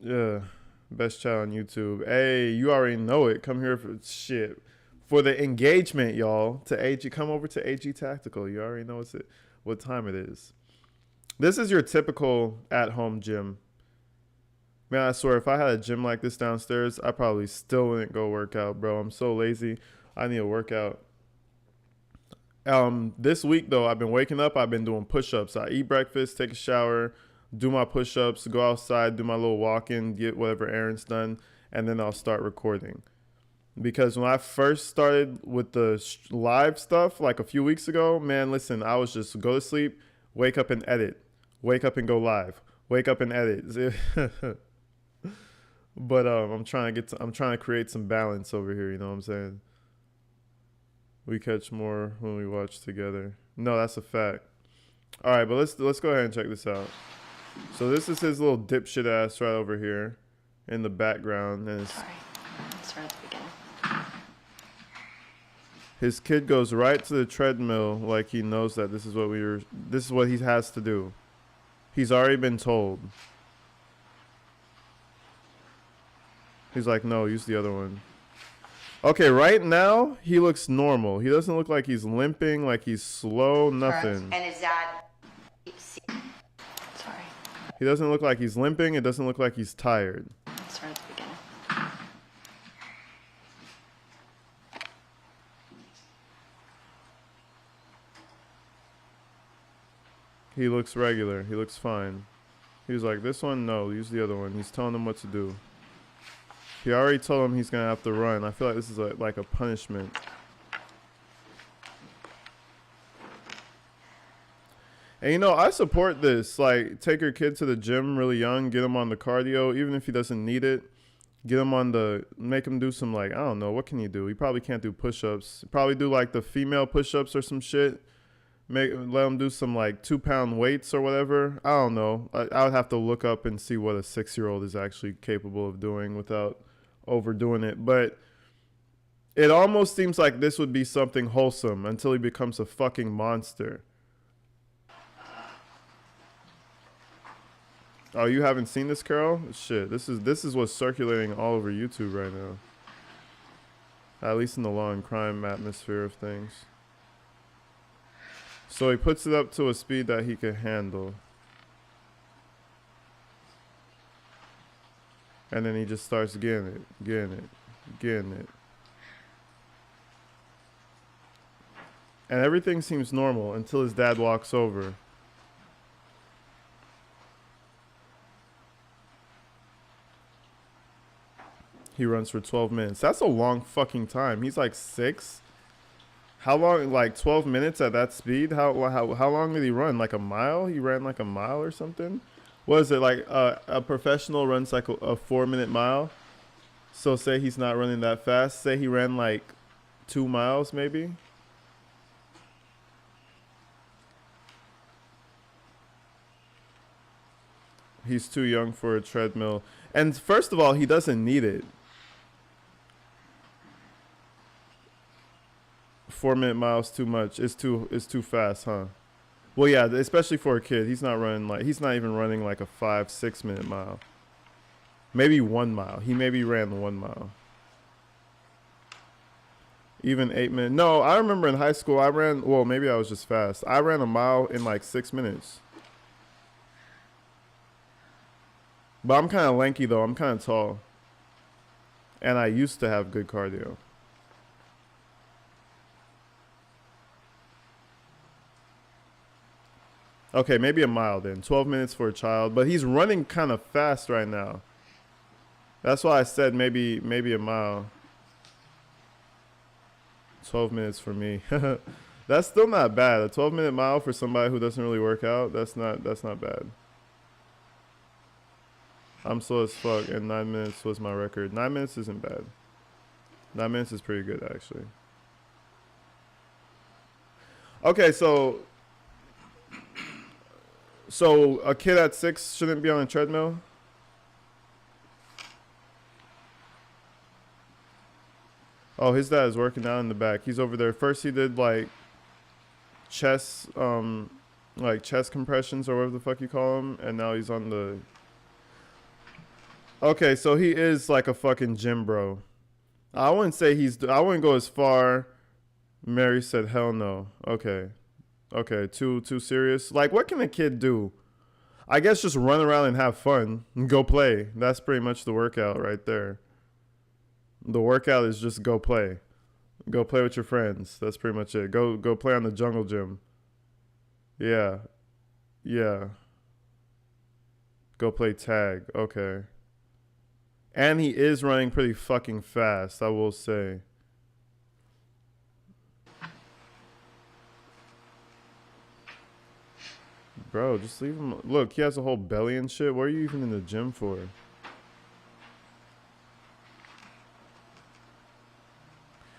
Yeah, best chat on YouTube. Hey, you already know it. Come here for shit. For the engagement, y'all. To AG, come over to AG Tactical. You already know what time it is. This is your typical at-home gym. Man, I swear, if I had a gym like this downstairs, I probably still wouldn't go work out, bro. I'm so lazy. I need a workout. This week, though, I've been waking up. I've been doing push-ups. I eat breakfast, take a shower, do my push-ups, go outside, do my little walk-in, get whatever errands done, and then I'll start recording. Because when I first started with the live stuff, like a few weeks ago, man, listen, I was just go to sleep, wake up and edit, wake up and go live, wake up and edit. But I'm trying to create some balance over here. You know what I'm saying? We catch more when we watch together. No, that's a fact. All right, but let's go ahead and check this out. So this is his little dipshit ass right over here in the background, and Sorry, let's start at the beginning. his kid goes right to the treadmill like he knows that this is what he has to do. He's already been told. He's like, no, use the other one. Okay, right now, he looks normal. He doesn't look like he's limping, like he's slow, nothing. And is that... Sorry, He doesn't look like he's limping. It doesn't look like he's tired. let's start at the beginning. He looks regular. He looks fine. He was like, this one, no, use the other one. He's telling him what to do. He already told him he's going to have to run. I feel like this is like a punishment. And, you know, I support this. Like, take your kid to the gym really young. Get him on the cardio, even if he doesn't need it. Get him on make him do some, like, I don't know. What can you do? He probably can't do push-ups. Probably do, like, the female push-ups or some shit. Let him do some, like, 2-pound weights or whatever. I don't know. I would have to look up and see what a 6-year-old is actually capable of doing without overdoing it. But it almost seems like this would be something wholesome until he becomes a fucking monster. Oh, you haven't seen this, Carol? Shit, this is what's circulating all over YouTube right now. At least in the law and crime atmosphere of things. So he puts it up to a speed that he can handle. And then he just starts getting it. And everything seems normal until his dad walks over. He runs for 12 minutes. That's a long fucking time. He's like 6. How long? Like 12 minutes at that speed? How long did he run? Like a mile? He ran like a mile or something? What is it, like a professional runs like a 4-minute mile? So say he's not running that fast. Say he ran like 2 miles maybe. He's too young for a treadmill. And first of all, he doesn't need it. 4-minute miles too much. It's too fast, huh? Well, yeah, especially for a kid. He's not even running like a 5-6 minute mile. Maybe 1 mile. He maybe ran 1 mile. Even 8 minutes. No, I remember in high school maybe I was just fast. I ran a mile in like 6 minutes. But I'm kind of lanky though. I'm kind of tall. And I used to have good cardio. Okay, maybe a mile then. 12 minutes for a child. But he's running kind of fast right now. That's why I said maybe a mile. 12 minutes for me. That's still not bad. A 12-minute mile for somebody who doesn't really work out, that's not bad. I'm slow as fuck, and 9 minutes was my record. 9 minutes isn't bad. 9 minutes is pretty good, actually. Okay, so a kid at 6 shouldn't be on a treadmill? Oh, his dad is working out in the back. He's over there. First he did like chest compressions or whatever the fuck you call them, and now he's on the. Okay, so he is like a fucking gym bro. I wouldn't say I wouldn't go as far. Mary said hell no. Okay. Okay, too serious. Like, what can a kid do? I guess just run around and have fun and go play. That's pretty much the workout right there. The workout is just go play. Go play with your friends. That's pretty much it. Go play on the jungle gym. Yeah. Yeah. Go play tag. Okay. And he is running pretty fucking fast, I will say. Bro, just leave him. Look, he has a whole belly and shit. What are you even in the gym for?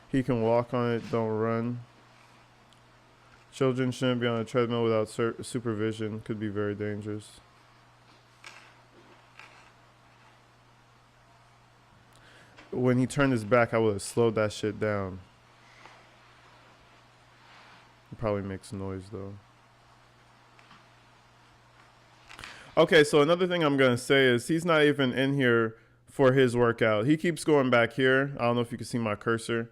He can walk on it, don't run. Children shouldn't be on a treadmill without supervision. Could be very dangerous. When he turned his back, I would have slowed that shit down. It probably makes noise though. Okay, so another thing I'm going to say is he's not even in here for his workout. He keeps going back here. I don't know if you can see my cursor.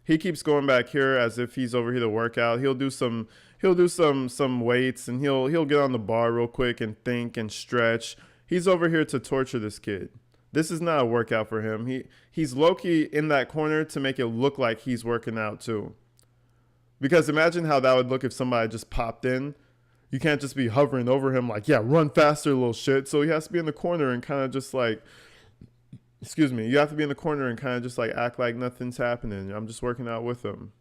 He keeps going back here as if he's over here to work out. He'll do some weights, and he'll get on the bar real quick and think and stretch. He's over here to torture this kid. This is not a workout for him. He's low-key in that corner to make it look like he's working out too. Because imagine how that would look if somebody just popped in. You can't just be hovering over him like, yeah, run faster, little shit. So he has to be in the corner and kind of just like, excuse me, you have to be in the corner and kind of just like act like nothing's happening. I'm just working out with him.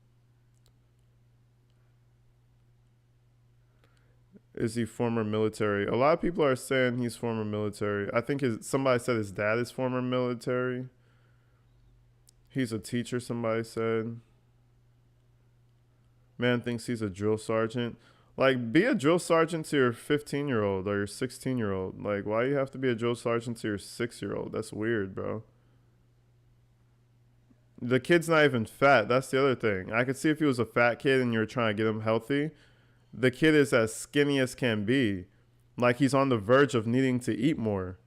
Is he former military? A lot of people are saying he's former military. I think somebody said his dad is former military. He's a teacher, somebody said. Man thinks he's a drill sergeant. Like, be a drill sergeant to your 15-year-old or your 16-year-old. Like, why you have to be a drill sergeant to your 6-year-old? That's weird, bro. The kid's not even fat. That's the other thing. I could see if he was a fat kid and you were trying to get him healthy. The kid is as skinny as can be. Like, he's on the verge of needing to eat more.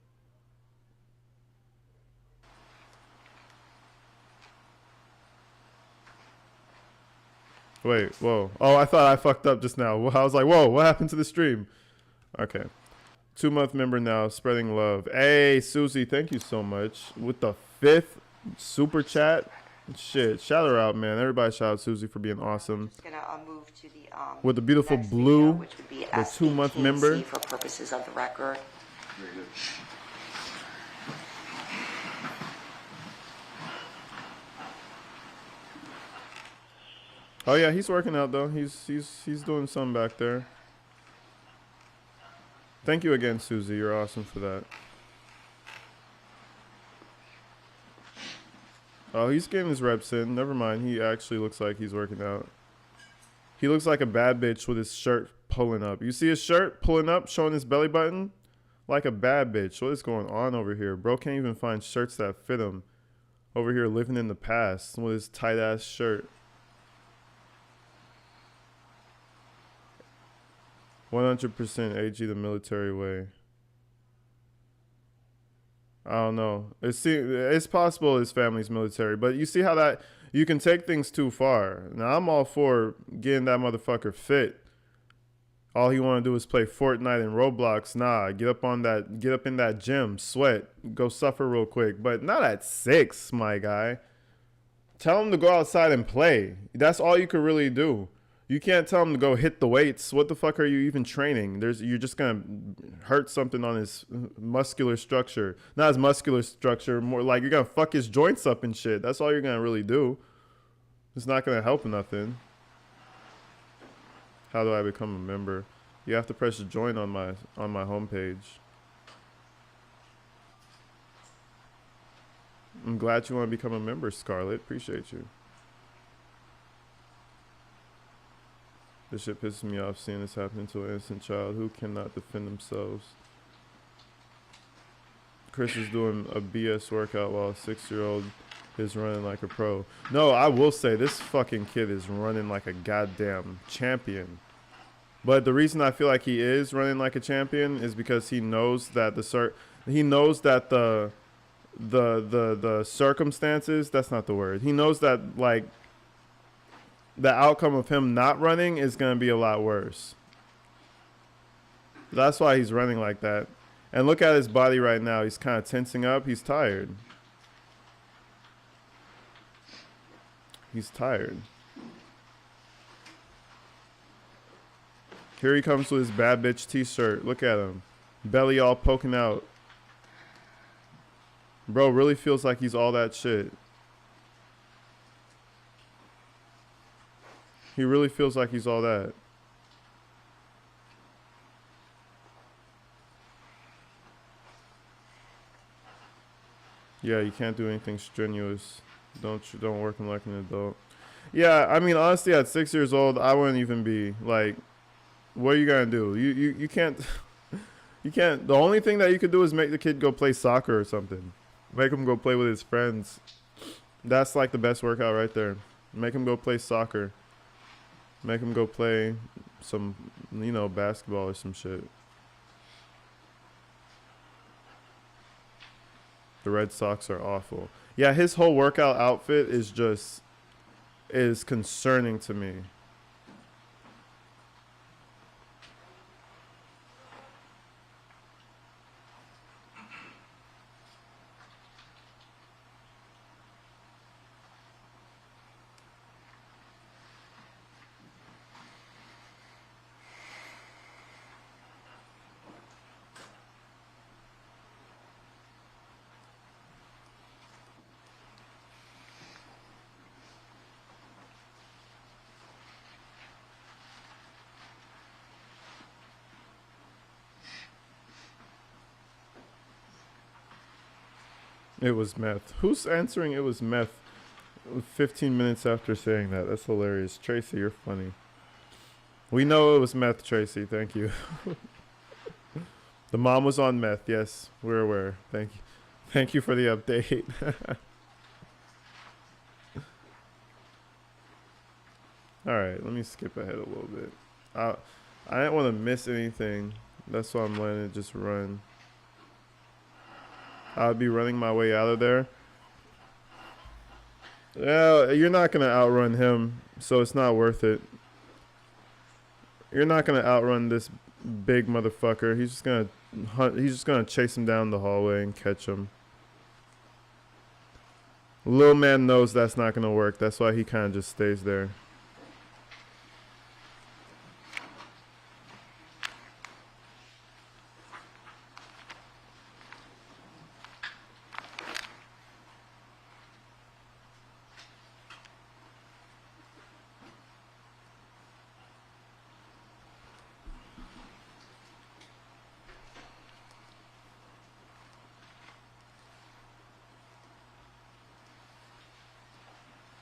Wait, whoa. Oh, I thought I fucked up just now. I was like, whoa, what happened to the stream? Okay. 2-month member now, spreading love. Hey, Susie, thank you so much. With the 5th super chat. Shit, shout her out, man. Everybody shout out Susie for being awesome. Just gonna move to the with the beautiful next blue, video, which would be the SB 2-month member. for purposes of the record. Very good. Oh yeah, he's working out though. He's doing something back there. Thank you again, Susie. You're awesome for that. Oh, he's getting his reps in. Never mind. He actually looks like he's working out. He looks like a bad bitch with his shirt pulling up. You see his shirt pulling up, showing his belly button? Like a bad bitch. What is going on over here? Bro can't even find shirts that fit him. Over here living in the past with his tight ass shirt. 100% AG the military way. I don't know. It's possible his family's military, but you see how that you can take things too far. Now I'm all for getting that motherfucker fit. All he want to do is play Fortnite and Roblox. Nah, get up in that gym, sweat, go suffer real quick, but not at 6, my guy. Tell him to go outside and play. That's all you could really do. You can't tell him to go hit the weights. What the fuck are you even training? You're just gonna hurt something on his muscular structure. Not his muscular structure, more like you're gonna fuck his joints up and shit. That's all you're gonna really do. It's not gonna help nothing. How do I become a member? You have to press join on my homepage. I'm glad you want to become a member, Scarlett. Appreciate you. This shit pisses me off seeing this happen to an innocent child who cannot defend themselves. Chris is doing a BS workout while a 6-year-old is running like a pro. No, I will say this fucking kid is running like a goddamn champion. But the reason I feel like he is running like a champion is because he knows that the circumstances, that's not the word. He knows that like the outcome of him not running is going to be a lot worse. That's why he's running like that. And look at his body right now. He's kind of tensing up. He's tired. He's tired. Here he comes with his bad bitch t-shirt. Look at him. Belly all poking out. Bro really feels like he's all that shit. He really feels like he's all that. Yeah, you can't do anything strenuous. Don't work him like an adult. Yeah, I mean, honestly, at 6 years old, I wouldn't even be like, what are you gonna do? You can't. You can't. The only thing that you could do is make the kid go play soccer or something. Make him go play with his friends. That's like the best workout right there. Make him go play soccer. Make him go play some, basketball or some shit. The Red Sox are awful. Yeah, his whole workout outfit is concerning to me. It was meth. Who's answering it was meth 15 minutes after saying that? That's hilarious. Tracy, you're funny. We know it was meth, Tracy. Thank you. The mom was on meth. Yes, we're aware. Thank you. Thank you for the update. All right, let me skip ahead a little bit. I didn't want to miss anything. That's why I'm letting it just run. I'll be running my way out of there. Yeah, you're not going to outrun him, so it's not worth it. You're not going to outrun this big motherfucker. He's just going to hunt. He's just going to chase him down the hallway and catch him. Little man knows that's not going to work. That's why he kind of just stays there.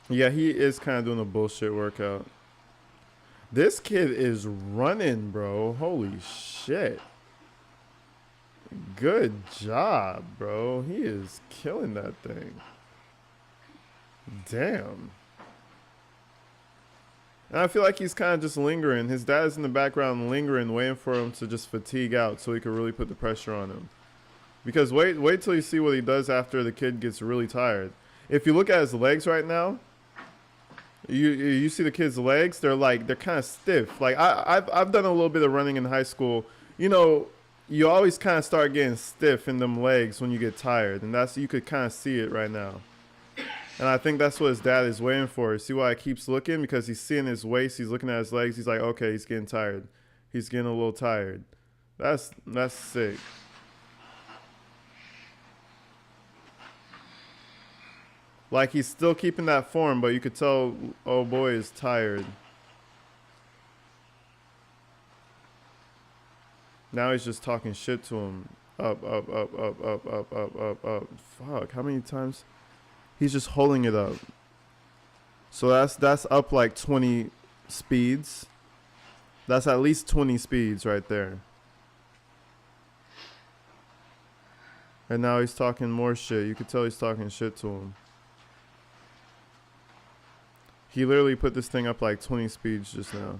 Yeah, he is kind of doing a bullshit workout. This kid is running, bro. Holy shit. Good job, bro. He is killing that thing. Damn. And I feel like he's kind of just lingering. His dad's in the background lingering, waiting for him to just fatigue out so he can really put the pressure on him. Because wait till you see what he does after the kid gets really tired. If you look at his legs right now, you see the kid's legs, they're kind of stiff. Like I've done a little bit of running in high school. You know, you always kind of start getting stiff in them legs when you get tired, and you could kind of see it right now. And I think that's what his dad is waiting for. See why he keeps looking? Because he's seeing his waist, he's looking at his legs, he's like, okay, he's getting tired. He's getting a little tired. That's sick. Like, he's still keeping that form, but you could tell, oh boy, is tired. Now he's just talking shit to him. Up, up, up, up, up, up, up, up, up. Fuck, how many times? He's just holding it up. So that's up like 20 speeds. That's at least 20 speeds right there. And now he's talking more shit. You could tell he's talking shit to him. He literally put this thing up like 20 speeds just now.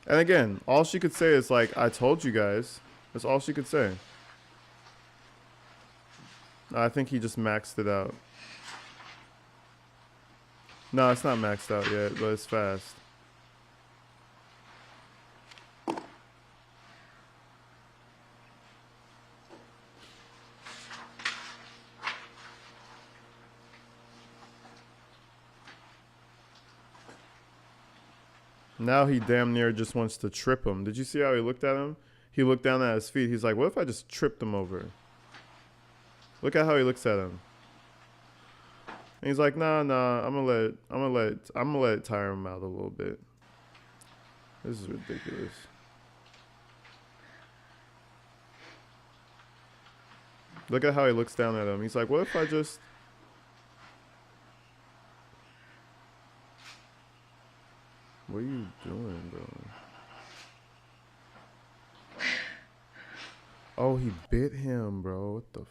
And again, all she could say is like, I told you guys. That's all she could say. I think he just maxed it out. No, it's not maxed out yet, but it's fast. Now he damn near just wants to trip him. Did you see how he looked at him? He looked down at his feet. He's like, what if I just tripped him over? Look at how he looks at him. And he's like, nah, I'm gonna let it tire him out a little bit. This is ridiculous. Look at how he looks down at him. He's like, what if I just... What are you doing, bro? Oh, he bit him, bro. What the fuck?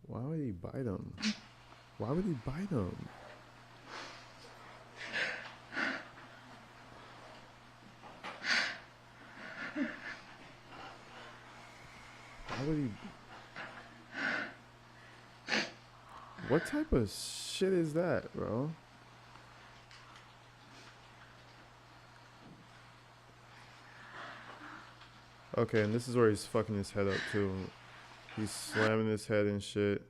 Why would he bite him? Why would he bite him? Why would he... What type of shit is that, bro? Okay, and this is where he's fucking his head up too. He's slamming his head and shit.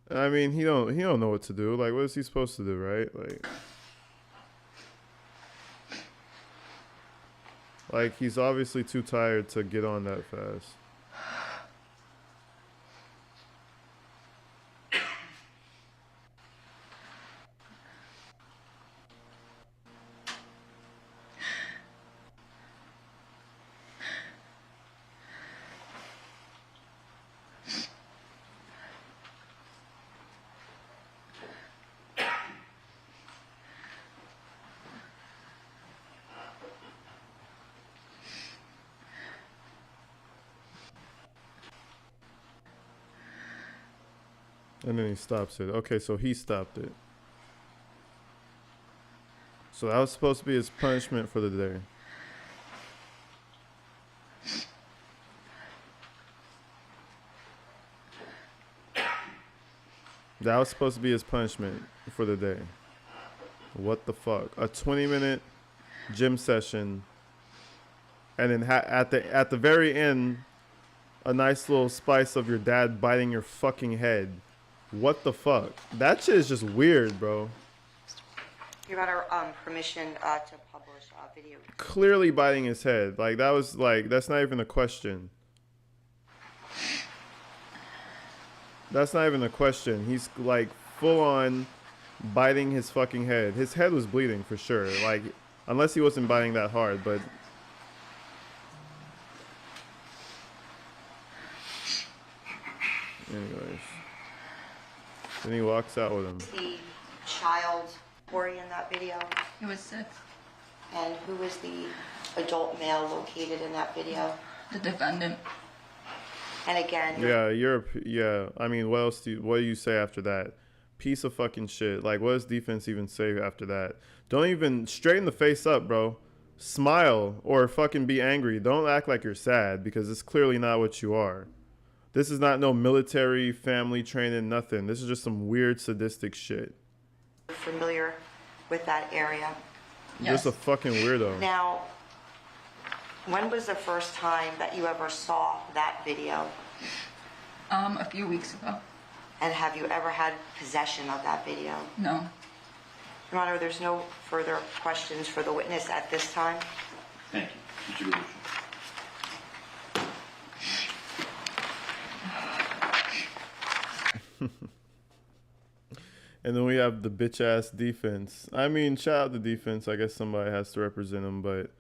I mean, he don't know what to do. Like, what is he supposed to do, right? Like he's obviously too tired to get on that fast. And then he stops it. Okay, so he stopped it. So that was supposed to be his punishment for the day. That was supposed to be his punishment for the day. What the fuck? A 20-minute gym session, and then at the very end, a nice little spice of your dad biting your fucking head. What the fuck? That shit is just weird, bro. You got our permission to publish a video. Clearly biting his head. Like, that was like, that's not even a question. That's not even a question. He's like full on biting his fucking head. His head was bleeding for sure. Like, unless he wasn't biting that hard, but. Anyways. Then he walks out with him. The child Corey in that video, He was 6. and who was the adult male located in that video? The defendant. And again, Yeah, I mean, what do you say after that? Piece of fucking shit. Like, what does defense even say after that? Don't even straighten the face up, bro. Smile or fucking be angry. Don't act like you're sad, because it's clearly not what you are. This is not no military, family training, nothing. This is just some weird sadistic shit. familiar with that area. Yes. Just a fucking weirdo. Now, when was the first time that you ever saw that video? A few weeks ago. And have you ever had possession of that video? No. Your Honor, there's no further questions for the witness at this time. Thank you. Mr. Gregor. And then we have the bitch ass defense. I mean, shout out the defense. I guess somebody has to represent them, but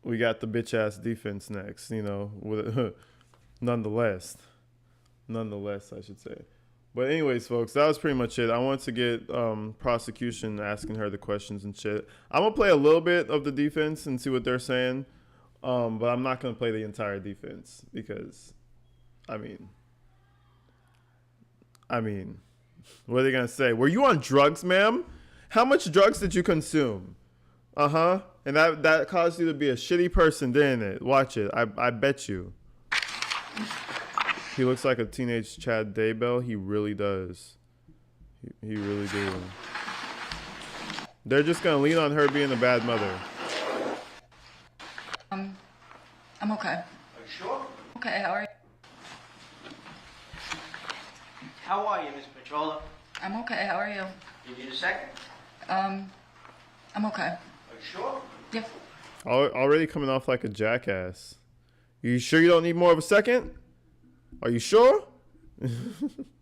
we got the bitch ass defense next, you know, with nonetheless, I should say. But anyways, folks, that was pretty much it. I wanted to get prosecution asking her the questions and shit. I'm gonna play a little bit of the defense and see what they're saying, but I'm not gonna play the entire defense because I mean, what are they gonna say? Were you on drugs, ma'am? How much drugs did you consume? Uh-huh. And that caused you to be a shitty person, didn't it? Watch it. I bet you. He looks like a teenage Chad Daybell. He really does. He really do. They're just gonna lean on her being a bad mother. I'm okay. Are you sure? Okay, how are you? How are you, Miss Petrola? I'm okay, how are you? You need a second? I'm okay. Are you sure? Yeah. Already coming off like a jackass. You sure you don't need more of a second? Are you sure?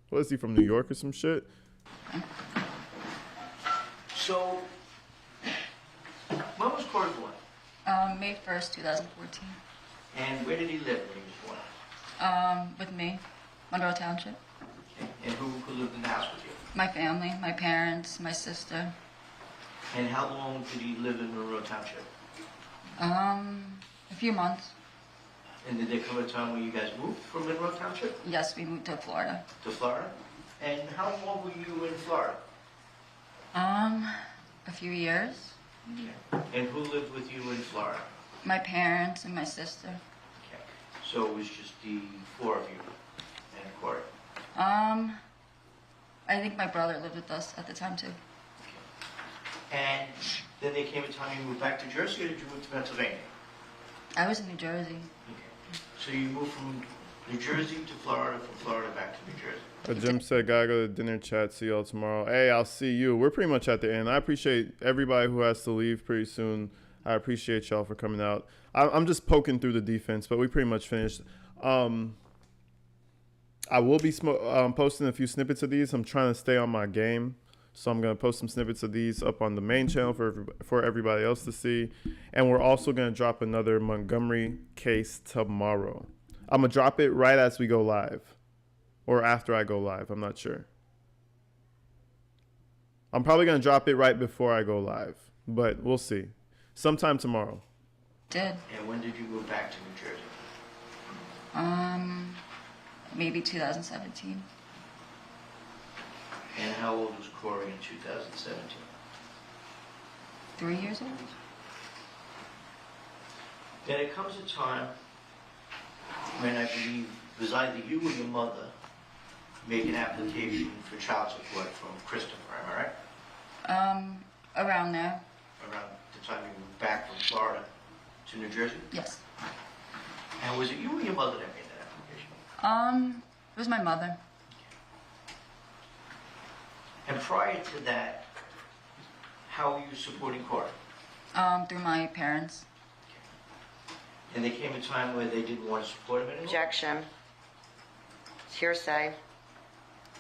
What is he, from New York or some shit? So, when was Corey born? May 1st, 2014. And where did he live when he was born? With me, Monroe Township. Okay. And who lived in the house with you? My family, my parents, my sister. And how long did he live in Monroe Township? A few months. And did there come a time when you guys moved from Monroe Township Yes, we moved to Florida. to Florida? And how long were you in Florida? A few years. And who lived with you in Florida? My parents and my sister. Okay. So it was just the four of you and Corey. I think my brother lived with us at the time too. And then there came a time you moved back to Jersey, or did you move to Pennsylvania? I was in New Jersey. Okay. So you moved from New Jersey to Florida, from Florida back to New Jersey. Jim said, gotta go to dinner chat. See y'all tomorrow. Hey, I'll see you. We're pretty much at the end. I appreciate everybody who has to leave pretty soon. I appreciate y'all for coming out. I'm just poking through the defense, but we pretty much finished. I will be posting a few snippets of these. I'm trying to stay on my game. So I'm going to post some snippets of these up on the main channel for everybody else to see. And we're also going to drop another Montgomery case tomorrow. I'm going to drop it right as we go live. Or after I go live. I'm not sure. I'm probably going to drop it right before I go live. But we'll see. Sometime tomorrow. Did. And when did you move back to New Jersey? Maybe 2017. And how old was Corey in 2017? 3 years old? Then it comes a time when I believe it was either you or your mother make an application for child support from Christopher, am I right? Around there. Around the time you moved back from Florida to New Jersey? Yes. And was it you or your mother that made that application? It was my mother. And prior to that, how were you supporting Corey? Through my parents. And there came a time where they didn't want to support him anymore? Objection. It's hearsay.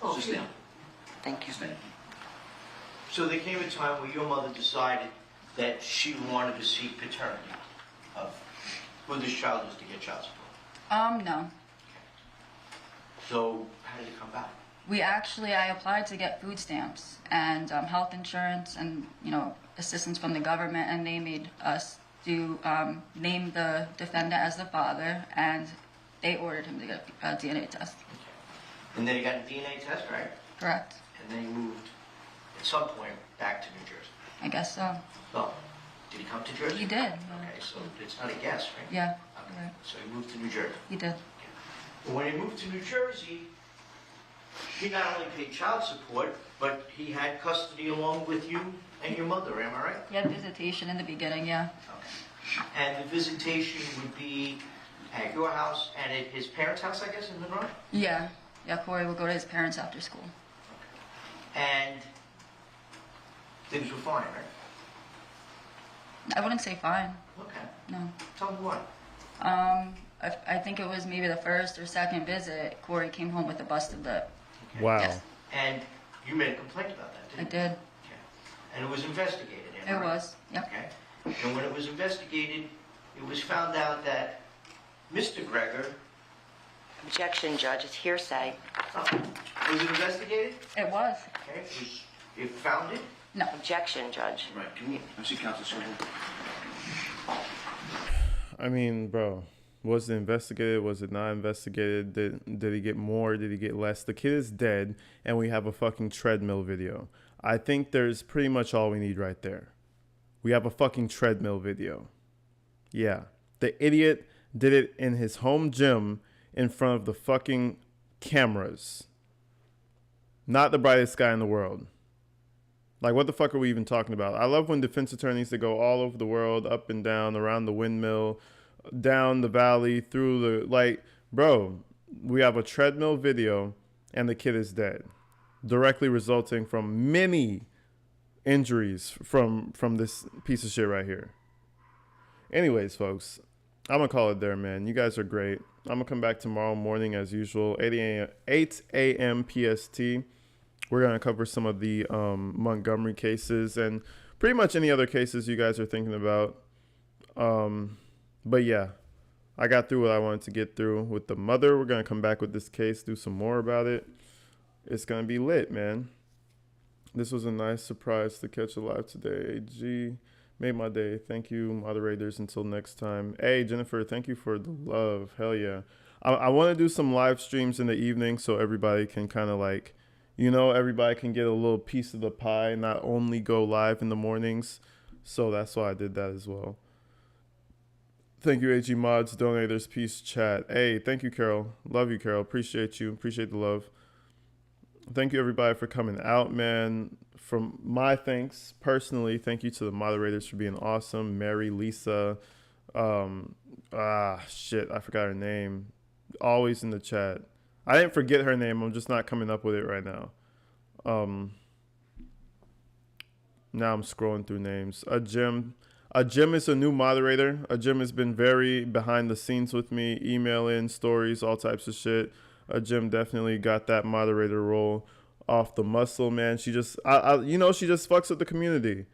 Oh, Just yeah. now. Thank you. So there came a time where your mother decided that she wanted to seek paternity of who this child is to get child support. No. So how did it come about? I applied to get food stamps and health insurance and, assistance from the government, and they made us name the defendant as the father, and they ordered him to get a DNA test. And then you got a DNA test, right? Correct. And then you moved at some point back to New Jersey. I guess so. So, did he come to Jersey? He did. Okay, so it's not a guess, right? Yeah. Okay. Right. So he moved to New Jersey. He did. But when he moved to New Jersey, he not only paid child support, but he had custody along with you and your mother, am I right? He had visitation in the beginning, yeah. Okay. And the visitation would be at your house and at his parents' house, I guess, in Monroe? Yeah. Yeah, Corey would go to his parents after school. And things were fine, right? I wouldn't say fine. Okay. No. Tell me why. I think it was maybe the first or second visit, Corey came home with a busted lip. Okay. Wow. Yes. And you made a complaint about that, I didn't you? did. Okay. And it was investigated, am I It right? was. Yep. Okay. And when it was investigated, it was found out that Mr. Gregor, Objection, Judge. It's hearsay. was it investigated? It was. Okay. It found it? No. Objection, Judge. Right, can I see Council Circle? I mean, bro, Was it investigated? Was it not investigated? Did he get more? Did he get less? The kid is dead, and we have a fucking treadmill video. I think there's pretty much all we need right there. We have a fucking treadmill video. Yeah. The idiot did it in his home gym in front of the fucking cameras. Not the brightest guy in the world. Like, what the fuck are we even talking about? I love when defense attorneys that go all over the world, up and down, around the windmill, down the valley, through the, like, bro, we have a treadmill video and the kid is dead, directly resulting from many injuries from this piece of shit right here. Anyways, folks, I'm gonna call it there, man. You guys are great. I'm gonna come back tomorrow morning as usual, 8 a.m. PST. We're gonna cover some of the Montgomery cases and pretty much any other cases you guys are thinking about. But yeah, I got through what I wanted to get through with the mother. We're going to come back with this case, do some more about it. It's going to be lit, man. This was a nice surprise to catch alive today. AG made my day. Thank you, moderators. Until next time. Hey, Jennifer, thank you for the love. Hell yeah. I want to do some live streams in the evening so everybody can kind of like, you know, everybody can get a little piece of the pie, not only go live in the mornings. So that's why I did that as well. Thank you, AG Mods, Donators, Peace, Chat. Hey, thank you, Carol. Love you, Carol. Appreciate you. Appreciate the love. Thank you, everybody, for coming out, man. From my thanks, personally, thank you to the moderators for being awesome. Mary, Lisa, shit, I forgot her name. Always in the chat. I didn't forget her name. I'm just not coming up with it right now. Now I'm scrolling through names. A Jim is a new moderator. A Jim has been very behind the scenes with me, emailing stories, all types of shit. A Jim definitely got that moderator role off the muscle, man. She just, you know, she just fucks with the community.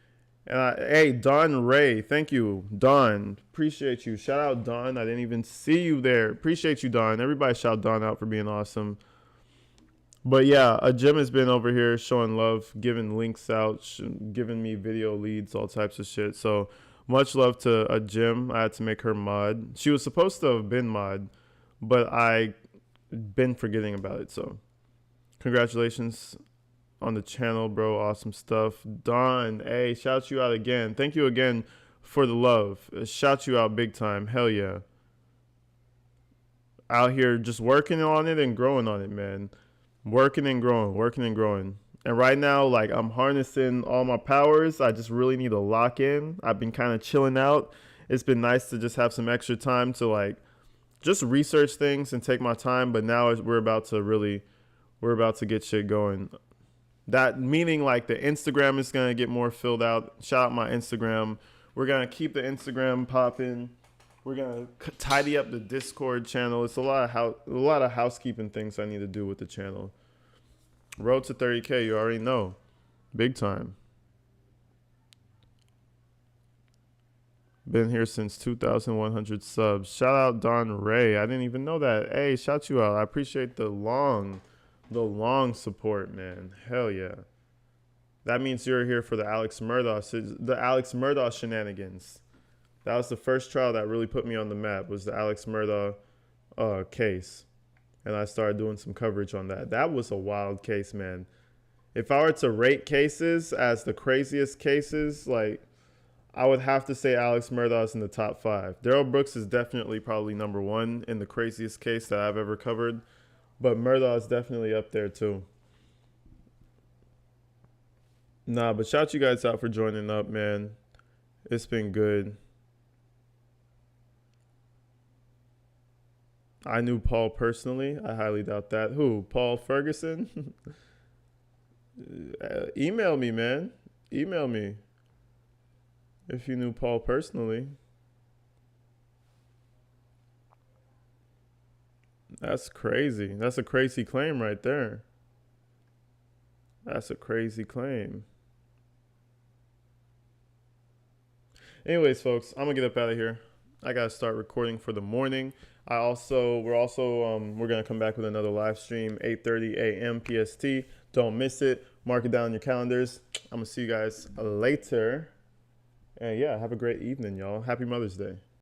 And hey, Don Ray, thank you, Don. Appreciate you. Shout out Don. I didn't even see you there. Appreciate you, Don. Everybody shout Don out for being awesome. But yeah, a Jim has been over here showing love, giving links out, giving me video leads, all types of shit. So much love to a Jim. I had to make her mod. She was supposed to have been mod, but I been forgetting about it. So congratulations on the channel, bro. Awesome stuff. Don, hey, shout you out again. Thank you again for the love. Shout you out big time. Hell yeah. Out here just working on it and growing on it, man. Working and growing, working and growing. And right now, like, I'm harnessing all my powers. I just really need to lock in. I've been kind of chilling out. It's been nice to just have some extra time to, like, just research things and take my time. But now we're about to get shit going. That meaning, like, the Instagram is going to get more filled out. Shout out my Instagram. We're going to keep the Instagram popping. We're going to tidy up the Discord channel. It's a lot of housekeeping things I need to do with the channel. Road to 30K, you already know. Big time. Been here since 2,100 subs. Shout out Don Ray. I didn't even know that. Hey, shout you out. I appreciate the long support, man. Hell yeah. That means you're here for the Alex Murdaugh shenanigans. That was the first trial that really put me on the map, was the Alex Murdaugh case. And I started doing some coverage on that. That was a wild case, man. If I were to rate cases as the craziest cases, like, I would have to say Alex Murdaugh's in the top 5. Daryl Brooks is definitely probably number 1 in the craziest case that I've ever covered. But Murdaugh is definitely up there too. Nah, but shout you guys out for joining up, man. It's been good. I knew Paul personally. I highly doubt that. Who? Paul Ferguson? Email me, man. Email me if you knew Paul personally. That's crazy. That's a crazy claim right there. That's a crazy claim. Anyways, folks, I'm gonna get up out of here. I gotta start recording for the morning. We're gonna come back with another live stream, 8:30 a.m. PST. Don't miss it. Mark it down in your calendars. I'm gonna see you guys later. And yeah, have a great evening, y'all. Happy Mother's Day.